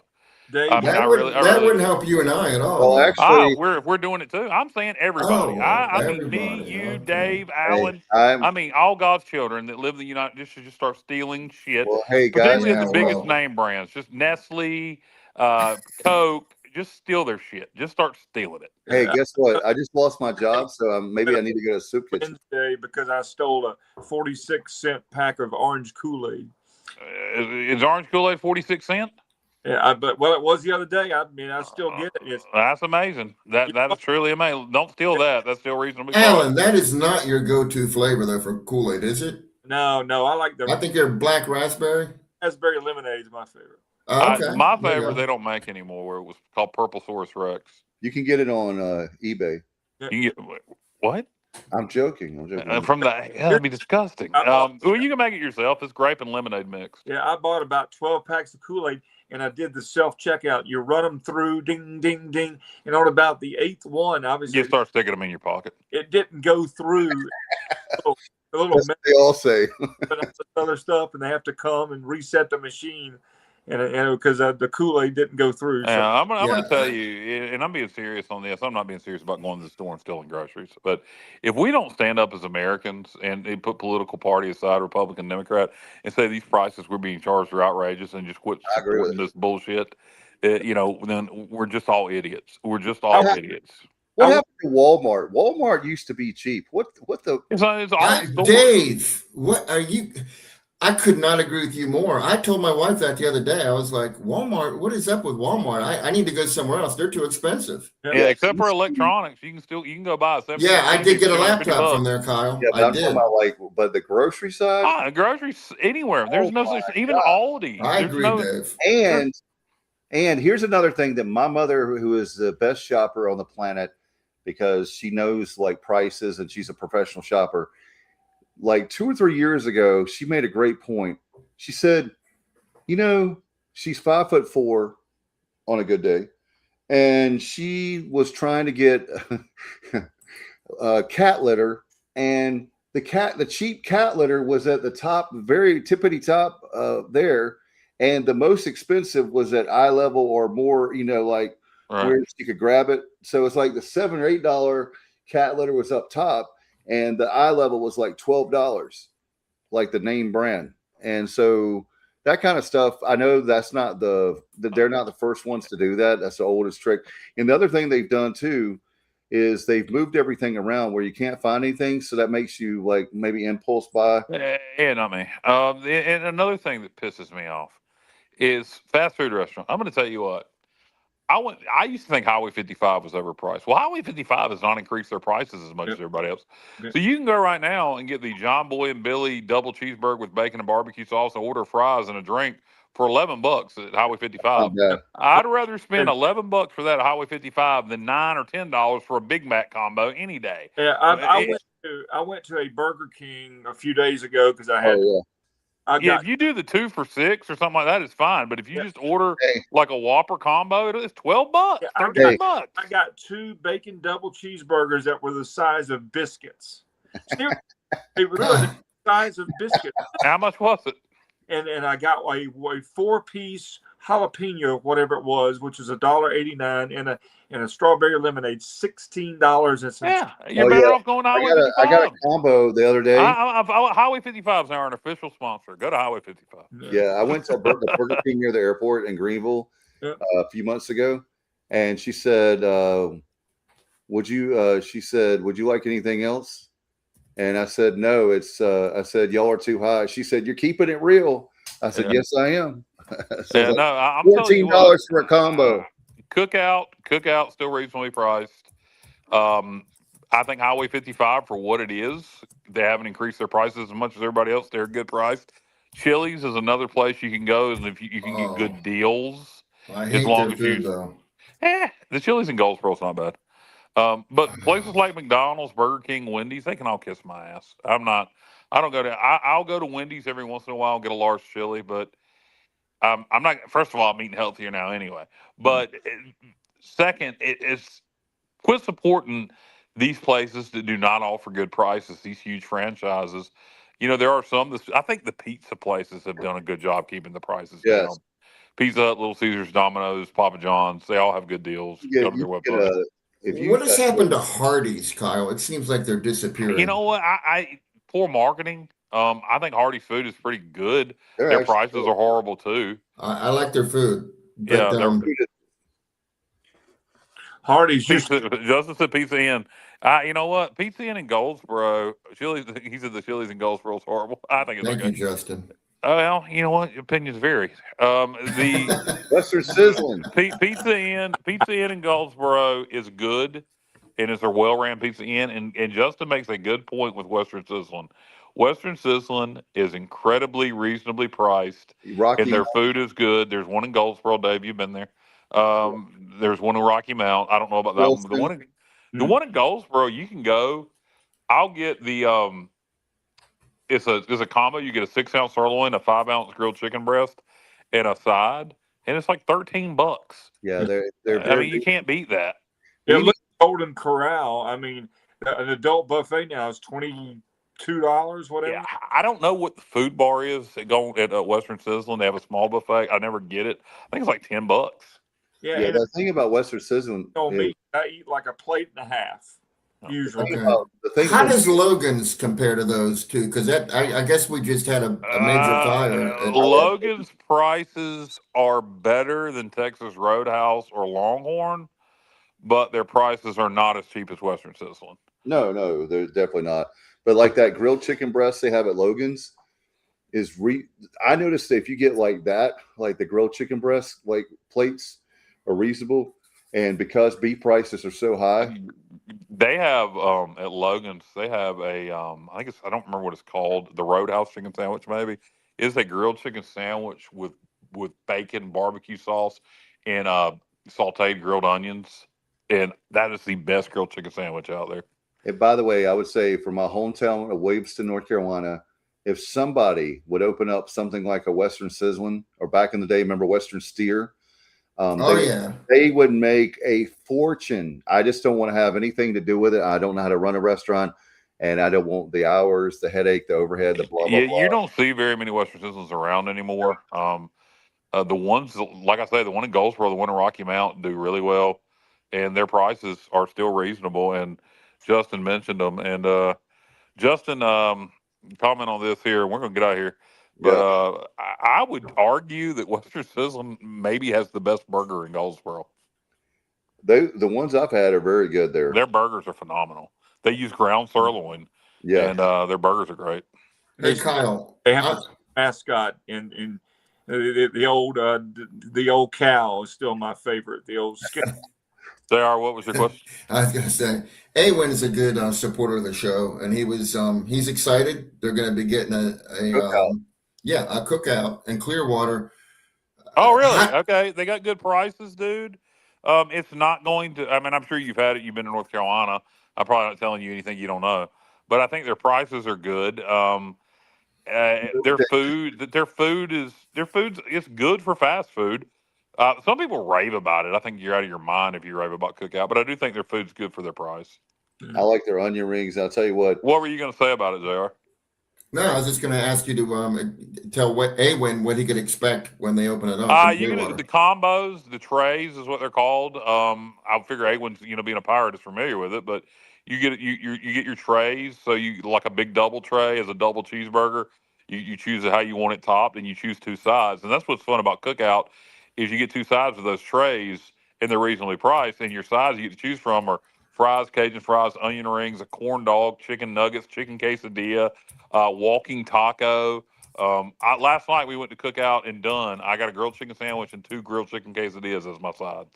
Dave, that wouldn't help you and I at all. Well, actually, we're doing it too. I'm saying everybody. I mean, me, you, Dave, Alan. I mean, all God's children that live in the United States should just start stealing shit. Well, hey, guys, particularly the biggest name brands, just Nestle, Coke. Just steal their shit. Just start stealing it. Hey, guess what? I just lost my job, so maybe I need to go to a soup kitchen. Wednesday because I stole a 46-cent pack of orange Kool-Aid. Is orange Kool-Aid 46 cents? Yeah, it was the other day. I mean, I still get it. That's amazing. That is truly amazing. Don't steal that. That's still reasonable. Alan, that is not your go-to flavor though for Kool-Aid, is it? No. I like I think your black raspberry. Raspberry lemonade is my favorite. Okay. My favorite they don't make anymore. It was called Purple Saurus Rex. You can get it on eBay. You can get what? I'm joking. That'd be disgusting. Well, you can make it yourself. It's grape and lemonade mix. Yeah, I bought about 12 packs of Kool-Aid, and I did the self-checkout. You run them through, ding, ding, ding, and on about the 8th one, obviously, you start sticking them in your pocket. It didn't go through. They all say other stuff, and they have to come and reset the machine. And because the Kool-Aid didn't go through. So. I'm going to tell you, and I'm being serious on this. I'm not being serious about going to the store and stealing groceries. But if we don't stand up as Americans and put political party aside, Republican, Democrat, and say these prices we're being charged are outrageous and just quit supporting this bullshit, then we're just all idiots. We're just all idiots. What happened to Walmart? Walmart used to be cheap. What the? Dave, what are you? I could not agree with you more. I told my wife that the other day. I was like, Walmart, what is up with Walmart? I need to go somewhere else. They're too expensive. Yeah, except for electronics. You can go buy a I did get a laptop from there, Kyle. Yeah, I did. But the grocery side? Groceries anywhere. There's no such even Aldi. I agree, Dave. And here's another thing that my mother, who is the best shopper on the planet because she knows like prices and she's a professional shopper, like 2 or 3 years ago, she made a great point. She said, she's 5'4" on a good day. And she was trying to get cat litter. And the cheap cat litter was at the top, very tippity top there. And the most expensive was at eye level or more, like where you could grab it. So it's like the $7 or $8 cat litter was up top, and the eye level was like $12, like the name brand. And so that kind of stuff, I know that's not they're not the first ones to do that. That's the oldest trick. And the other thing they've done too is they've moved everything around where you can't find anything. So that makes you like maybe impulse buy. Yeah, not me. And another thing that pisses me off is fast food restaurant. I'm going to tell you what. I used to think Highway 55 was overpriced. Well, Highway 55 has not increased their prices as much as everybody else. So you can go right now and get the John Boy and Billy double cheeseburger with bacon and barbecue sauce, and order fries and a drink for $11 at Highway 55. I'd rather spend $11 for that at Highway 55 than $9 or $10 for a Big Mac combo any day. Yeah, I went to a Burger King a few days ago because I had. If you do the 2 for $6 or something like that, it's fine. But if you just order like a Whopper combo, it's $12, $13. I got 2 bacon double cheeseburgers that were the size of biscuits. They were the size of biscuits. How much was it? And I got a 4-piece jalapeno, whatever it was, which was $1.89, and a strawberry lemonade, $16. Yeah, you're better off going to Highway 55. I got a combo the other day. Highway 55 is now our official sponsor. Go to Highway 55. Yeah, I went to the Burger King near the airport in Greenville a few months ago, and she said, "Would you like anything else?" And I said, "No, it's." I said, "Y'all are too high." She said, "You're keeping it real." I said, "Yes, I am." So I'm $14 for a combo. Cookout, still reasonably priced. I think Highway 55 for what it is, they haven't increased their prices as much as everybody else. They're good priced. Chili's is another place you can go, and if you can get good deals. I hate their food though. The Chili's in Goldsboro is not bad. But places like McDonald's, Burger King, Wendy's, they can all kiss my ass. I'll go to Wendy's every once in a while and get a large chili, but I'm not. First of all, I'm eating healthier now anyway. But second, it's quit supporting these places that do not offer good prices. These huge franchises. There are some. I think the pizza places have done a good job keeping the prices down. Pizza Hut, Little Caesars, Domino's, Papa John's, they all have good deals. Go to their website. What has happened to Hardee's, Kyle? It seems like they're disappearing. You know what? I poor marketing. I think Hardee's food is pretty good. Their prices are horrible too. I like their food. But, Hardee's Justin said Pizza Inn. You know what? Pizza Inn in Goldsboro. Chili's. He said the Chili's in Goldsboro is horrible. I think it's Thank you, Justin. Well, you know what? Opinions vary. The Western Sizzling Pizza Inn in Goldsboro is good, and it's a well-ran Pizza Inn. And Justin makes a good point with Western Sizzling. Western Sizzling is incredibly reasonably priced, and their food is good. There's one in Goldsboro, Dave. You've been there. There's one in Rocky Mount. I don't know about that one. But the one in Goldsboro, you can go. I'll get the It's a combo. You get a 6-ounce sirloin, a 5-ounce grilled chicken breast, and a side, and it's like $13. Yeah, they're. I mean, you can't beat that. Yeah, look at Golden Corral. I mean, an adult buffet now is $22, whatever. Yeah, I don't know what the food bar is at Western Sizzling. They have a small buffet. I never get it. I think it's like $10. Yeah, the thing about Western Sizzling, I eat like a plate and a half. Usually. How does Logan's compare to those two? Because I guess we just had a major fire. Logan's prices are better than Texas Roadhouse or Longhorn, but their prices are not as cheap as Western Sizzling. No, they're definitely not. But like that grilled chicken breast they have at Logan's I noticed that if you get like that, like the grilled chicken breast, like plates are reasonable, and because beef prices are so high. They have at Logan's. They have a I don't remember what it's called. The Roadhouse chicken sandwich, maybe. It's a grilled chicken sandwich with bacon, barbecue sauce, and sautéed grilled onions, and that is the best grilled chicken sandwich out there. And by the way, I would say for my hometown of Williamston, North Carolina, if somebody would open up something like a Western Sizzling, or back in the day, remember Western Steer? They would make a fortune. I just don't want to have anything to do with it. I don't know how to run a restaurant, and I don't want the hours, the headache, the overhead, the blah, blah, blah. You don't see very many Western Sizzlings around anymore. The ones, like I say, the one in Goldsboro, the one in Rocky Mount do really well, and their prices are still reasonable. And Justin mentioned them. And Justin, comment on this here. We're going to get out of here. But I would argue that Western Sizzlin maybe has the best burger in Goldsboro. The ones I've had are very good there. Their burgers are phenomenal. They use ground sirloin, and their burgers are great. Hey, Kyle. They have a mascot in the old cow is still my favorite. The old JR, what was your question? I was gonna say, Awin is a good supporter of the show, and he's excited. They're going to be getting a cookout in Clearwater. Oh, really? Okay, they got good prices, dude. It's not going to. I mean, I'm sure you've had it. You've been to North Carolina. I'm probably not telling you anything you don't know, but I think their prices are good. Their food is good for fast food. Some people rave about it. I think you're out of your mind if you rave about Cookout, but I do think their food's good for their price. I like their onion rings. I'll tell you what. What were you going to say about it, JR? No, I was just going to ask you to tell Awin what he could expect when they open it up. You can do the combos, the trays is what they're called. I figure Awin's being a pirate is familiar with it, but you get your trays. So you like a big double tray as a double cheeseburger. You choose how you want it topped, and you choose two sides. And that's what's fun about Cookout is you get two sides of those trays, and they're reasonably priced. And your sides you get to choose from are fries, Cajun fries, onion rings, a corn dog, chicken nuggets, chicken quesadilla, walking taco. Last night we went to Cookout and Dunn. I got a grilled chicken sandwich and 2 grilled chicken quesadillas as my sides.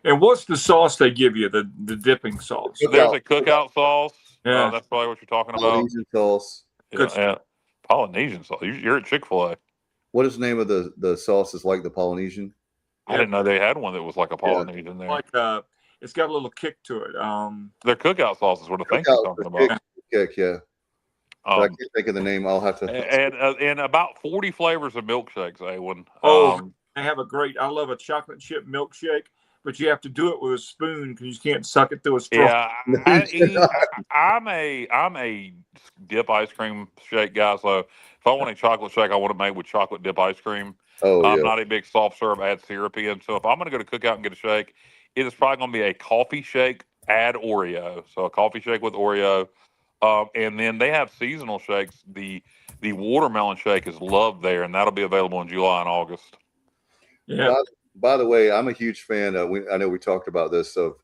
And what's the sauce they give you? The dipping sauce? There's a Cookout sauce. Yeah, that's probably what you're talking about. Polynesian sauce. Polynesian sauce. You're at Chick-fil-A. What is the name of the sauce? Is like the Polynesian? I didn't know they had one that was like a Polynesian there. Like it's got a little kick to it. Their Cookout sauce is what I think you're talking about. Kick, yeah. I can't think of the name. I'll have to. And about 40 flavors of milkshakes, Awin. They have I love a chocolate chip milkshake, but you have to do it with a spoon because you can't suck it through a straw. Yeah, I'm a dip ice cream shake guy. So if I want a chocolate shake, I want it made with chocolate dip ice cream. I'm not a big soft serve, add syrupy. And so if I'm going to go to Cookout and get a shake, it is probably going to be a coffee shake, add Oreo. So a coffee shake with Oreo. And then they have seasonal shakes. The watermelon shake is loved there, and that'll be available in July and August. Yeah. By the way, I'm a huge fan. I know we talked about this of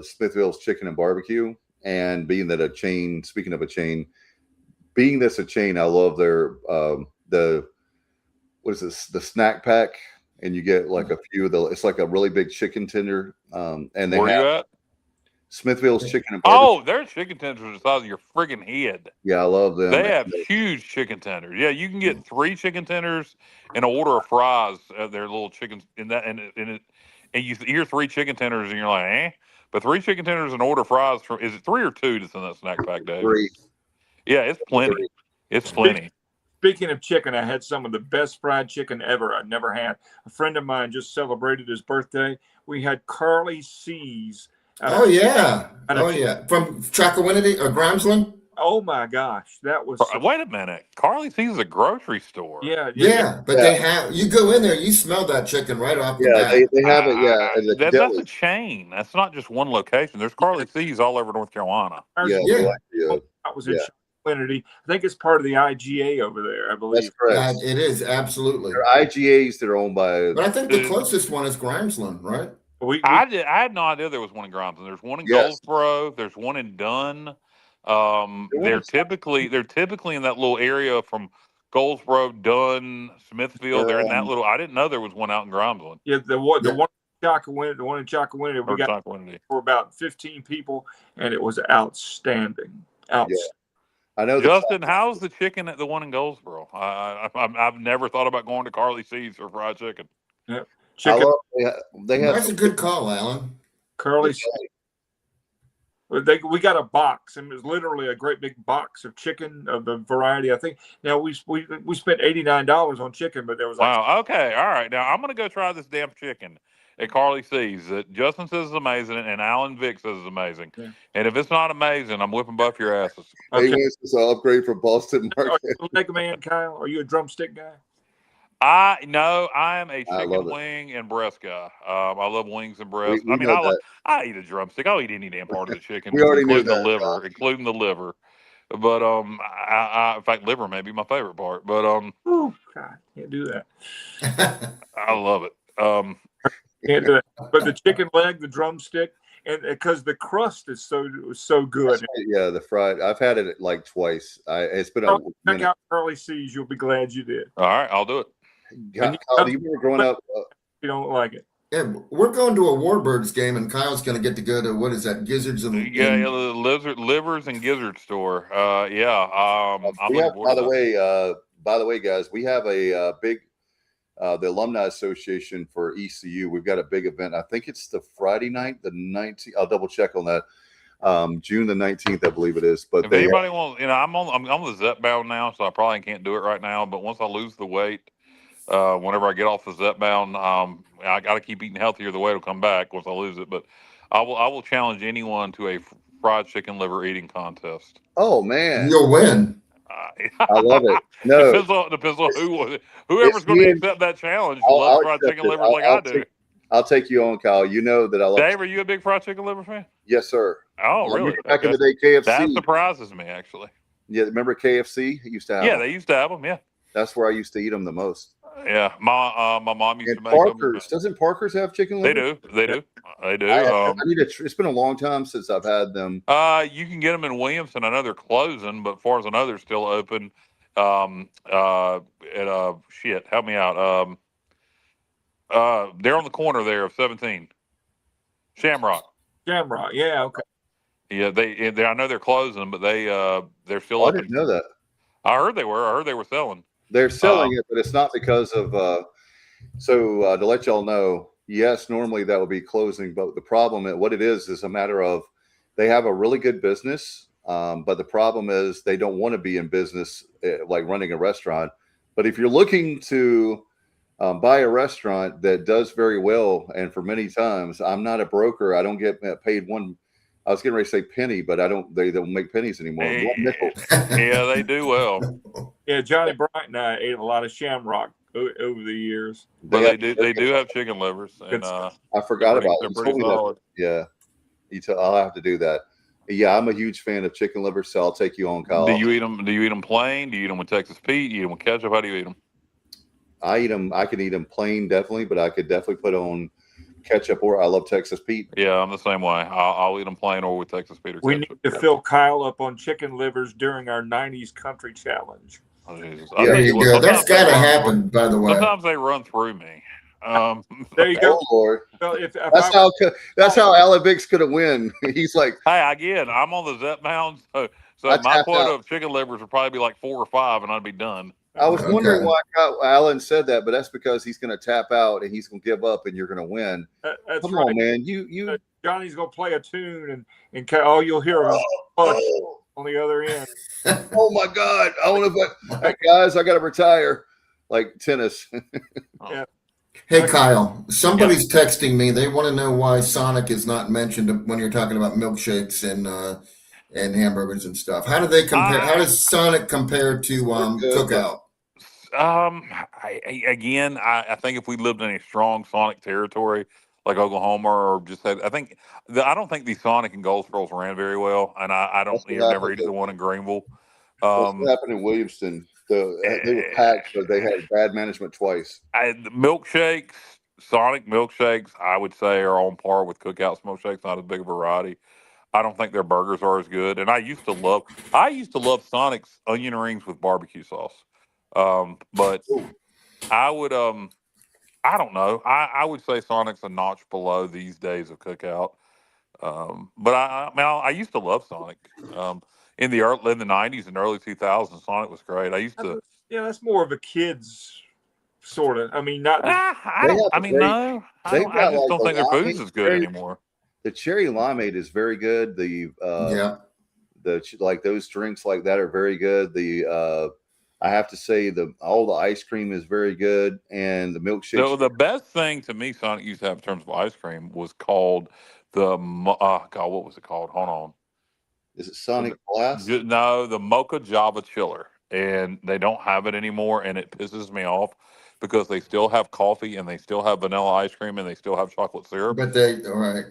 Smithville's Chicken and Barbecue, and being that a chain. Speaking of a chain, being that's a chain, I love their what is this? The snack pack, and you get like a few of the. It's like a really big chicken tender. And they Where have you at? Smithville's Chicken and Barbecue. Oh, their chicken tenders are the size of your friggin' head. Yeah, I love them. They have huge chicken tenders. Yeah, you can get 3 chicken tenders and an order of fries. They're little chickens in that, and you hear 3 chicken tenders, and you're like, eh? But 3 chicken tenders and an order of fries. Is it 3 or 2 that's in that snack pack, Dave? 3. Yeah, it's plenty. It's plenty. Speaking of chicken, I had some of the best fried chicken ever I'd never had. A friend of mine just celebrated his birthday. We had Carly C's. Oh yeah. From Chakawinity or Gramsland. Oh my gosh, that was. Wait a minute, Carly C's a grocery store. Yeah, but they have. You go in there, you smell that chicken right off the bat. They have it. Yeah, that's a chain. That's not just one location. There's Carly C's all over North Carolina. That was in Chakawinity. I think it's part of the IGA over there. I believe that's correct. It is absolutely. They're IGAs that are owned by. But I think the closest one is Gramsland, right? I had no idea there was one in Gramsland. There's one in Goldsboro. There's one in Dunn. They're typically in that little area from Goldsboro, Dunn, Smithville. They're in that little. I didn't know there was one out in Gramsland. Yeah, the one in Chakawinity. We got for about 15 people, and it was outstanding. I know. Justin, how's the chicken at the one in Goldsboro? I've never thought about going to Carly C's for fried chicken. Yeah. They have. That's a good call, Alan. Curly. We got a box, and it was literally a great big box of chicken of the variety. I think now we spent $89 on chicken, but there was okay, all right. Now I'm gonna go try this damn chicken at Carly C's that Justin says is amazing, and Alan Vick says is amazing. Yeah. And if it's not amazing, I'm whipping both your asses. Okay. It's an upgrade from Boston Market. Are you a leg man, Kyle? Are you a drumstick guy? I am a I love chicken it. wing and breast guy. I love wings and breast. We I mean, know that. I eat a drumstick. I'll eat any damn part of the chicken, We already knew including the that, liver, including the liver. But in fact, liver may be my favorite part. But Oh God, can't do that. I love it. Can't do that. But the chicken leg, the drumstick, and because the crust is so good. Yeah, the fried. I've had it like twice. It's been a Check minute. out Curly C's. You'll be glad you did. All right, I'll do it. Kyle, do you remember growing up? You don't like it. Yeah, we're going to a Warbirds game, and Kyle's going to get to go to what is that? Gizzards and Yeah, the livers and gizzard store. I'm we looking have, forward to that. by the way, guys, we have a big the Alumni Association for ECU. We've got a big event. I think it's the Friday night, the 19th. I'll double check on that. June the 19th, I believe it is. But if anybody wants, I'm on the Zep bound now, so I probably can't do it right now. But once I lose the weight, whenever I get off the Zep bound, I got to keep eating healthier. The weight will come back once I lose it. But I will challenge anyone to a fried chicken liver eating contest. Oh man, you'll win. I love it. No, depends on whoever's going to accept that challenge. Love fried chicken livers like I do. I'll take you on, Kyle. You know that I love. Dave, are you a big fried chicken liver fan? Yes, sir. Oh, really? Back in the day, KFC. That surprises me, actually. Yeah, remember KFC? It used to have. Yeah, them. they used to have them. Yeah, that's where I used to eat them the most. Yeah, my mom used to make Parker's. them. Doesn't Parker's have chicken liver? They do. It's been a long time since I've had them. You can get them in Williamson. I know they're closing, but as far as I know, they're still open. Help me out. They're on the corner there of 17. Shamrock, yeah, okay. Yeah, they I know they're closing, but they're still open. I didn't know that. I heard they were selling. They're selling it, but it's not because of. To let y'all know, yes, normally that would be closing, but the problem, what it is a matter of they have a really good business, but the problem is they don't want to be in business like running a restaurant. But if you're looking to buy a restaurant that does very well, and for many times, I'm not a broker. I don't get paid one. I was getting ready to say penny, but they don't make pennies anymore. One nickel. Yeah, they do well. Yeah, Johnny Bryant and I ate a lot of Shamrock over the years. But they do have chicken livers, and I forgot about it. They're pretty solid. Yeah, I'll have to do that. Yeah, I'm a huge fan of chicken livers, so I'll take you on, Kyle. Do you eat them? Do you eat them plain? Do you eat them with Texas Pete? Do you eat them with ketchup? How do you eat them? I eat them. I can eat them plain, definitely, but I could definitely put on ketchup, or I love Texas Pete. Yeah, I'm the same way. I'll eat them plain or with Texas Pete or we ketchup. need to fill Kyle up on chicken livers during our 90s country challenge. Oh, Jesus. There you go. That's got to happen, by the way. Sometimes they run through me. There you go. Oh, Lord. Well, that's how Alan Biggs could have win. He's like, hey, again, I'm on the Zep bound, so my quota of chicken livers would probably be like 4 or 5, and I'd be done. I was wondering why Alan said that, but that's because he's going to tap out and he's going to give up, and you're going to win. Come on, man. You Johnny's going to play a tune, and all you'll hear is on the other end. Oh my God! I want to, guys. I got to retire, like tennis. Yeah. Hey Kyle, somebody's texting me. They want to know why Sonic is not mentioned when you're talking about milkshakes and hamburgers and stuff. How do they compare? How does Sonic compare to Cookout? I think if we lived in a strong Sonic territory like Oklahoma, or just I don't think the Sonic and Goldsboro's ran very well, and I don't never eat the one in Greenville. What happened in Williamston? They were packed, but they had bad management twice. The milkshakes, Sonic milkshakes, I would say are on par with Cookout's milkshakes. Not as big a variety. I don't think their burgers are as good. And I used to love Sonic's onion rings with barbecue sauce. But I would I don't know. I would say Sonic's a notch below these days of Cookout. But I used to love Sonic. In the 90s and early 2000s, Sonic was great. I used to. Yeah, that's more of a kid's sort of. I mean, not. I just don't think their food's as good anymore. The cherry limeade is very good. Like those drinks like that are very good. I have to say all the ice cream is very good, and the milkshake. So the best thing to me Sonic used to have in terms of ice cream was called what was it called? Hold on. Is it Sonic Blast? No, the Mocha Java Chiller, and they don't have it anymore, and it pisses me off because they still have coffee and they still have vanilla ice cream and they still have chocolate syrup. But they, all right.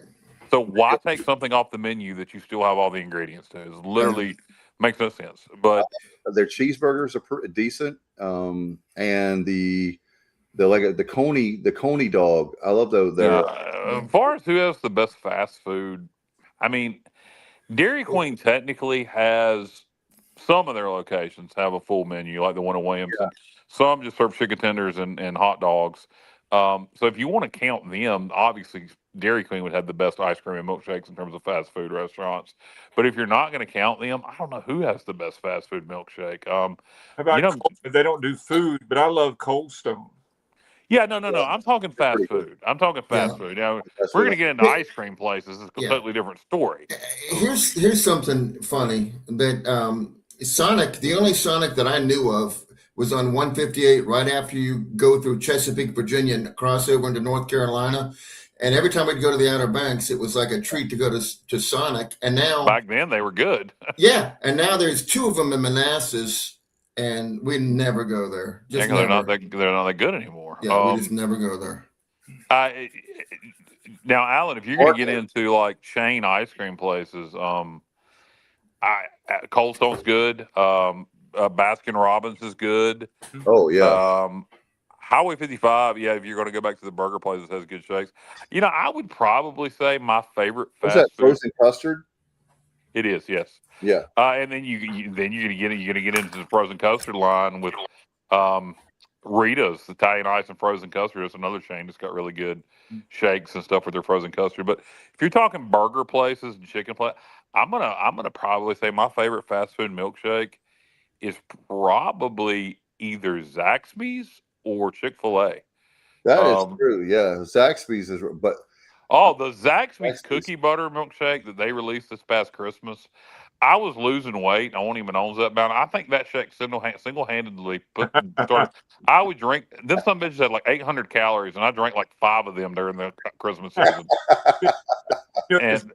So why take something off the menu that you still have all the ingredients to? It literally makes no sense. But their cheeseburgers are decent, and the coney dog. I love those. As far as who has the best fast food, I mean, Dairy Queen technically has some of their locations have a full menu, like the one in Williamson. Yeah. Some just serve chicken tenders and hot dogs. So if you want to count them, obviously Dairy Queen would have the best ice cream and milkshakes in terms of fast food restaurants. But if you're not going to count them, I don't know who has the best fast food milkshake. How about they don't do food, but I love Cold Stone. Yeah, no. I'm talking fast food. I'm talking fast food. Now, if we're going to get into ice cream places, it's a completely different story. Here's something funny that Sonic, the only Sonic that I knew of was on 158 right after you go through Chesapeake, Virginia, and cross over into North Carolina. And every time we'd go to the Outer Banks, it was like a treat to go to Sonic. And now, back then, they were good. Yeah, and now there's two of them in Manassas, and we never go there. They're not that good anymore. Yeah, we just never go there. Now, Alan, if you're going to get into like chain ice cream places, Cold Stone's good. Baskin Robbins is good. Oh yeah. Highway 55. Yeah, if you're going to go back to the burger place that has good shakes, I would probably say my favorite fast food. Frozen custard? It is, yes. Yeah. And then you're going to get into the frozen custard line with Rita's Italian Ice and frozen custard. It's another chain that's got really good shakes and stuff with their frozen custard. But if you're talking burger places and chicken places, I'm gonna probably say my favorite fast food milkshake is probably either Zaxby's or Chick-fil-A. That is true. Yeah, Zaxby's is, but the Zaxby's cookie butter milkshake that they released this past Christmas. I was losing weight. I won't even own that bound. I think that shake single-handedly started. I would drink. This some bitch had like 800 calories, and I drank like 5 of them during the Christmas season. And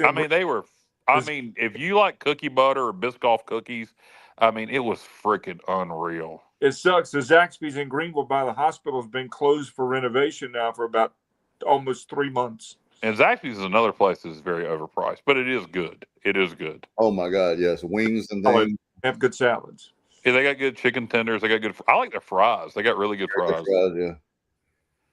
I mean, they were. I mean, if you like cookie butter or Biscoff cookies, I mean, it was freaking unreal. It sucks. The Zaxby's in Greenville by the hospital has been closed for renovation now for about almost 3 months. And Zaxby's is another place that's very overpriced, but it is good. It is good. Oh my God, yes, wings and things. They have good salads. Yeah, they got good chicken tenders. They got good. I like their fries. They got really good fries. Yeah.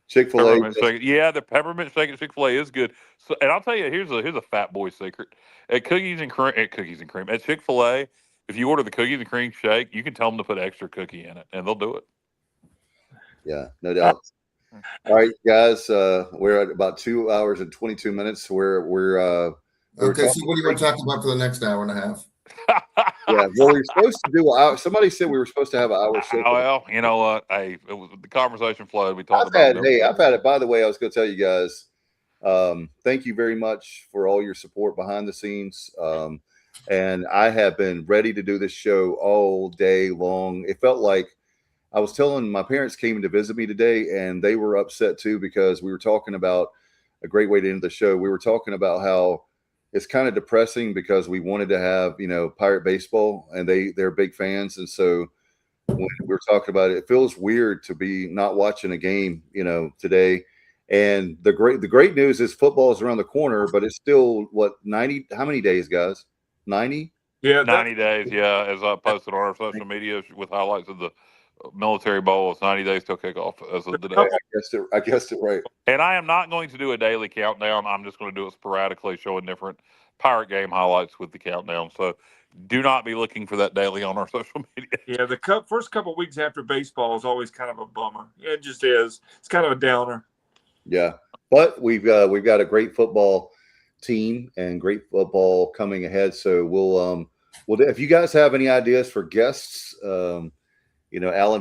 Chick-fil-A. Yeah, the peppermint shake at Chick-fil-A is good. So, and I'll tell you, here's a fat boy secret. At Cookies and Cream, at Chick-fil-A, if you order the cookies and cream shake, you can tell them to put extra cookie in it, and they'll do it. Yeah, no doubt. All right, guys, we're at about 2 hours and 22 minutes. We're okay. So what do you want to talk about for the next hour and a half? Yeah, well, we're supposed to do. Somebody said we were supposed to have an hour show. Well, you know what? Hey, the conversation flowed. We talked I've had it. By the way, I was going to tell you guys. Thank you very much for all your support behind the scenes. And I have been ready to do this show all day long. It felt like I was telling my parents came to visit me today, and they were upset too because we were talking about a great way to end the show. We were talking about how it's kind of depressing because we wanted to have, Pirate baseball, and they're big fans. And so when we were talking about it, it feels weird to be not watching a game, today. And the great news is football is around the corner, but it's still 90, how many days, guys? 90? Yeah. 90 days. Yeah. As I posted on our social media with highlights of the Military Bowl, it's 90 days till kickoff as of today. I guessed it right. And I am not going to do a daily countdown. I'm just going to do it sporadically, showing different Pirate game highlights with the countdown. So do not be looking for that daily on our social media. Yeah, the first couple of weeks after baseball is always kind of a bummer. Yeah, it just is. It's kind of a downer. Yeah, but we've got a great football team and great football coming ahead. So we'll if you guys have any ideas for guests, Alan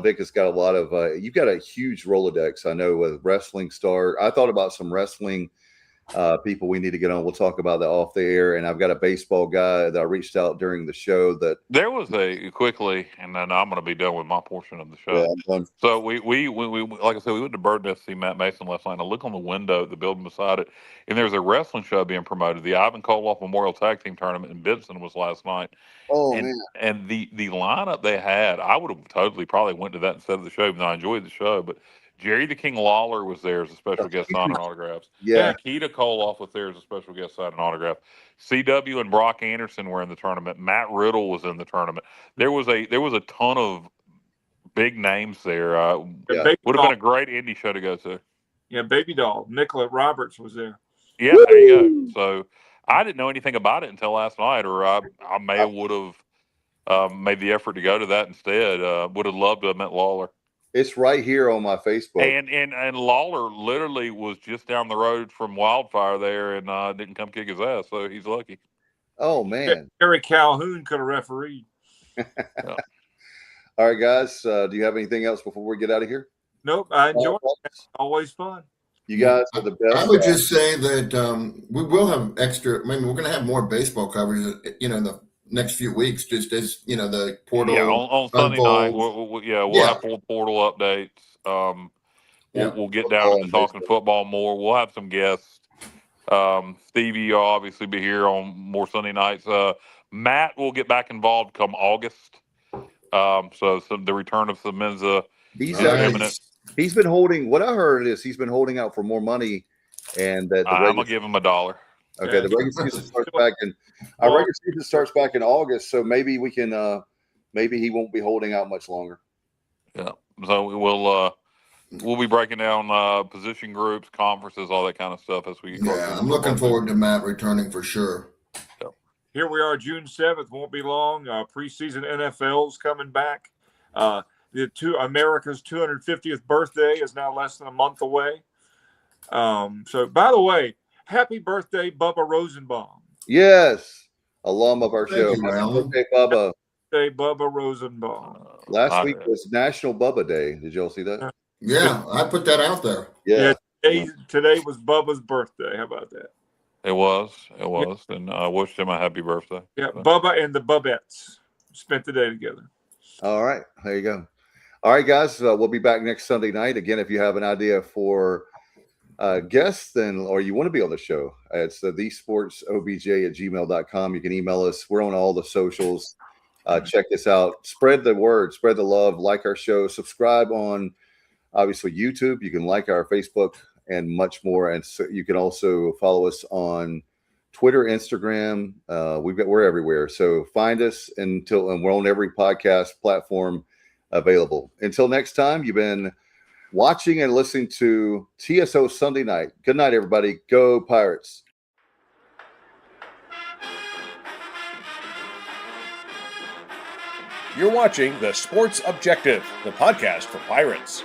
Vick has got a lot of you've got a huge Rolodex, I know, with wrestling star. I thought about some wrestling people we need to get on. We'll talk about that off the air. And I've got a baseball guy that I reached out during the show that there was quickly, and then I'm going to be done with my portion of the show. Yeah, I'm done. So we like I said, we went to Burton to see Matt Mason last night. And I look on the window, the building beside it, and there's a wrestling show being promoted. The Ivan Koloff Memorial Tag Team Tournament in Benson was last night. Oh, and, man. And the lineup they had, I would have probably went to that instead of the show, even though I enjoyed the show. But Jerry the King Lawler was there as a special guest signing autographs. Yeah. Nikita Koloff was there as a special guest signing autograph. CW and Brock Anderson were in the tournament. Matt Riddle was in the tournament. There was a ton of big names there. Would have been a great indie show to go to. Yeah, Baby Doll. Nicola Roberts was there. Yeah, there you go. So I didn't know anything about it until last night, or I would have made the effort to go to that instead. Would have loved to have met Lawler. It's right here on my Facebook. And Lawler literally was just down the road from Wildfire there and didn't come kick his ass, so he's lucky. Oh, man. Eric Calhoun could have refereed. Yeah. All right, guys. Do you have anything else before we get out of here? Nope. I enjoyed it. It's always fun. You guys are the best. I would just say that we will have extra. I mean, we're going to have more baseball coverage, in the next few weeks, just as the portal. Yeah, on Sunday night, we'll have full portal updates. We'll get down to talking football more. We'll have some guests. Stevie will obviously be here on more Sunday nights. Matt will get back involved come August. So the return of Semenza is imminent. He's been holding. What I heard is he's been holding out for more money, and that I'm gonna give him $1. Okay, the regular season starts back in. Our regular season starts back in August, so maybe we can. Maybe he won't be holding out much longer. Yeah. So we'll be breaking down position groups, conferences, all that kind of stuff as we. Yeah, I'm looking forward to Matt returning for sure. Yeah. Here we are, June 7th. Won't be long. Preseason NFL's coming back. America's 250th birthday is now less than a month away. So, by the way, happy birthday, Bubba Rosenbaum. Yes, alum of our show. Happy birthday, Bubba. Hey, Bubba Rosenbaum. Last week was National Bubba Day. Did y'all see that? Yeah, I put that out there. Yeah. Today was Bubba's birthday. How about that? It was, and I wished him a happy birthday. Yeah, so. Bubba and the Bubettes spent the day together. All right, there you go. All right, guys, we'll be back next Sunday night. Again, if you have an idea for guests or you want to be on the show, it's thesportsobj@gmail.com. You can email us. We're on all the socials. Check this out. Spread the word. Spread the love. Like our show. Subscribe on, obviously, YouTube. You can like our Facebook and much more. And so you can also follow us on Twitter, Instagram. We're everywhere. So find us and we're on every podcast platform available. Until next time, you've been watching and listening to TSO Sunday Night. Good night, everybody. Go Pirates. You're watching The Sports Objective, the podcast for Pirates.